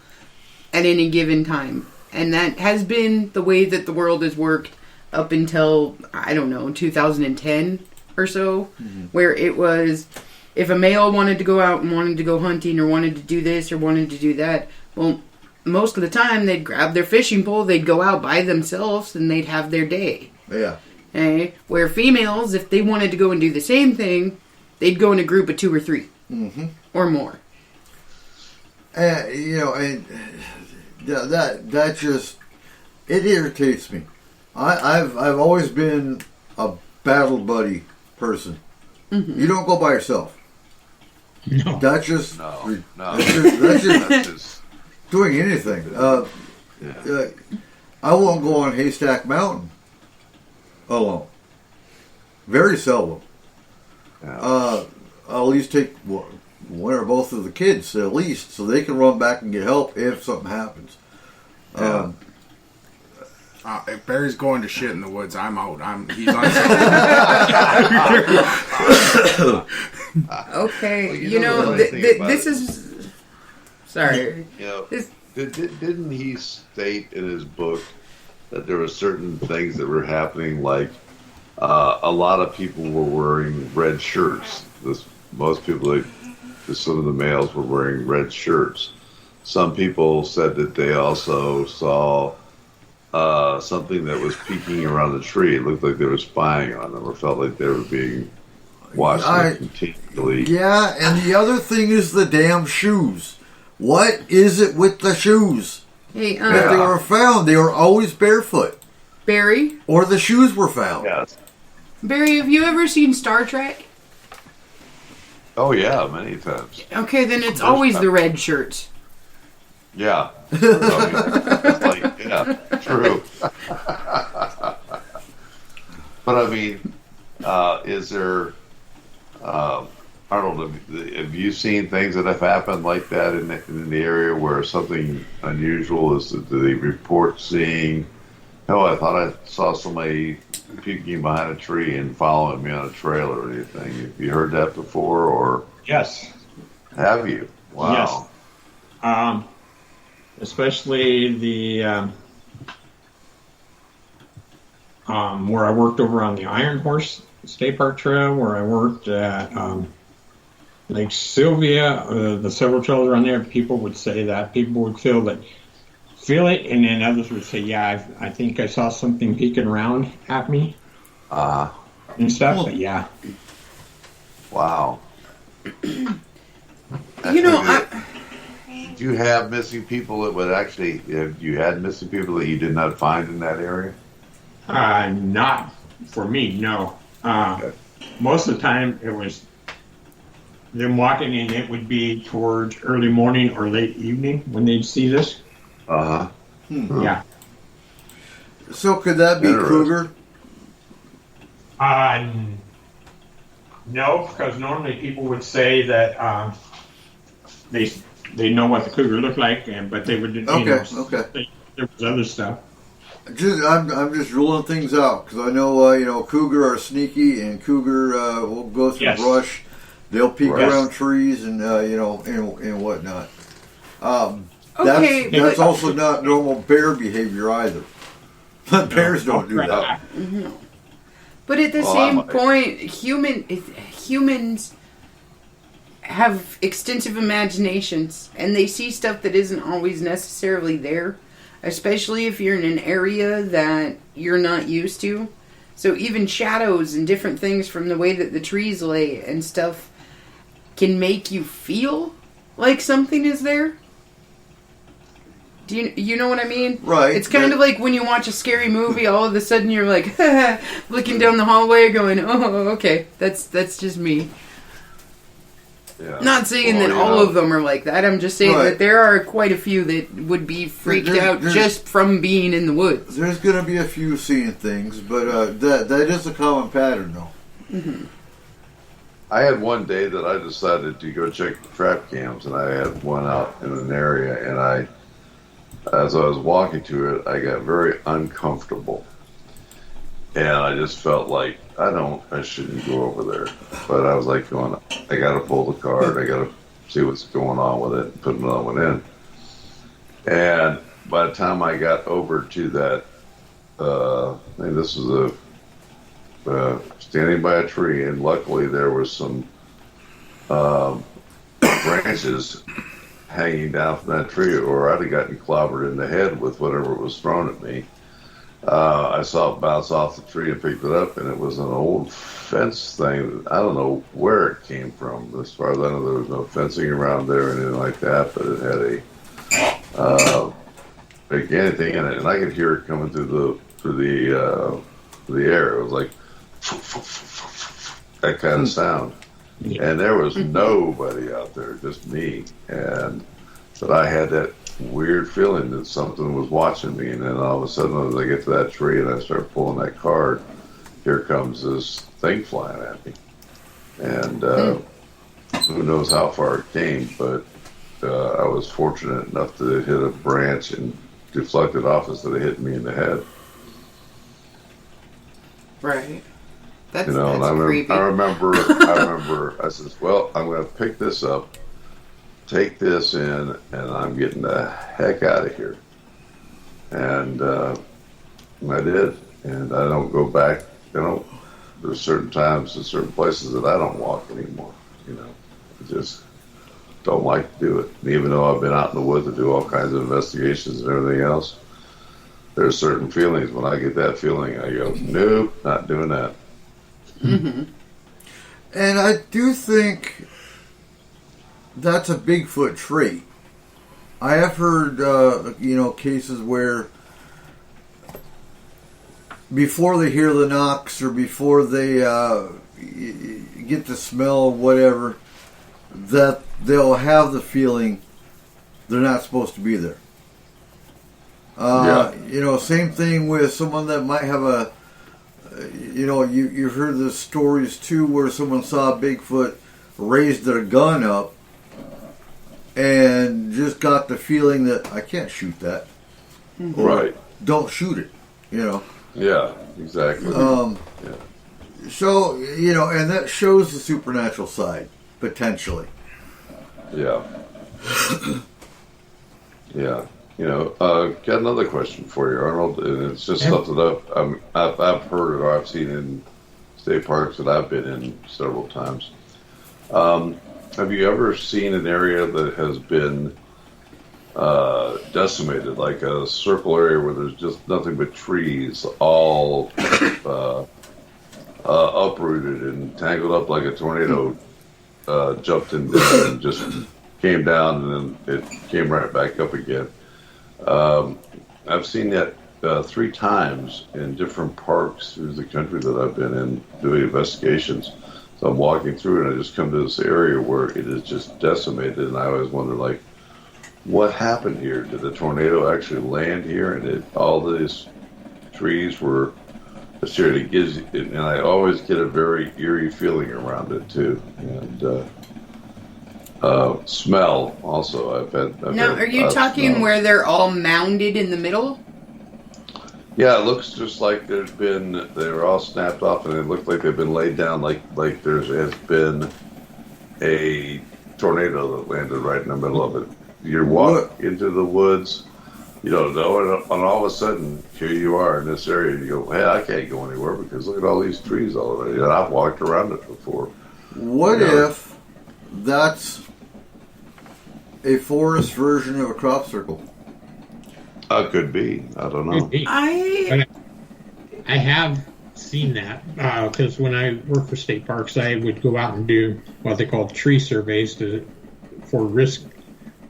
S4: at any given time. And that has been the way that the world has worked up until, 2010 or so, where it was, if a male wanted to go out and wanted to go hunting or wanted to do this or wanted to do that, well, most of the time they'd grab their fishing pole, they'd go out by themselves, and they'd have their day.
S2: Yeah.
S4: Okay? Where females, if they wanted to go and do the same thing, they'd go in a group of 2 or 3 or more.
S2: That just, it irritates me. I've always been a battle buddy person. You don't go by yourself.
S5: No.
S2: That's just
S6: No.
S2: That's just doing anything. I won't go on Haystack Mountain alone. Very seldom.
S6: Yeah.
S2: I'll at least take one or both of the kids at least, so they can run back and get help if something happens.
S3: If Barry's going to shit in the woods, I'm out. He's on.
S4: Okay,
S6: Well,
S4: this is. Sorry.
S6: Didn't he state in his book that there were certain things that were happening, like a lot of people were wearing red shirts. Most people, some of the males were wearing red shirts. Some people said that they also saw something that was peeking around the tree. It looked like they were spying on them, or felt like they were being watched continually.
S2: Yeah, and the other thing is the damn shoes. What is it with the shoes?
S4: Hey,
S2: If they were found, they were always barefoot.
S4: Barry?
S2: Or the shoes were found.
S6: Yes.
S4: Barry, have you ever seen Star Trek?
S6: Oh yeah, many times.
S4: Okay, then it's always the red shirt.
S6: Yeah. It's like, yeah, true. But I mean, is there, Arnold, have you seen things that have happened like that in the area where something unusual is? Do they report seeing? Oh, I thought I saw somebody peeking behind a tree and following me on a trail or anything. Have you heard that before, or?
S5: Yes.
S6: Have you? Wow.
S5: Yes. Especially the where I worked over on the Iron Horse State Park Trail, where I worked at Lake Sylvia, the several trails around there. People would say that people would feel it, and then others would say, "Yeah, I think I saw something peeking around at me," and stuff. But yeah.
S6: Wow.
S4: You know,
S6: do you have missing people that would actually? Have you had missing people that you did not find in that area?
S5: Not for me, no. Most of the time, it was them walking, and it would be towards early morning or late evening when they'd see this. Yeah.
S2: So could that be cougar?
S5: No, because normally people would say that they know what the cougar looked like, but they would.
S2: Okay.
S5: There was other stuff.
S2: I'm just ruling things out because I know cougar are sneaky and cougar will go through brush. They'll peek around trees and and whatnot. That's also not normal bear behavior either. Bears don't do that.
S4: No. But at the same point, humans have extensive imaginations, and they see stuff that isn't always necessarily there, especially if you're in an area that you're not used to. So even shadows and different things from the way that the trees lay and stuff can make you feel like something is there. Do you know what I mean?
S2: Right.
S4: It's kind of like when you watch a scary movie, all of a sudden you're like, looking down the hallway going, oh, okay, that's just me. Yeah. Not saying that all of them are like that. I'm just saying that there are quite a few that would be freaked out just from being in the woods.
S2: There's going to be a few seeing things, but that is a common pattern, though.
S4: Mm-hmm.
S6: I had one day that I decided to go check the trap cams, and I had one out in an area, and as I was walking to it, I got very uncomfortable. And I just felt like, I shouldn't go over there. But I was like going, I got to pull the card. I got to see what's going on with it and put another one in. And by the time I got over to that, I think this was standing by a tree, and luckily there was some branches hanging down from that tree, or I'd have gotten clobbered in the head with whatever was thrown at me. I saw it bounce off the tree and picked it up, and it was an old fence thing. I don't know where it came from. As far as I know, there was no fencing around there or anything like that, but it had a anything in it, and I could hear it coming through the air. It was like that kind of sound. And there was nobody out there, just me. But I had that weird feeling that something was watching me. And then all of a sudden, as I get to that tree and I start pulling that card, here comes this thing flying at me. And who knows how far it came, but I was fortunate enough that it hit a branch and deflected off instead of hitting me in the head.
S4: Right. That's
S6: creepy. I remember, I said, well, I'm going to pick this up, take this in, and I'm getting the heck out of here. And I did. And I don't go back, there's certain times and certain places that I don't walk anymore, I just don't like to do it. And even though I've been out in the woods to do all kinds of investigations and everything else, there's certain feelings. When I get that feeling, I go, nope, not doing that.
S2: Mm-hmm. And I do think that's a Bigfoot trait. I have heard, cases where before they hear the knocks or before they get the smell or whatever, that they'll have the feeling they're not supposed to be there. You know, same thing with someone that might have a, you know, you've heard the stories too where someone saw Bigfoot raise their gun up and just got the feeling that I can't shoot that.
S6: Right.
S2: Don't shoot it, you know.
S6: Yeah, exactly.
S2: So, you know, and that shows the supernatural side, potentially.
S6: Yeah. Yeah. You know, got another question for you, Arnold, and it's just something that I've heard or I've seen in state parks that I've been in several times. Have you ever seen an area that has been decimated, like a circle area where there's just nothing but trees, all uprooted and tangled up like a tornado jumped in there and just came down and then it came right back up again? I've seen that 3 times in different parks through the country that I've been in doing investigations. So I'm walking through and I just come to this area where it is just decimated, and I always wonder, like, what happened here? Did the tornado actually land here? And all these trees were shared. It gives, and I always get a very eerie feeling around it too. And smell also. I've
S4: now,
S6: had
S4: are you talking
S6: smell.
S4: where they're all mounded in the middle?
S6: Yeah, it looks just like they were all snapped off, and it looked like they've been laid down, like there has been a tornado that landed right in the middle of it. You walk into the woods, you don't know, and all of a sudden, here you are in this area, and you go, hey, I can't go anywhere because look at all these trees already, and I've walked around it before.
S2: What if that's a forest version of a crop circle?
S6: Could be. I don't know.
S5: I have seen that because when I worked for state parks, I would go out and do what they call tree surveys for risk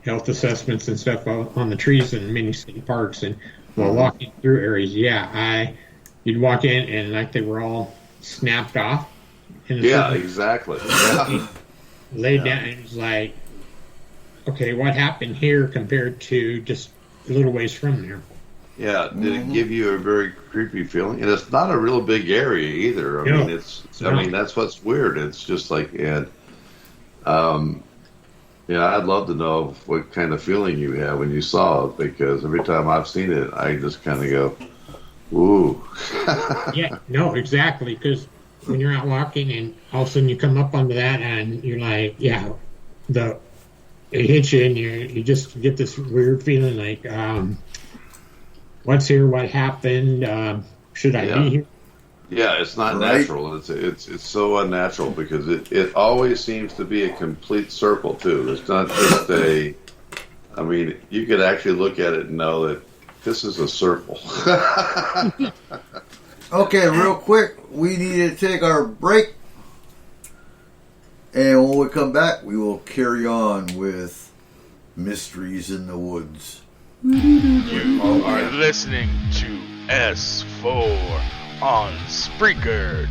S5: health assessments and stuff on the trees in many state parks. And while walking through areas, you'd walk in and like they were all snapped off.
S6: Yeah, exactly. Yeah.
S5: Laid down, and it was like, okay, what happened here compared to just a little ways from there?
S6: Yeah, did it give you a very creepy feeling? And it's not a real big area either. I mean, that's what's weird. It's just like, I'd love to know what kind of feeling you had when you saw it, because every time I've seen it, I just kind of go, ooh.
S5: Yeah, no, exactly, because when you're out walking and all of a sudden you come up onto that and you're like, it hits you and you just get this weird feeling like, what's here? What happened? Should I be here?
S6: Yeah, it's not natural. It's so unnatural because it always seems to be a complete circle too. It's not just I mean, you could actually look at it and know that this is a circle.
S2: Okay, real quick, we need to take our break. And when we come back, we will carry on with Mysteries in the Woods.
S7: You are listening to S4 on Spreaker.com.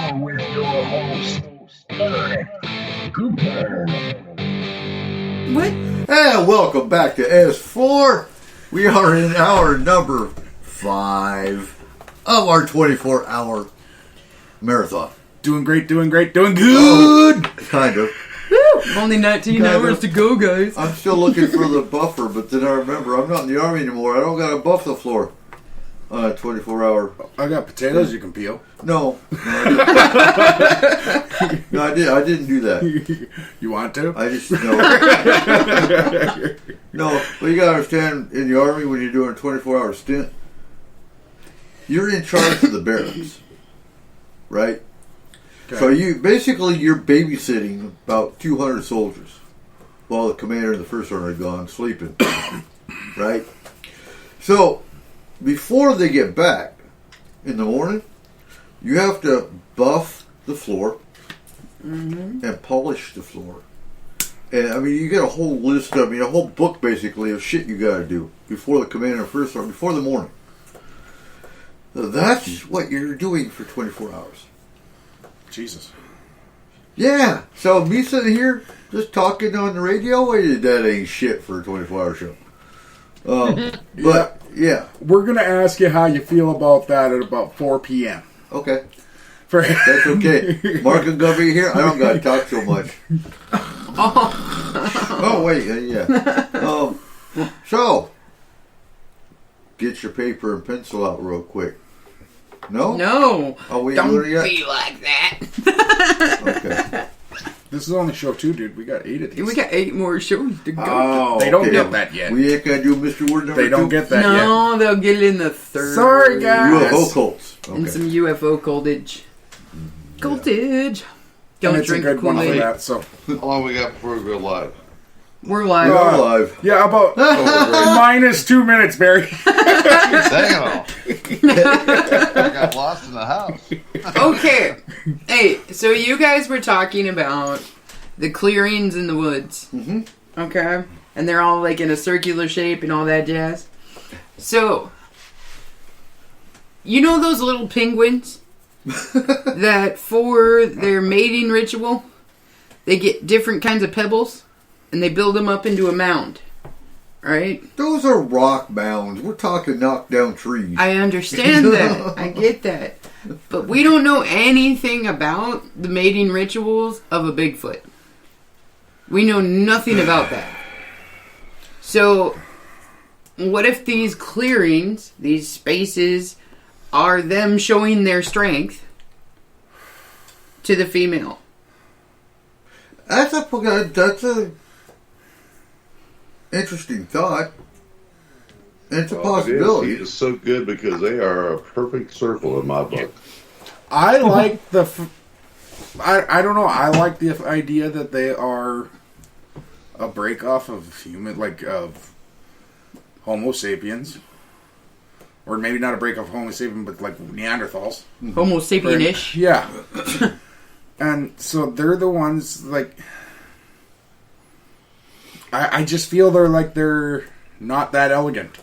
S8: now with your host, Eric Cooper.
S4: What?
S2: And welcome back to S4. We are in hour number 5 of our 24-hour marathon.
S3: Doing great, doing great, doing good.
S2: Kind of.
S4: Only 19
S2: Kind
S4: hours
S2: of.
S4: to go, guys.
S2: I'm still looking for the buffer, but then I remember I'm not in the Army anymore. I don't got to buff the floor on a 24-hour.
S3: I got potatoes you can peel.
S2: No, I didn't do that.
S3: You want to?
S2: I just no. No, but you gotta understand, in the Army, when you're doing a 24-hour stint, you're in charge of the barracks, right?
S3: Okay.
S2: So you're babysitting about 200 soldiers while the commander and the first sergeant are gone sleeping, right? So before they get back in the morning, you have to buff the floor and polish the floor. And I mean, you get a whole list of, a whole book basically of shit you gotta do before the commander and first sergeant, before the morning. So that's what you're doing for 24 hours.
S3: Jesus.
S2: Yeah. So me sitting here just talking on the radio, that ain't shit for a 24-hour show. But yeah,
S3: we're gonna ask you how you feel about that at about 4 p.m.
S2: Okay. That's okay. Mark and Gubby here. I don't gotta talk so much. Oh wait, yeah. So get your paper and pencil out real quick. No?
S4: No.
S2: Oh, we
S4: Don't
S2: doing it yet?
S4: be like that.
S2: Okay.
S3: This is only show 2, dude. We got 8 of these.
S4: We got 8 more shows to go.
S2: Oh,
S3: They don't
S2: okay.
S3: get that yet.
S2: We ain't gonna do Mr. Word number 2.
S3: They don't get that yet.
S4: No, they'll get it in the 3rd.
S3: Sorry, guys.
S2: UFO cults.
S4: And
S2: Okay.
S4: some UFO cultage. Cultage. Don't
S3: And it's a
S4: drink
S3: good one for
S4: Kool-Aid.
S3: that. So
S6: How long we got before we go live?
S4: We're live.
S2: We're live.
S3: yeah, about minus 2 minutes, Barry.
S6: Damn! I got lost in the house.
S4: Okay. Hey, so you guys were talking about the clearings in the woods.
S2: Mm-hmm.
S4: Okay? And they're all like in a circular shape and all that jazz. So, you know those little penguins that for their mating ritual, they get different kinds of pebbles and they build them up into a mound. Right?
S2: Those are rock mounds. We're talking knock down trees.
S4: I understand that. I get that. But we don't know anything about the mating rituals of a Bigfoot. We know nothing about that. So, what if these clearings, these spaces, are them showing their strength to the female?
S2: That's a interesting thought. It's a possibility.
S6: It is so good because they are a perfect circle in my book.
S3: I like the. I don't know. I like the idea that they are a break off of human, like of Homo sapiens, or maybe not a break off of Homo sapien, but like Neanderthals.
S4: Homo sapien-ish.
S3: Yeah. And so they're the ones like. I just feel they're not that elegant.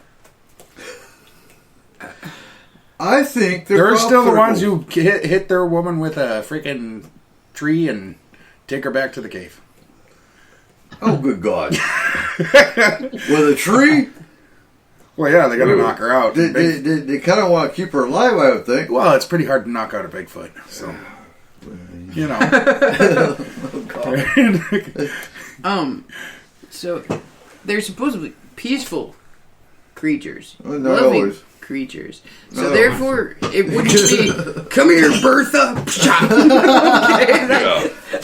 S2: I think
S3: they're still the ones who hit their woman with a freaking tree and take her back to the cave.
S2: Oh, good God. With a tree?
S3: Well, yeah, they got to knock her out.
S2: They kind of want to keep her alive, I would think.
S3: Well, it's pretty hard to knock out a Bigfoot, so you know.
S2: Oh,
S4: So they're supposedly peaceful creatures,
S2: Well, not
S4: loving
S2: always.
S4: creatures. So
S2: Not
S4: therefore, it wouldn't be "Come here, Bertha."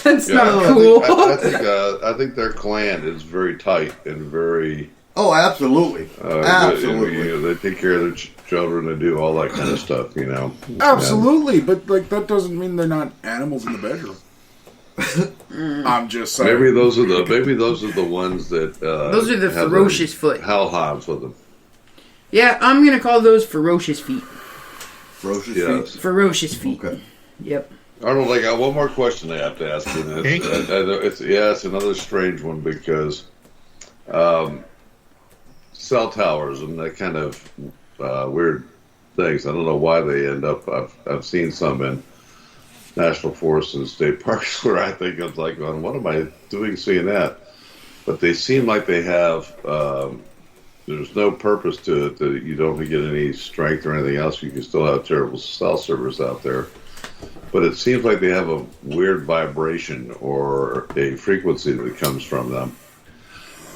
S4: That's not cool.
S6: I think their clan is very tight and very.
S2: Oh, absolutely. Absolutely.
S6: They take care of their children and do all that kind of stuff, you know.
S3: Absolutely, but like that doesn't mean they're not animals in the bedroom. I'm just saying.
S6: Maybe those are the ones that.
S4: Those are the
S6: have
S4: ferocious foot.
S6: hellhounds with them.
S4: Yeah, I'm gonna call those ferocious feet.
S2: Ferocious
S6: Yes.
S2: feet?
S4: Ferocious feet.
S2: Okay.
S4: Yep.
S6: Arnold, I got one more question I have to ask you. And it's another strange one because cell towers and that kind of weird things. I don't know why they end up. I've seen some in national forests and state parks where I think it's like, what am I doing seeing that? But they seem like they have, there's no purpose to it, that you don't get any strength or anything else. You can still have terrible cell service out there. But it seems like they have a weird vibration or a frequency that comes from them.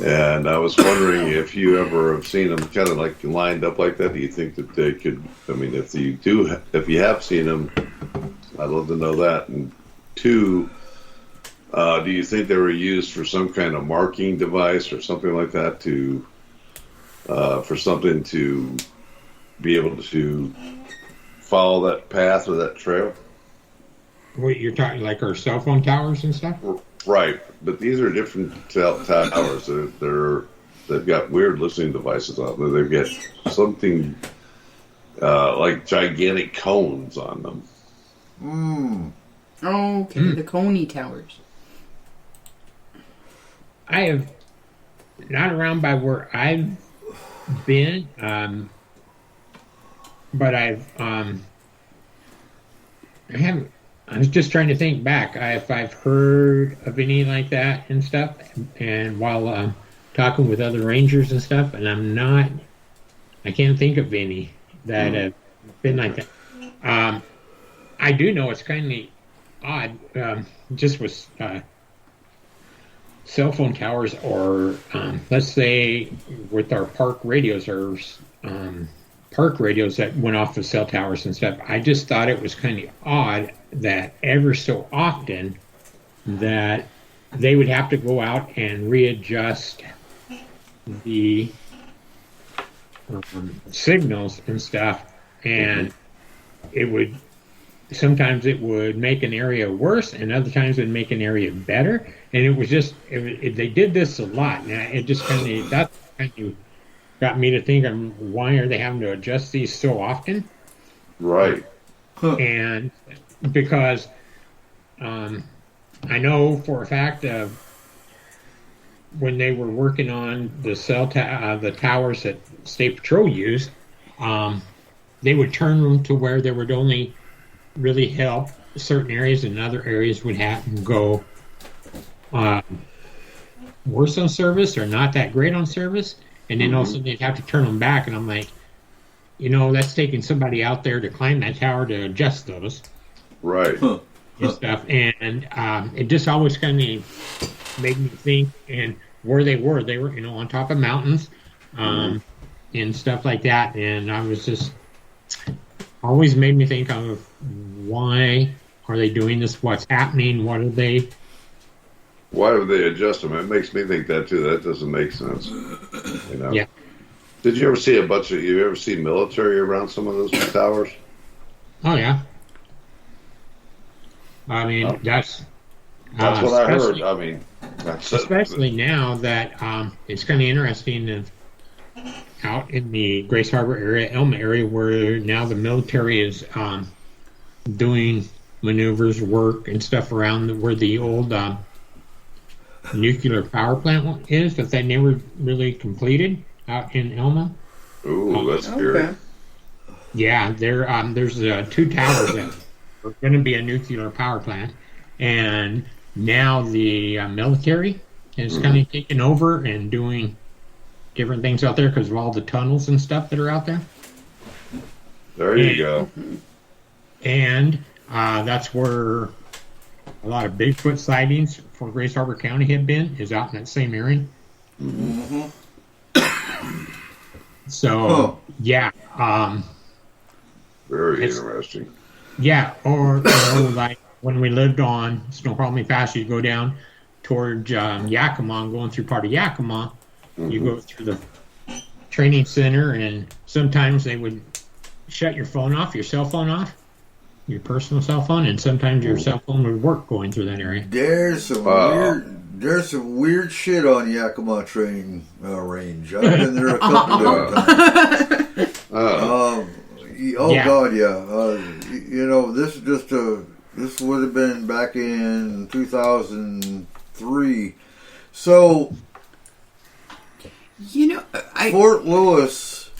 S6: And I was wondering if you ever have seen them kind of like lined up like that. Do you think that they could, I mean, if you have seen them, I'd love to know that. And two, do you think they were used for some kind of marking device or something like that for something to be able to follow that path or that trail?
S5: What you're talking, like our cell phone towers and stuff?
S6: Right, but these are different towers. They've got weird listening devices on them. They've got something like gigantic cones on them.
S4: Okay, the Coney Towers.
S5: I have not around by where I've been, but I haven't. I was just trying to think back if I've heard of any like that and stuff, and while talking with other rangers and stuff, and I can't think of any that have been like that. I do know it's kind of odd, just with cell phone towers, or let's say with our park radios or park radios that went off the cell towers and stuff. I just thought it was kind of odd that ever so often that they would have to go out and readjust the signals and stuff, and sometimes it would make an area worse, and other times it would make an area better. And it was just they did this a lot, and it just kind of got me to think, why are they having to adjust these so often?
S6: Right.
S5: And because I know for a fact of when they were working on the the towers that State Patrol used, they would turn them to where they would only really help certain areas, and other areas would have to go worse on service or not that great on service. And then also they'd have to turn them back, and I'm like, that's taking somebody out there to climb that tower to adjust those.
S6: Right.
S5: And stuff. And it just always kind of made me think, and where they were on top of mountains and stuff like that. And I was just always made me think of, why are they doing this? What's happening? Why would they adjust them? It
S6: makes me think that too. That doesn't make sense.
S5: Yeah.
S6: Did you ever see you ever see military around some of those towers?
S5: Oh yeah. I mean, that's
S6: what I heard. I mean,
S5: especially now that it's kind of interesting out in the Grace Harbor area, Elma area, where now the military is doing maneuvers, work, and stuff around where the old nuclear power plant is that they never really completed out in Elma.
S6: Ooh, that's scary.
S4: Okay.
S5: Yeah, there's 2 towers that are going to be a nuclear power plant, and now the military is kind of taking over and doing different things out there because of all the tunnels and stuff that are out there.
S6: There you go.
S5: And that's where a lot of Bigfoot sightings for Grace Harbor County have been, is out in that same area. So, yeah.
S6: Very interesting.
S5: Yeah, or like when we lived on Snoqualmie Pass, you go down towards Yakima, going through part of Yakima, you go through the training center, and sometimes they would shut your phone off, your cell phone off, your personal cell phone, and sometimes your cell phone would work going through that area.
S2: There's some weird shit on Yakima training range. I've been there a couple different times. God, yeah. This would have been back in 2003. So,
S4: Fort
S2: Lewis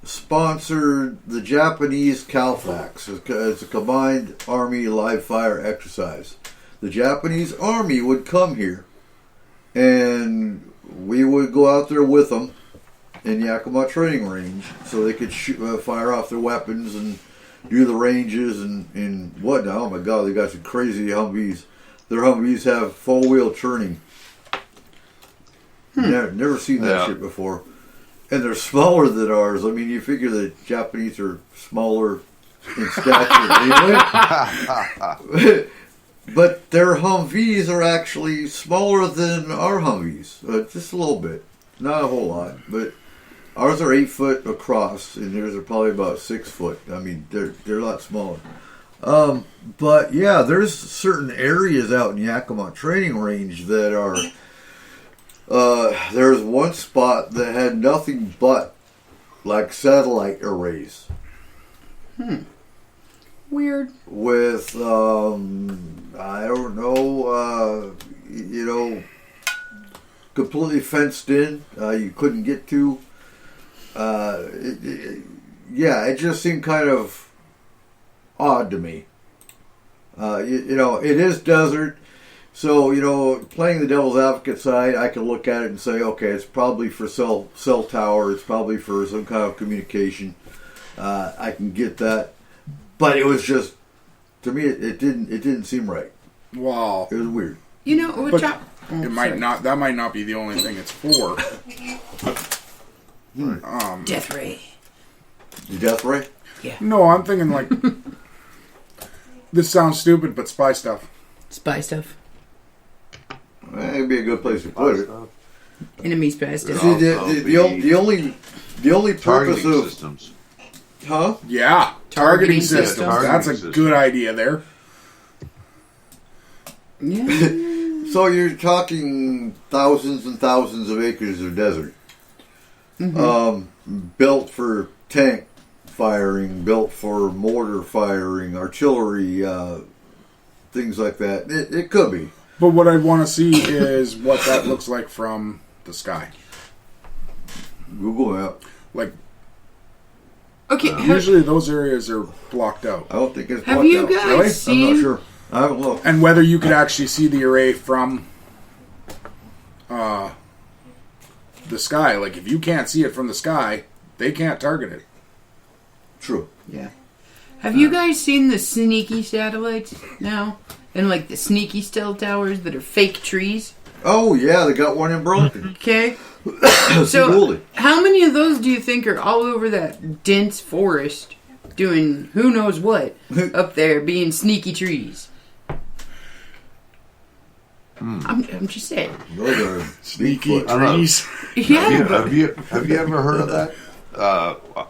S2: sponsored the Japanese CALFAX. It's a combined Army live fire exercise. The Japanese Army would come here, and we would go out there with them in Yakima training range so they could fire off their weapons and do the ranges and whatnot. Oh my God, they got some crazy Humvees. Their Humvees have four-wheel turning. Never seen that shit before. And they're smaller than ours. I mean, you figure the Japanese are smaller in stature anyway. But their Humvees are actually smaller than our Humvees. Just a little bit. Not a whole lot. But ours are 8 foot across, and theirs are probably about 6 foot. I mean, they're a lot smaller. But yeah, there's certain areas out in Yakima training range that are... there's one spot that had nothing but like satellite arrays.
S4: Weird.
S2: With I don't know, completely fenced in. You couldn't get to. It just seemed kind of odd to me. It is desert. So, playing the devil's advocate side, I can look at it and say, okay, it's probably for cell tower. It's probably for some kind of communication. I can get that. But it was just, to me, it didn't seem right.
S3: Wow.
S2: It was weird.
S3: That might not be the only thing it's for.
S4: Death ray.
S2: The death ray?
S4: Yeah.
S3: No, I'm thinking like, this sounds stupid, but spy stuff.
S4: Spy stuff.
S2: It'd be a good place to put it.
S4: Enemy spy stuff.
S2: See, the only purpose
S6: targeting
S2: of
S6: systems.
S2: Huh?
S3: Yeah, targeting systems.
S6: Targeting
S3: That's a
S6: system.
S3: good idea there.
S4: Yeah.
S2: So you're talking thousands and thousands of acres of desert, built for tank firing, built for mortar firing, artillery, things like that. It could be.
S3: But what I want to see is what that looks like from the sky.
S2: Google map.
S3: Like,
S4: Okay.
S3: usually those areas are blocked out.
S2: I don't think it's
S4: Have
S2: blocked
S4: you
S2: out.
S4: guys
S3: Really?
S4: seen?
S2: I'm not sure. I haven't looked.
S3: And whether you could actually see the array from the sky. Like, if you can't see it from the sky, they can't target it.
S2: True.
S4: Yeah. Have you guys seen the sneaky satellites now? And like the sneaky cell towers that are fake trees?
S2: Oh yeah, they got one in Burlington.
S4: Okay.
S2: So
S4: So, how many of those do you think are all over that dense forest doing who knows what up there being sneaky trees? I'm just saying.
S2: Those are
S3: Sneaky
S2: Bigfoot.
S3: trees.
S4: Yeah, but
S6: Have you ever heard of that?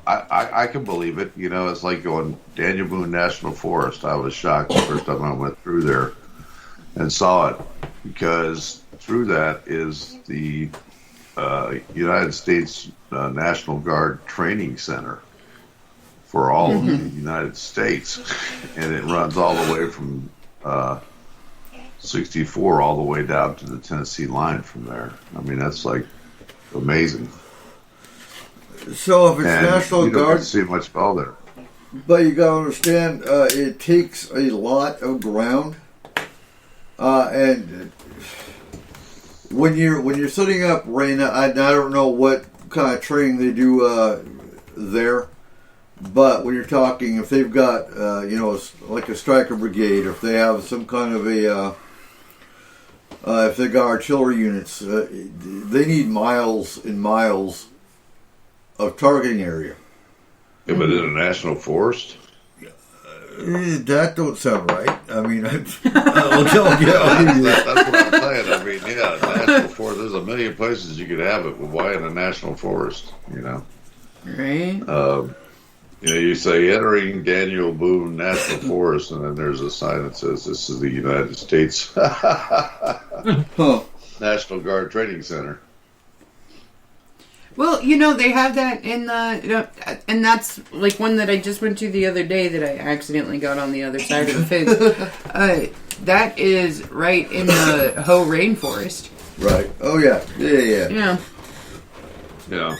S6: I can believe it. It's like going Daniel Boone National Forest. I was shocked the first time I went through there and saw it, because through that is the United States National Guard Training Center for all of the United States, and it runs all the way from 64 all the way down to the Tennessee line from there. I mean, that's like amazing.
S2: So if it's
S6: And
S2: National
S6: you don't
S2: Guard,
S6: get to see much all there.
S2: but you gotta understand, it takes a lot of ground, and when you're setting up rain, I don't know what kind of training they do there, but when you're talking, if they've got like a striker brigade, or if they have some kind of a if they got artillery units, they need miles and miles of targeting area.
S6: Yeah, but in a national forest?
S2: That don't sound right. I mean,
S6: That's what I'm saying. I mean, yeah, national forest. There's a million places you could have it, but why in a national forest?
S4: right?
S6: You say entering Daniel Boone National Forest, and then there's a sign that says this is the United States National Guard Training Center.
S4: Well, they have that in the, and that's like one that I just went to the other day that I accidentally got on the other side of the fence. That is right in the Hoh Rainforest.
S2: right. Oh yeah. Yeah.
S4: Yeah.
S6: Yeah.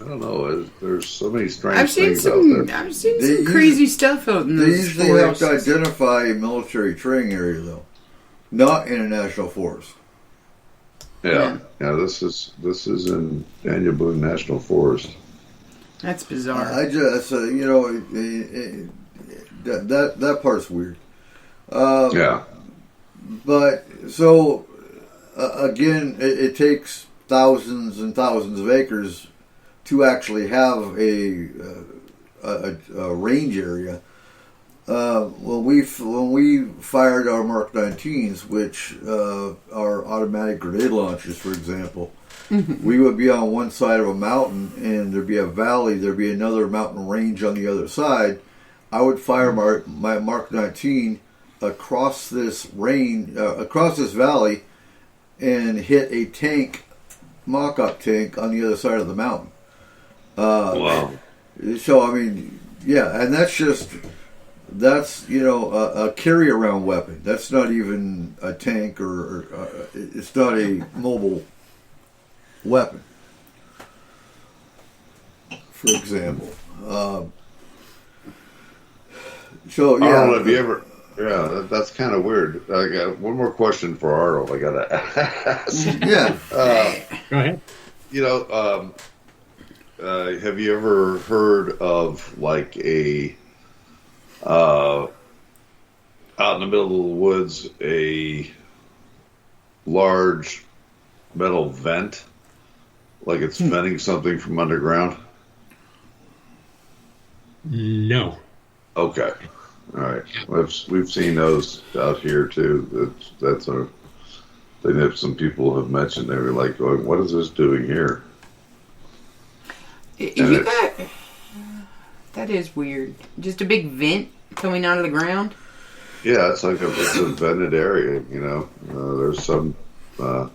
S6: don't know. There's so many strange
S4: I've seen
S6: things out there.
S4: I've seen some crazy stuff out in
S2: They
S4: those
S2: usually
S4: forests.
S2: have to identify a military training area, though, not in a national forest.
S6: Yeah. This is in Daniel Boone National Forest.
S4: That's bizarre.
S2: I just, that part's weird.
S6: Yeah.
S2: But so again, it takes thousands and thousands of acres to actually have a range area. When we fired our Mark 19s, which are automatic grenade launchers, for example, we would be on one side of a mountain, and there'd be a valley. There'd be another mountain range on the other side. I would fire my Mark 19 across this across this valley, and hit a tank, mock-up tank, on the other side of the mountain.
S6: Wow.
S2: So I mean, yeah, and that's a carry-around weapon. That's not even a tank, or it's not a mobile weapon, for example. So yeah,
S6: Arnold, have you ever? Yeah, that's kind of weird. I got one more question for Arnold. I gotta ask.
S2: Yeah.
S5: Go ahead.
S6: Have you ever heard of like a out in the middle of the woods, a large metal vent, like it's venting something from underground?
S5: No.
S6: Okay. All right. We've seen those out here too. That's a thing that some people have mentioned. They were like going, "What is this doing here?"
S4: That is weird. Just a big vent coming out of the ground.
S6: Yeah, it's like it's a vented area. There's some around.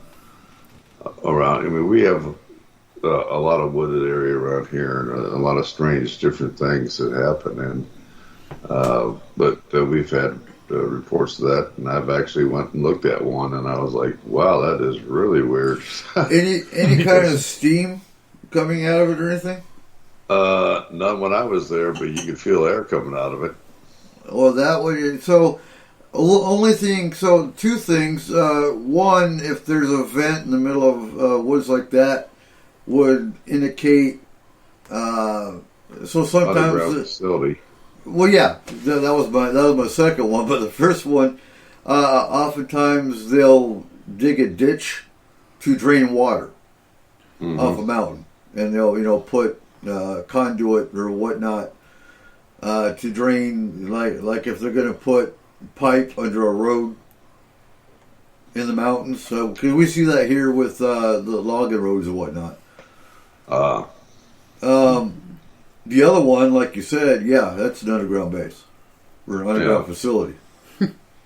S6: I mean, we have a lot of wooded area around here, and a lot of strange, different things that happen. And but we've had reports of that, and I've actually went and looked at one, and I was like, "Wow, that is really weird."
S2: any kind of steam coming out of it or anything?
S6: Not when I was there, but you could feel air coming out of it.
S2: Well, that would. So, only thing. So, two things. One, if there's a vent in the middle of woods like that, would indicate. So sometimes
S6: underground facility.
S2: Well, yeah, that was my second one. But the first one, oftentimes they'll dig a ditch to drain water off a mountain, and they'll put conduit or whatnot to drain, like if they're going to put pipe under a road in the mountains. So, because we see that here with the logging roads and whatnot. The other one, like you said, yeah, that's an underground base or an underground facility.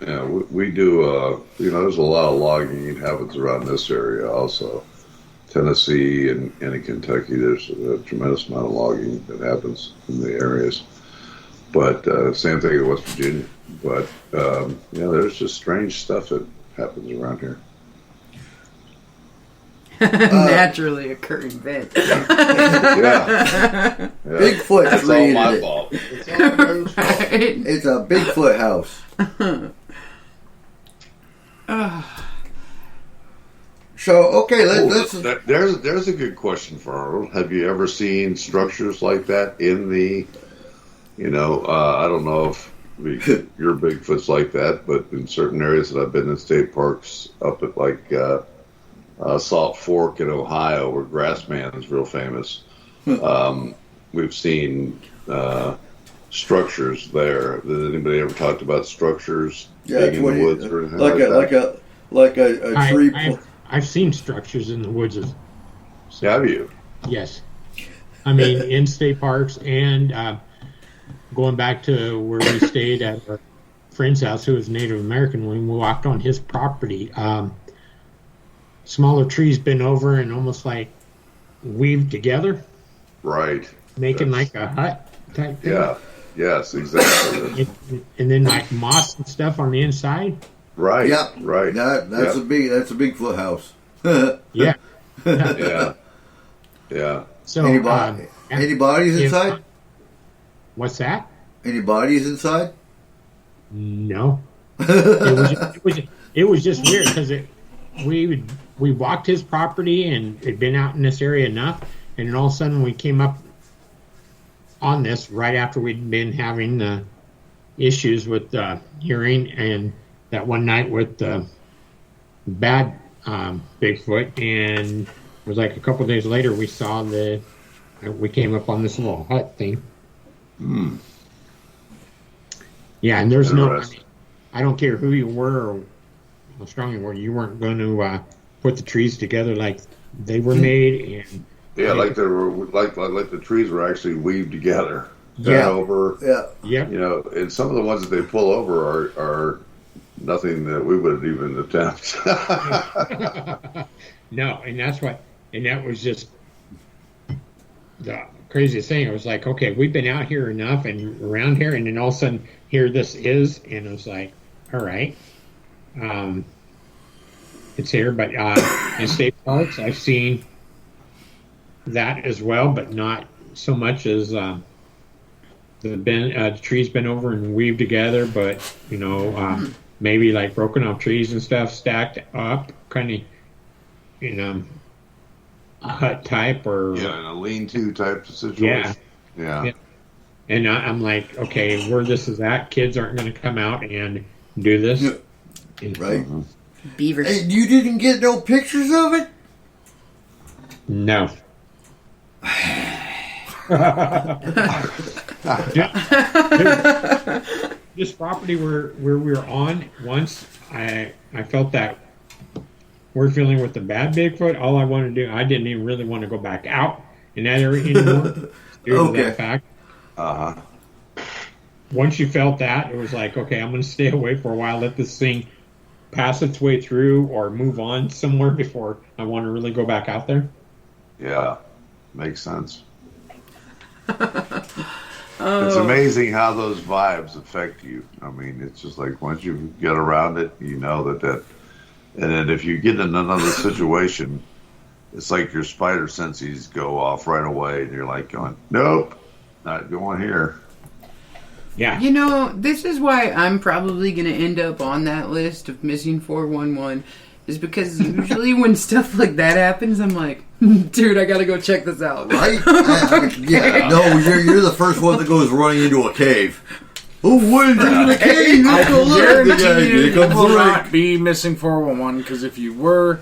S6: Yeah, we do. There's a lot of logging that happens around this area also. Tennessee and in Kentucky, there's a tremendous amount of logging that happens in the areas. But same thing in West Virginia. But there's just strange stuff that happens around here.
S4: Naturally occurring vent.
S6: Yeah.
S2: Bigfoot
S6: That's all
S2: created
S6: my
S2: it.
S6: fault. It's all Ben's fault.
S2: It's a Bigfoot house. So, okay, let's...
S6: There's a good question for Arnold. Have you ever seen structures like that in the, I don't know if your Bigfoot's like that, but in certain areas that I've been in state parks up at like Salt Fork in Ohio, where Grassman is real famous, we've seen structures there. Has anybody ever talked about structures being in the woods or anything
S2: like a tree...
S5: I've seen structures in the woods.
S6: So, have you?
S5: Yes. I mean, in state parks, and going back to where we stayed at our friend's house, who was Native American, when we walked on his property, smaller trees bent over and almost like weaved together.
S6: Right.
S5: Making like a hut type thing.
S6: Yeah. Yes, exactly.
S5: And then like moss and stuff on the inside.
S6: Right.
S2: Yeah.
S6: Right.
S2: That's a Bigfoot house.
S5: Yeah.
S6: Yeah.
S5: So,
S2: any bodies inside?
S5: What's that?
S2: Any bodies inside?
S5: No. It was just weird because we walked his property and had been out in this area enough, and then all of a sudden we came up on this right after we'd been having the issues with hearing, and that one night with the bad Bigfoot, and it was like a couple of days later we saw we came up on this little hut thing. Yeah, and there's I don't care who you were or how strong you were, you weren't going to put the trees together like they were made. And
S6: like they were like the trees were actually weaved together.
S5: Yeah.
S6: Over.
S2: Yeah.
S5: Yep.
S6: You know, and some of the ones that they pull over are nothing that we would even attempt.
S5: No, and that was just the craziest thing. I was like, okay, we've been out here enough and around here, and then all of a sudden here this is, and I was like, all right, it's here. But in state parks, I've seen that as well, but not so much as the trees been over and weaved together, but maybe like broken off trees and stuff stacked up, kind of in a hut type or
S6: in a lean-to type situation. Yeah.
S5: And I'm like, okay, where this is at, kids aren't going to come out and do this,
S2: right?
S4: Beavers.
S2: Hey, you didn't get no pictures of it?
S5: No. This property where we were on once, I felt that we're feeling with the bad Bigfoot. All I wanted to do, I didn't even really want to go back out in that area anymore due to that fact. Once you felt that, it was like, okay, I'm going to stay away for a while, let this thing pass its way through or move on somewhere before I want to really go back out there.
S6: Yeah, makes sense. It's amazing how those vibes affect you. I mean, it's just like once you get around it, you know that and then if you get in another situation, it's like your spider senses go off right away, and you're like going, nope, not going here.
S5: Yeah.
S4: This is why I'm probably going to end up on that list of missing 411, is because usually when stuff like that happens, I'm like, dude, I got to go check this out.
S2: Right? Yeah. No, you're the first one that goes running into a cave. Oh, what is in the cave? Let's go look.
S3: Guarantee you will not be missing 411, because if you were,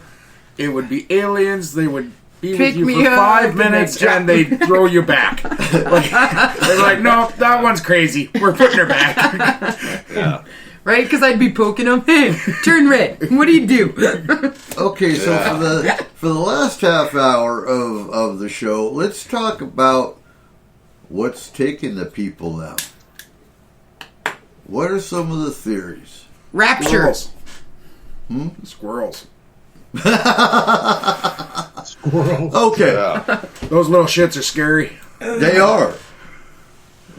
S3: it would be aliens. They would be with you for 5 minutes and they'd throw you back. They're like, no, that one's crazy. We're putting her back.
S6: Yeah.
S4: Right? Because I'd be poking them. Hey, turn red. What do you do?
S2: Okay, so for the last half hour of the show, let's talk about what's taking the people out. What are some of the theories?
S4: Rapture.
S3: Squirrels.
S5: Squirrels.
S2: Okay.
S6: Yeah.
S3: Those little shits are scary.
S2: They are.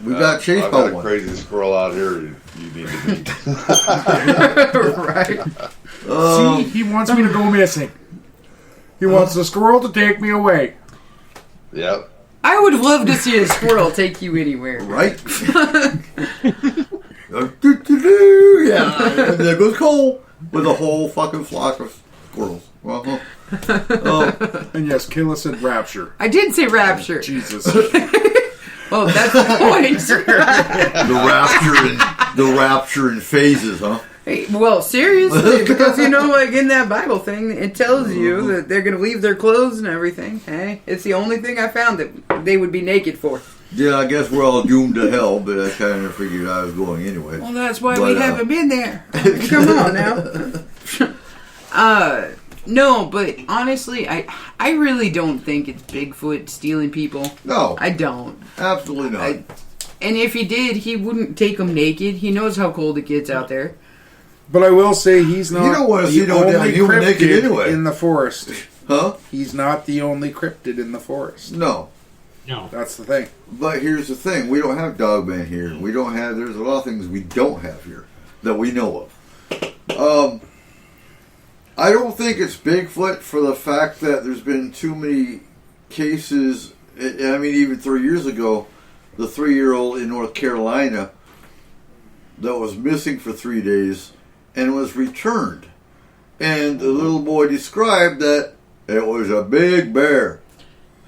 S2: We got chased
S6: I've
S2: by
S6: got a
S2: one.
S6: crazy squirrel out here you need to meet.
S4: Right.
S3: See, he wants me to go missing. He wants the squirrel to take me away.
S6: Yep.
S4: I would love to see a squirrel take you anywhere.
S2: Right? Yeah. And there goes Cole with a whole fucking flock of squirrels.
S3: And yes, Kayla said rapture.
S4: I did say rapture.
S3: Jesus.
S4: Oh, that's the point.
S2: The rapture in phases, huh?
S4: Hey, well, seriously, because like in that Bible thing, it tells you that they're going to leave their clothes and everything. Hey, it's the only thing I found that they would be naked for.
S2: Yeah, I guess we're all doomed to hell, but I kind of figured I was going anyway.
S4: Well, that's why we haven't been there. Come on now. No, but honestly, I really don't think it's Bigfoot stealing people.
S2: No.
S4: I don't.
S2: Absolutely not.
S4: And if he did, he wouldn't take them naked. He knows how cold it gets out there.
S3: But I will say he's not
S2: You don't want to see no damn human naked anyway.
S3: in the forest.
S2: Huh?
S3: He's not the only cryptid in the forest.
S2: No.
S3: That's the thing.
S2: But here's the thing. We don't have Dogman here. There's a lot of things we don't have here that we know of. I don't think it's Bigfoot for the fact that there's been too many cases I mean, even 3 years ago, the 3-year-old in North Carolina that was missing for 3 days and was returned. And the little boy described that it was a big bear.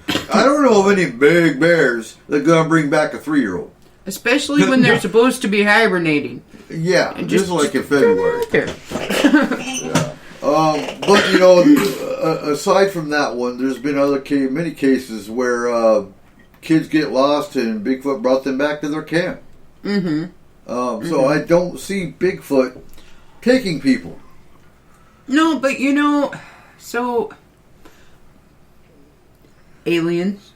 S2: I don't know of any big bears that are going to bring back a 3-year-old.
S4: Especially when they're supposed to be hibernating.
S2: Yeah,
S4: And
S2: just like in February.
S4: There.
S2: But, you know, aside from that one, there's been many cases where kids get lost and Bigfoot brought them back to their camp. So I don't see Bigfoot taking people.
S4: No, but you know, so aliens.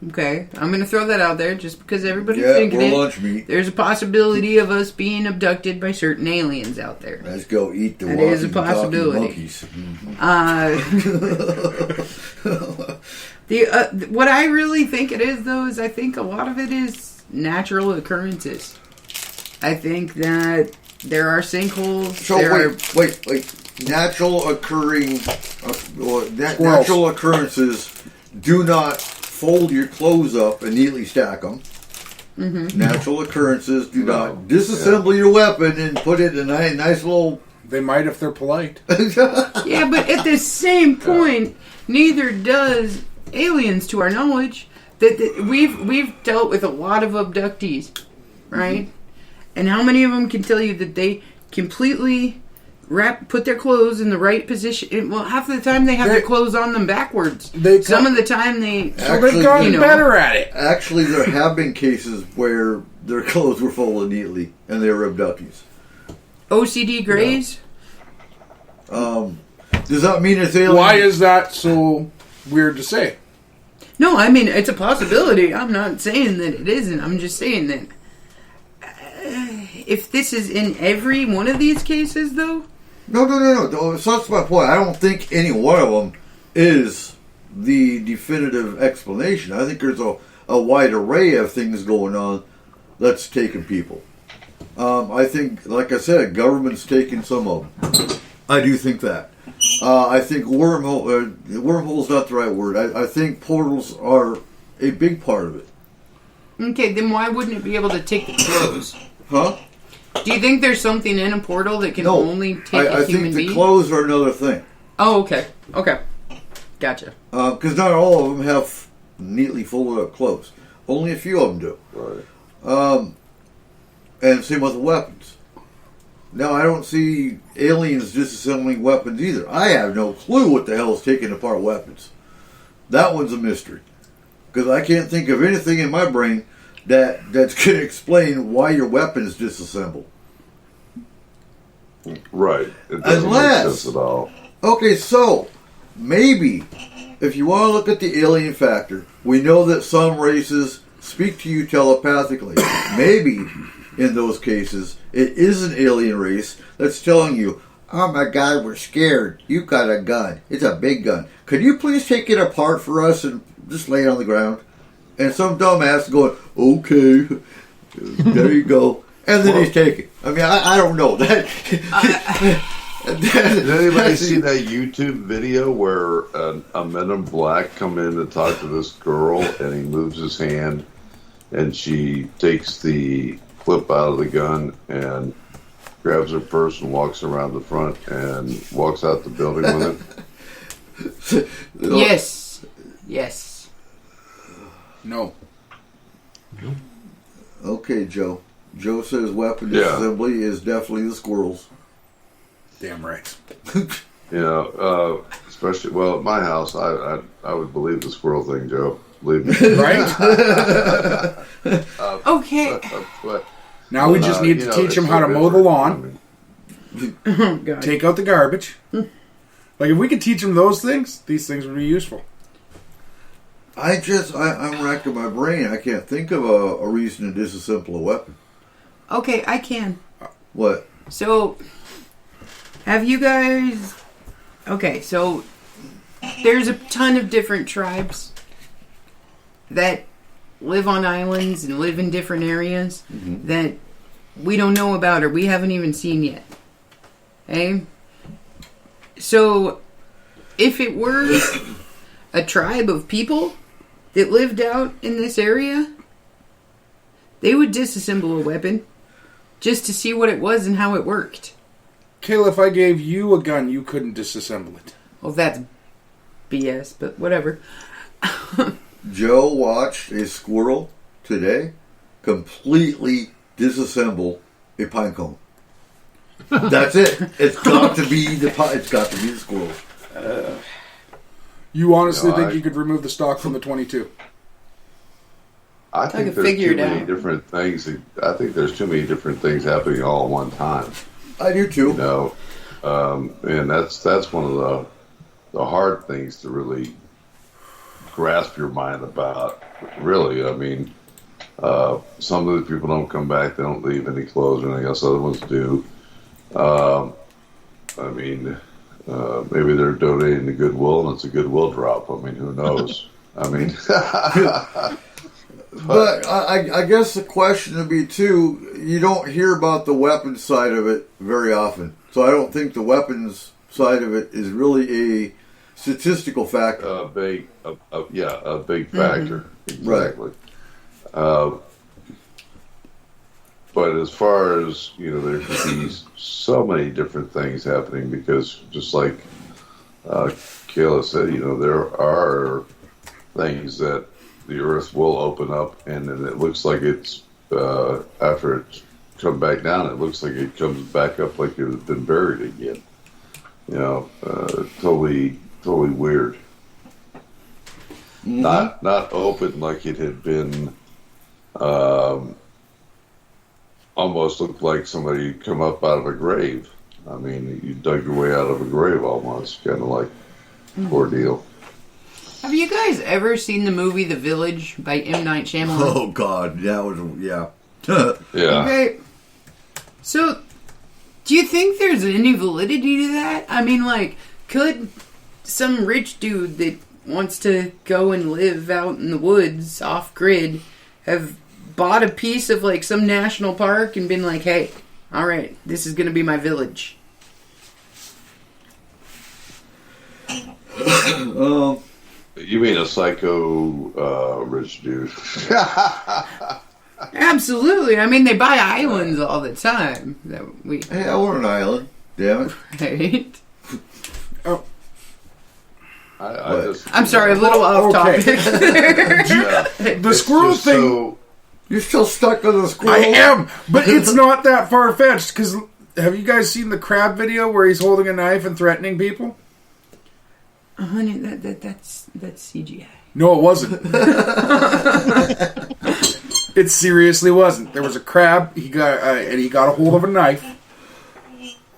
S4: Okay, I'm going to throw that out there just because everybody's thinking
S2: we're
S4: it.
S2: lunch meat.
S4: There's a possibility of us being abducted by certain aliens out there.
S2: Let's go eat the
S4: That
S2: walking,
S4: is a possibility.
S2: talking monkeys.
S4: What I really think it is, though, is I think a lot of it is natural occurrences. I think that there are sinkholes.
S2: So wait. Natural occurrences do not fold your clothes up and neatly stack them. Natural occurrences do not disassemble your weapon and put it in a nice little...
S3: They might if they're polite.
S4: Yeah, but at the same point, neither does aliens, to our knowledge. That we've dealt with a lot of abductees, right? And how many of them can tell you that they completely put their clothes in the right position? Well, half of the time they have their clothes on them backwards. Some of the time
S3: they've gotten better at it.
S2: Actually, there have been cases where their clothes were folded neatly and they were abductees.
S4: OCD Greys?
S2: Does that mean it's alien?
S3: Why is that so weird to say?
S4: No, I mean, it's a possibility. I'm not saying that it isn't. I'm just saying that if this is in every one of these cases, though?
S2: No. So that's my point. I don't think any one of them is the definitive explanation. I think there's a wide array of things going on that's taking people. I think, like I said, government's taking some of them. I do think that. I think wormhole's not the right word. I think portals are a big part of it.
S4: Okay, then why wouldn't it be able to take the clothes?
S2: Huh?
S4: Do you think there's something in a portal that can only take a human being?
S2: I think the clothes are another thing.
S4: Oh, okay. Gotcha.
S2: Because not all of them have neatly folded up clothes. Only a few of them do.
S6: Right.
S2: And same with the weapons. Now, I don't see aliens disassembling weapons either. I have no clue what the hell is taking apart weapons. That one's a mystery. Because I can't think of anything in my brain that's going to explain why your weapon is disassembled.
S6: Right. It doesn't make sense at all.
S2: Okay, so maybe if you want to look at the alien factor, we know that some races speak to you telepathically. Maybe in those cases it is an alien race that's telling you, "Oh my God, we're scared. You've got a gun. It's a big gun. Could you please take it apart for us and just lay it on the ground?" And some dumbass going, "Okay, there you go." And then he's taking. I mean, I don't know. Did
S6: anybody see that YouTube video where a Men in Black come in to talk to this girl and he moves his hand and she takes the clip out of the gun and grabs her purse and walks around the front and walks out the building with it?
S4: Yes.
S3: No.
S2: Okay, Joe. Joe says weapon disassembly is definitely the squirrels.
S3: Damn right.
S6: Especially, well, at my house, I would believe the squirrel thing, Joe. Believe me.
S3: Right?
S4: Okay.
S3: Now we just need to teach them how to mow the lawn.
S4: Oh, God.
S3: Take out the garbage. Like, if we could teach them those things, these things would be useful.
S2: I'm racking my brain. I can't think of a reason to disassemble a weapon.
S4: Okay, I can.
S2: What?
S4: So, have you guys... Okay, so there's a ton of different tribes that live on islands and live in different areas that we don't know about or we haven't even seen yet. Okay? So, if it were a tribe of people, that lived out in this area, they would disassemble a weapon just to see what it was and how it worked.
S3: Kayla, if I gave you a gun, you couldn't disassemble it.
S4: Well, that's BS, but whatever.
S2: Joe watched a squirrel today completely disassemble a pine cone. That's it. It's got to be the squirrel.
S3: You honestly think you could remove the stock from the 22?
S6: I think there's too many different things. I think there's too many different things happening all at one time.
S2: I do too.
S6: You know, and that's one of the hard things to really grasp your mind about. Really, I mean, some of the people don't come back. They don't leave any clothes or anything else. Other ones do. I mean, maybe they're donating to Goodwill, and it's a Goodwill drop. I mean, who knows? I mean.
S2: But I guess the question would be, too, you don't hear about the weapons side of it very often. So I don't think the weapons side of it is really a statistical factor.
S6: A big factor. Exactly.
S2: Right.
S6: But as far as, you know, there could be so many different things happening because just like Kayla said, you know, there are things that the earth will open up, and then it looks like it's after it's come back down, it looks like it comes back up like it has been buried again. You know, totally weird. Mm-hmm. Not open like it had been. Almost looked like somebody come up out of a grave. I mean, you dug your way out of a grave almost, kind of like ordeal.
S4: Have you guys ever seen the movie The Village by M. Night Shyamalan?
S2: Oh, God. That was, yeah.
S6: Yeah.
S4: Okay. So, do you think there's any validity to that? I mean, like, could some rich dude that wants to go and live out in the woods off-grid have bought a piece of, like, some national park and been like, hey, all right, this is going to be my village?
S6: You mean a psycho rich dude?
S4: Absolutely. I mean, they buy islands all the time.
S2: Hey, I want an island. Damn it.
S4: Right?
S6: Oh.
S4: I'm sorry, a little off topic.
S3: The squirrel thing...
S2: So, you're still stuck on the squirrel?
S3: I am, but it's not that far-fetched, because have you guys seen the crab video where he's holding a knife and threatening people?
S4: Honey, that's CGI.
S3: No, it wasn't. It seriously wasn't. There was a crab. He got a hold of a knife,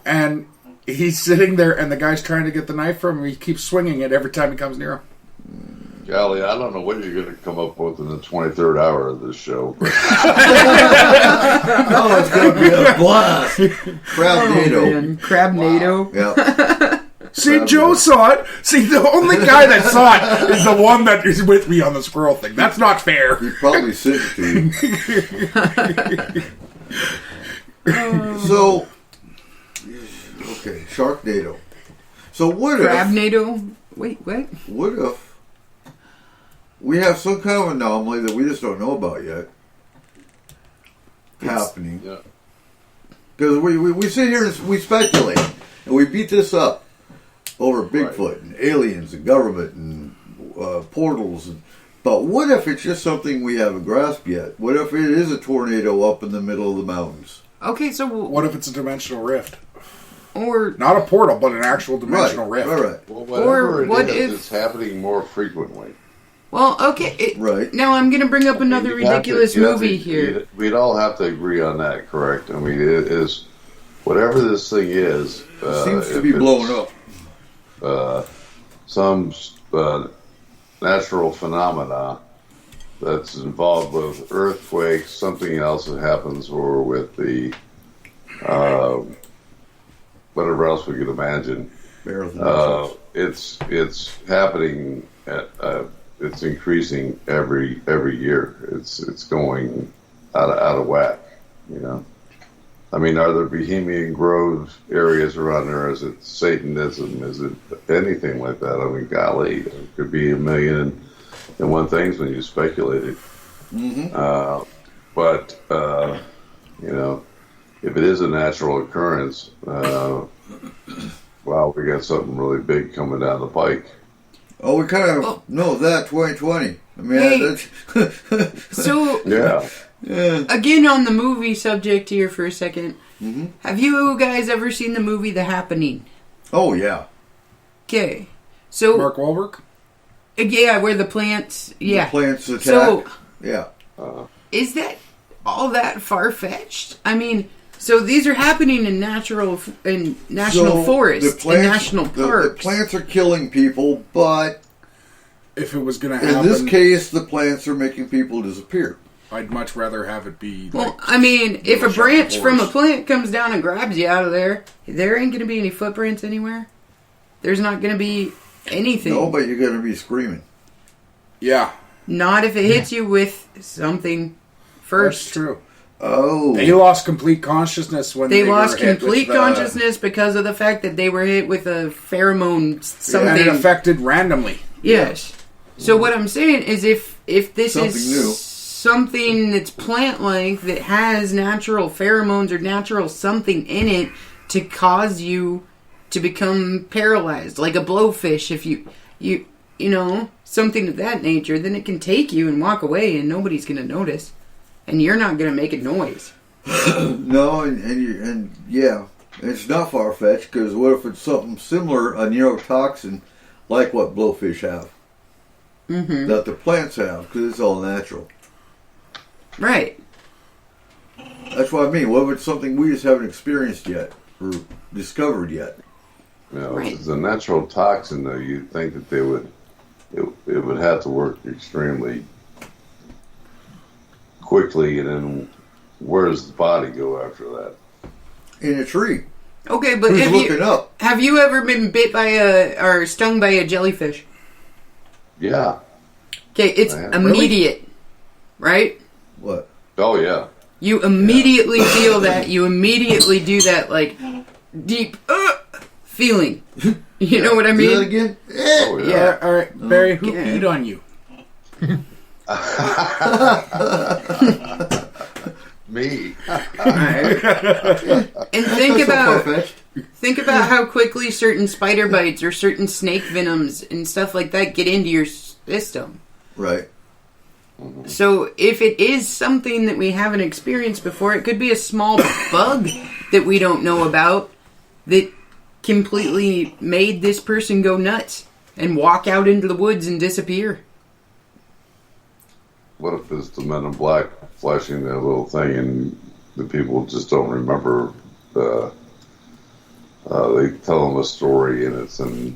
S3: and he's sitting there, and the guy's trying to get the knife from him. He keeps swinging it every time he comes near him.
S6: Golly, I don't know what you're going to come up with in the 23rd hour of this show. But...
S2: Oh, it's going to be a blast. Crab-nado.
S4: Crab-nado.
S2: Yeah.
S3: See, Joe saw it. See, the only guy that saw it is the one that is with me on the squirrel thing. That's not fair.
S2: He's probably sitting to you. So, okay, Sharknado. So what if...
S4: Crabnado? Wait, what?
S2: What if we have some kind of anomaly that we just don't know about yet happening? Because we sit here and we speculate, and we beat this up over Bigfoot and aliens and government and portals. But what if it's just something we haven't grasped yet? What if it is a tornado up in the middle of the mountains?
S4: Okay, so...
S3: What if it's a dimensional rift?
S4: Or...
S3: Not a portal, but an actual dimensional rift.
S2: Right.
S6: Well, whatever it's happening more frequently.
S4: Well, okay.
S2: Right.
S4: Now I'm going to bring up another ridiculous movie here.
S6: We'd all have to agree on that, correct? I mean, it is... Whatever this thing is...
S2: seems to be blowing up.
S6: Some natural phenomena that's involved with earthquakes, something else that happens, or with the whatever else we could imagine. It's happening. It's increasing every year. It's going out of whack. You know. I mean, are there Bohemian Grove areas around there? Is it Satanism? Is it anything like that? I mean, golly, it could be a million and one thing's when you speculated. But you know, if it is a natural occurrence, wow, we got something really big coming down the pike.
S2: Oh, we kind of know that 2020. I mean,
S4: Hey. So,
S6: Yeah.
S4: again, on the movie subject here for a second, have you guys ever seen the movie The Happening?
S2: Oh yeah.
S4: Okay, so
S3: Mark Wahlberg?
S4: yeah, where the plants,
S2: The plants attack.
S4: So,
S2: yeah.
S4: is that all that far fetched? I mean, so these are happening in national forests
S2: the plants,
S4: and national parks.
S2: The plants are killing people, but
S3: If it was going to
S2: in
S3: happen,
S2: this case, the plants are making people disappear.
S3: I'd much rather have it be.
S4: Well,
S3: Like,
S4: I mean, if a
S3: Little
S4: branch
S3: Shop of
S4: from a
S3: Horrors.
S4: plant comes down and grabs you out of there ain't going to be any footprints anywhere. There's not going to be anything.
S2: No, but you're going to be screaming.
S3: yeah,
S4: Not if it hits you with something first.
S3: that's true.
S2: Oh.
S3: They lost complete consciousness when
S4: They
S3: they
S4: lost
S3: were hit
S4: complete
S3: with the-
S4: consciousness because of the fact that they were hit with a pheromone
S3: And it
S4: something.
S3: affected randomly.
S4: Yes. So what I'm saying is if this
S2: Something
S4: is
S2: new.
S4: something that's plant-like that has natural pheromones or natural something in it to cause you to become paralyzed, like a blowfish, if you know, something of that nature, then it can take you and walk away and nobody's going to notice. And you're not going to make a noise.
S2: No, and yeah, it's not far fetched because what if it's something similar, a neurotoxin, like what blowfish have, that the plants have, because it's all natural.
S4: Right.
S2: That's what I mean. What if it's something we just haven't experienced yet or discovered yet?
S6: You know,
S4: Right.
S6: if it's a natural toxin, though, you'd think that they would, it would have to work extremely quickly, and then where does the body go after that?
S2: In a tree.
S4: Okay, but
S2: Who's looking up?
S4: have you ever been bit by or stung by a jellyfish?
S6: Yeah.
S4: Okay, it's
S6: I have.
S4: immediate, right?
S2: What?
S6: Oh, yeah.
S4: You immediately feel that. You immediately do that, like, deep feeling. You know what I
S2: Do
S4: mean?
S2: that again?
S6: Oh, yeah.
S4: Yeah.
S3: All right, Barry, who
S4: Okay.
S3: peed on you?
S6: Me.
S4: And think
S2: That's not
S4: about
S2: far-fetched.
S4: how quickly certain spider bites or certain snake venoms and stuff like that get into your system.
S2: Right.
S4: So if it is something that we haven't experienced before, it could be a small bug that we don't know about that completely made this person go nuts and walk out into the woods and disappear.
S6: What if it's the Men in Black flashing that little thing and the people just don't remember? They tell them a story and it's in.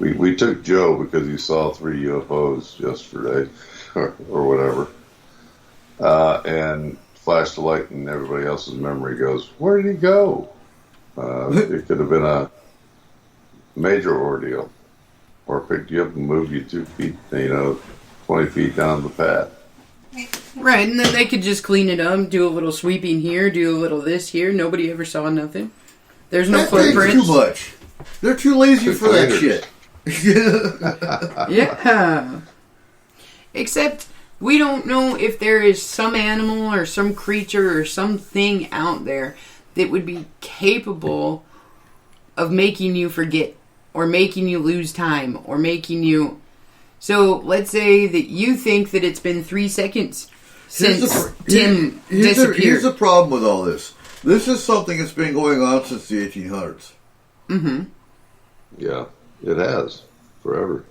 S6: We took Joe because he saw 3 UFOs yesterday or whatever, and flashed the light and everybody else's memory goes, where did he go? It could have been a major ordeal, or picked you up and moved you 2 feet, 20 feet down the path.
S4: Right, and then they could just clean it up, do a little sweeping here, do a little this here. Nobody ever saw nothing. There's no
S2: That takes
S4: footprints.
S2: too much. They're too lazy
S6: Too
S2: for that
S6: cleaners.
S2: shit.
S4: Yeah. Except we don't know if there is some animal or some creature or something out there that would be capable of making you forget or making you lose time or making you... So let's say that you think that it's been 3 seconds since Tim disappeared.
S2: Here's the problem with all this. This is something that's been going on since the 1800s.
S4: Mm-hmm.
S6: Yeah, it has forever.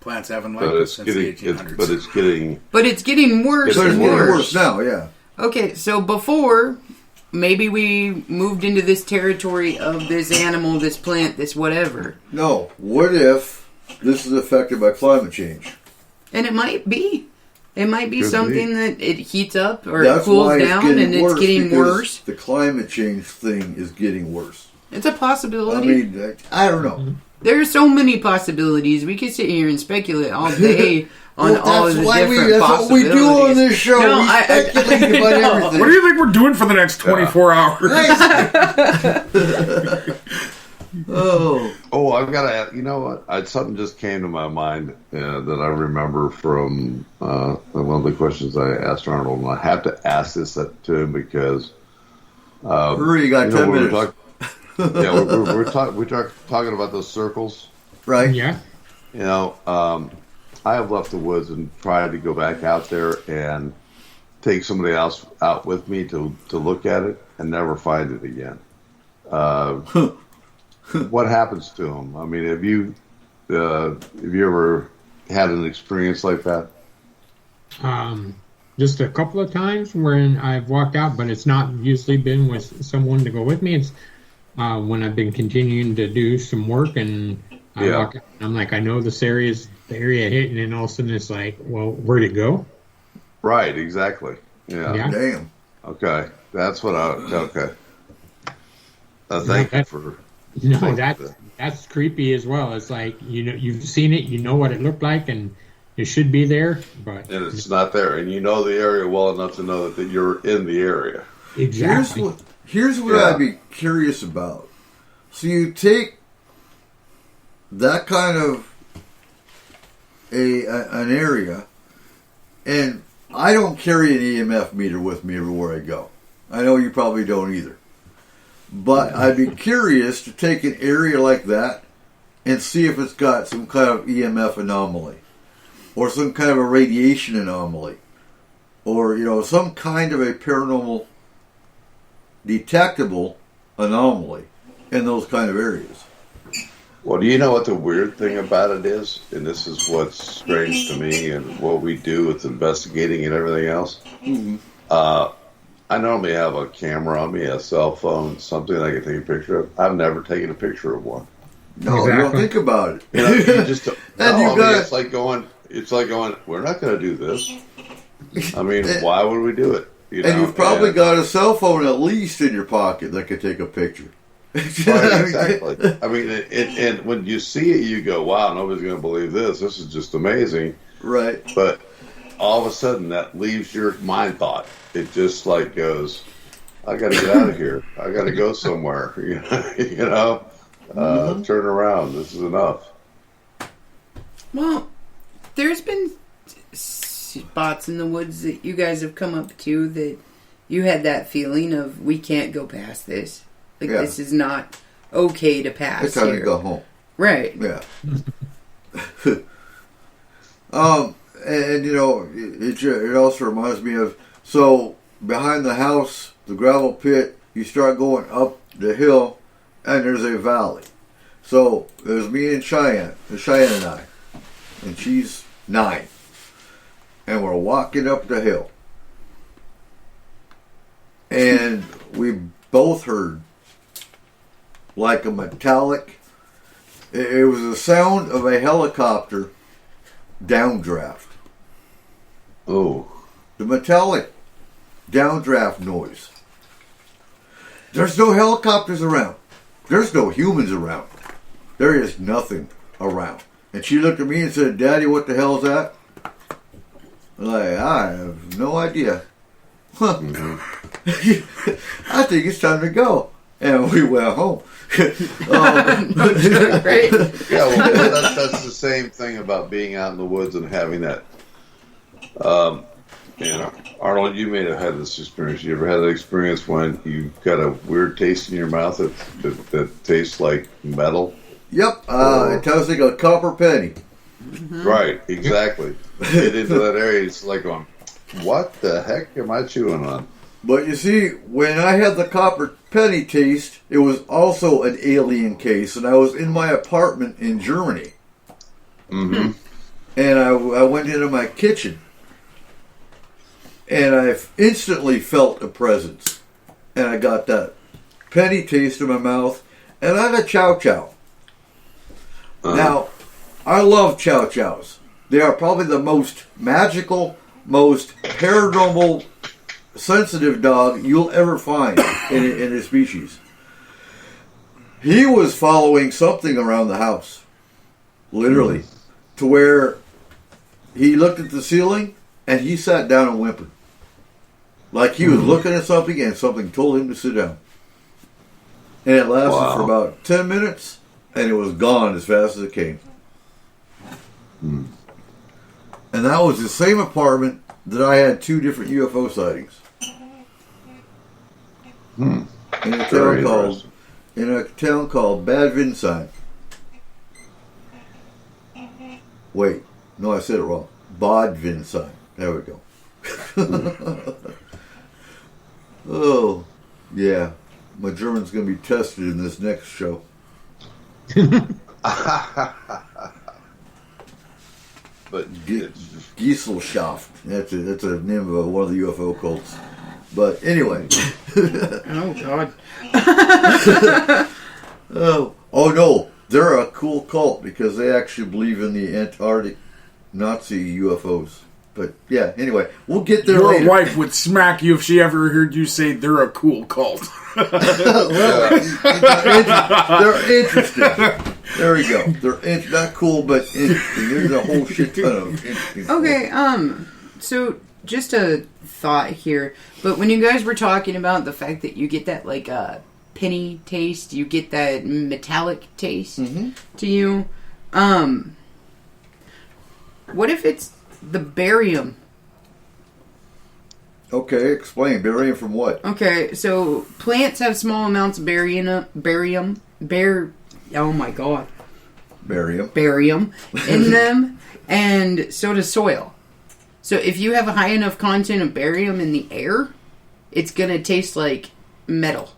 S3: Plants haven't liked
S6: But
S3: it
S6: it's
S3: since the
S6: getting,
S3: 1800s.
S6: but it's getting.
S4: But it's getting worse
S2: But it's
S4: and
S2: getting
S4: worse.
S2: worse now, yeah.
S4: Okay, so before, maybe we moved into this territory of this animal, this plant, this whatever.
S2: No, what if this is affected by climate change?
S4: And it might be. It might be
S6: Could
S4: something
S6: be.
S4: that it heats up or
S2: That's
S4: it cools
S2: why
S4: down and it's getting
S2: because
S4: worse.
S2: The climate change thing is getting worse.
S4: It's a
S2: I
S4: possibility.
S2: mean, I don't know.
S4: There are so many possibilities. We could sit here and speculate all day on all of the different
S2: that's what we
S4: possibilities.
S2: do on this show.
S4: No,
S2: we speculate about
S4: no.
S2: everything.
S3: What do you think we're doing for the next 24 hours?
S6: Oh, I've got to. You know what? Something just came to my mind that I remember from one of the questions I asked Arnold, and I have to ask this to him because.
S2: Hurry, you got 10 minutes.
S6: We're talking about those circles,
S2: right?
S5: Yeah.
S6: You know, I have left the woods and tried to go back out there and take somebody else out with me to look at it and never find it again. What happens to them? I mean, have you ever had an experience like that?
S5: Just a couple of times when I've walked out, but it's not usually been with someone to go with me. It's when I've been continuing to do some work and I walk out, and I'm like, I know this area's the area hitting, and all of a sudden it's like, well, where'd it go?
S6: Right, exactly. Yeah.
S2: Damn.
S6: Okay, that's what okay. Thank you for.
S5: No, that's creepy as well. It's like, you know, you've seen it, you know what it looked like, and it should be there, but
S6: and it's not there, and you know the area well enough to know that you're in the area.
S5: Exactly.
S2: Here's what I'd be curious about. So you take that kind of an area, and I don't carry an EMF meter with me everywhere I go. I know you probably don't either. But I'd be curious to take an area like that and see if it's got some kind of EMF anomaly or some kind of a radiation anomaly or, you know, some kind of a paranormal detectable anomaly in those kind of areas.
S6: Well, do you know what the weird thing about it is? And this is what's strange to me and what we do with investigating and everything else.
S2: Mm-hmm.
S6: I normally have a camera on me, a cell phone, something I can take a picture of. I've never taken a picture of one.
S2: No, you don't think about it.
S6: You know, you just don't.
S2: And
S6: It's like going, we're not going to do this. I mean, why would we do it? You know?
S2: And you've probably got a cell phone at least in your pocket that could take a picture.
S6: Right, exactly. I mean, and when you see it, you go, wow, nobody's going to believe this. This is just amazing.
S2: Right.
S6: But all of a sudden, that leaves your mind thought. It just like goes, I got to get out of here. I got to go somewhere. You know, turn around. This is enough.
S4: Well, there's been spots in the woods that you guys have come up to that you had that feeling of, we can't go past this. Like, this is not okay to pass.
S2: It's time
S4: here.
S2: to go home.
S4: Right.
S2: Yeah. And you know, it also reminds me of, so behind the house, the gravel pit, you start going up the hill, and there's a valley. So there's me and Cheyenne and I, and she's 9, and we're walking up the hill, and we both heard like a metallic. It was the sound of a helicopter downdraft.
S6: Oh.
S2: The metallic downdraft noise. There's no helicopters around. There's no humans around. There is nothing around. And she looked at me and said, Daddy, what the hell is that? I'm like, I have no idea. Huh. I think it's time to go. And we went home.
S4: Right?
S6: Yeah, well, that's the same thing about being out in the woods and having that. You know, Arnold, you may have had this experience. You ever had an experience when you got a weird taste in your mouth that tastes like metal?
S2: Yep, it tastes like a copper penny.
S4: Mm-hmm.
S6: Right, exactly. Get into that area, it's like going, what the heck am I chewing on?
S2: But you see, when I had the copper penny taste, it was also an alien case, and I was in my apartment in Germany.
S6: Mm-hmm.
S2: And I went into my kitchen, and I instantly felt a presence. And I got that penny taste in my mouth, and I had a chow chow. Now, I love chow chows. They are probably the most magical, most paranormal, sensitive dog you'll ever find in a species. He was following something around the house, literally, to where he looked at the ceiling and he sat down and whimpered, like he was looking at something and something told him to sit down. And it lasted for about 10 minutes, and it was gone as fast as it came. And that was the same apartment that I had 2 different UFO sightings. In a town called Bad Vincent. Wait, no, I said it wrong. Bad Vincent. There we go. Oh, yeah. My German's going to be tested in this next show.
S6: But
S2: Gieselschaft. That's a name of one of the UFO cults. But anyway.
S4: Oh, God.
S2: Oh, no. They're a cool cult because they actually believe in the Antarctic Nazi UFOs. But, yeah, anyway. We'll get there later.
S3: Your wife would smack you if she ever heard you say they're a cool cult.
S2: Well, they're interesting. There we go. They're not cool, but interesting. There's a whole shit ton of interesting.
S4: Okay, so just a thought here, but when you guys were talking about the fact that you get that, like, penny taste, you get that metallic taste to you, what if it's the barium?
S2: Okay, explain. Barium from what?
S4: Okay, so plants have small amounts of barium in them, and so does soil. So if you have a high enough content of barium in the air, it's going to taste like metal.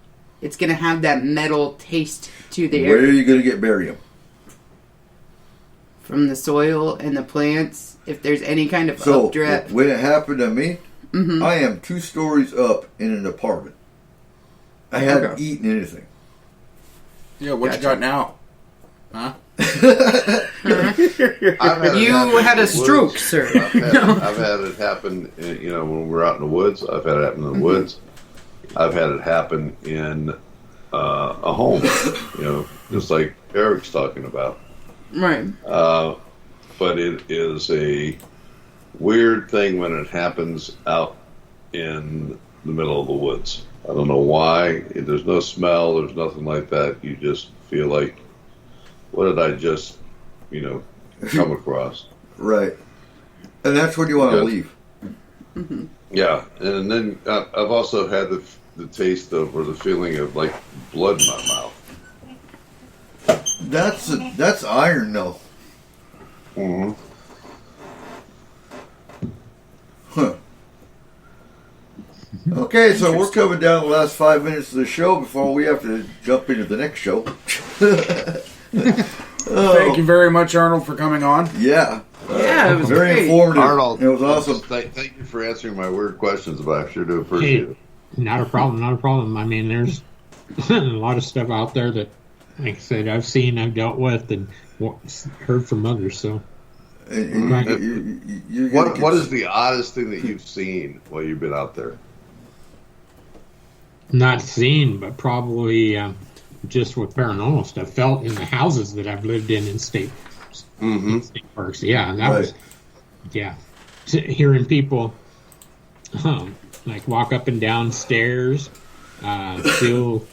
S4: It's going to have that metal taste to the air.
S2: Where are you going to get barium?
S4: From the soil and the plants, if there's any kind of
S2: So,
S4: updraft.
S2: when it happened to me, I am 2 stories up in an apartment. I hadn't eaten anything.
S3: Yeah, what you got now? Huh?
S4: You had a stroke, sir.
S6: I've had it happen, when we're out in the woods. I've had it happen in the woods. I've had it happen in a home, just like Eric's talking about.
S4: Right.
S6: But it is a weird thing when it happens out in the middle of the woods. I don't know why. There's no smell. There's nothing like that. You just feel like, what did I just, come across?
S2: Right. And that's when you want to leave.
S6: Yeah. And then I've also had the taste of, or the feeling of, like, blood in my mouth.
S2: That's iron, though.
S6: Mm-hmm.
S2: Huh. Okay, so we're coming down the last 5 minutes of the show before we have to jump into the next show.
S3: Thank you very much, Arnold, for coming on.
S2: Yeah.
S4: Yeah, it was
S2: very
S4: great.
S2: informative.
S6: Arnold,
S2: it was awesome.
S6: Thank you for answering my weird questions, but I sure do appreciate it.
S5: Not a problem. I mean, there's a lot of stuff out there that, like I said, I've seen, I've dealt with, and heard from others, so.
S6: What is the oddest thing that you've seen while you've been out there?
S5: Not seen, but probably just with paranormal stuff. Felt in the houses that I've lived in state parks. Yeah, and that was, hearing people like walk up and down stairs, feel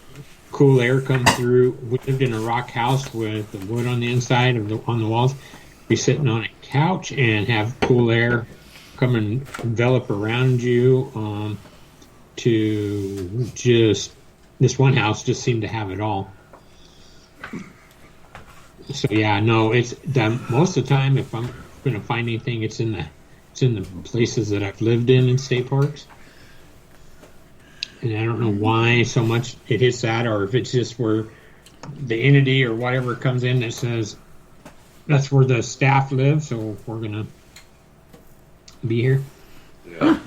S5: cool air come through. We lived in a rock house with the wood on the inside on the walls. Be sitting on a couch and have cool air come and envelop around you. To just this one house just seemed to have it all. So yeah, no, it's most of the time if I'm going to find anything, it's in the places that I've lived in state parks. And I don't know why so much it hits that, or if it's just where the entity or whatever comes in that says that's where the staff live, so we're gonna be here.
S6: Yeah.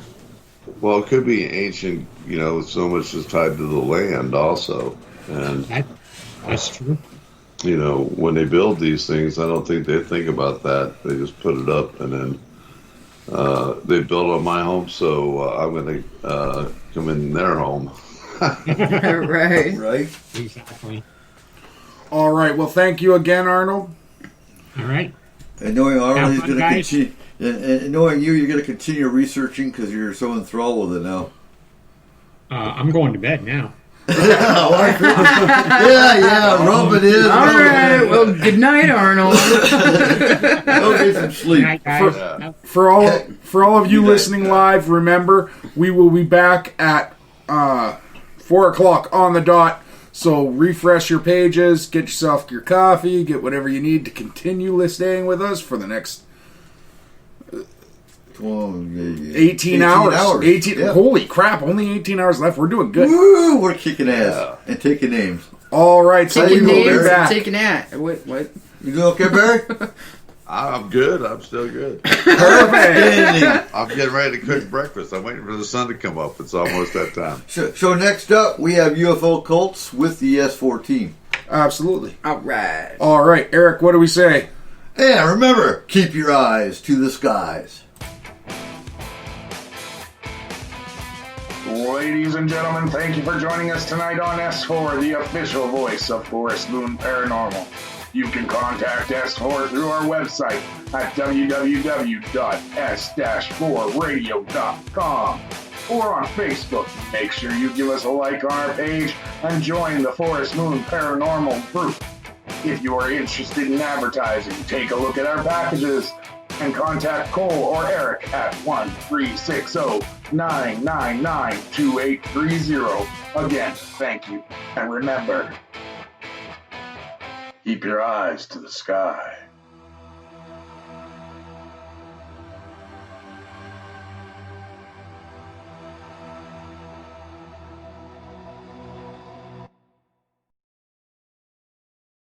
S6: Well, it could be ancient, so much is tied to the land also. And
S5: that's true.
S6: When they build these things, I don't think they think about that. They just put it up, and then they built on my home, so I'm going to come in their home.
S4: Right.
S5: Exactly.
S3: All right. Well, thank you again, Arnold.
S5: All right.
S2: And knowing Arnold, he's going to
S5: guys.
S2: continue. And knowing you're going to continue researching because you're so enthralled with it now.
S5: I'm going to bed now.
S2: Yeah, rub it in.
S4: All right. Well, good night, Arnold.
S2: Go get some sleep.
S5: Night, guys.
S3: For all of you listening live, remember, we will be back at 4 o'clock on the dot. So refresh your pages, get yourself your coffee, get whatever you need to continue listening with us for the next 18 hours. 18.
S2: Yeah.
S3: Holy crap! Only 18 hours left. We're doing good.
S2: Woo, we're kicking ass and taking names.
S3: All right, so we
S4: Taking
S3: will be
S4: names and
S3: back.
S4: taking that. What?
S2: You doing okay, Barry?
S6: I'm good. I'm still good.
S3: Perfect.
S6: I'm getting ready to cook breakfast. I'm waiting for the sun to come up. It's almost that time.
S2: So next up, we have UFO cults with the S4 team.
S3: Absolutely.
S4: All right.
S3: All right, Eric. What do we say?
S2: And remember, keep your eyes to the skies.
S10: Ladies and gentlemen, thank you for joining us tonight on S4, the official voice of Forest Moon Paranormal. You can contact S4 through our website at www.s-4radio.com or on Facebook. Make sure you give us a like on our page and join the Forest Moon Paranormal group. If you are interested in advertising, take a look at our packages and contact Cole or Eric at 1-360-999-2830. Again, thank you. And remember, keep your eyes to the sky.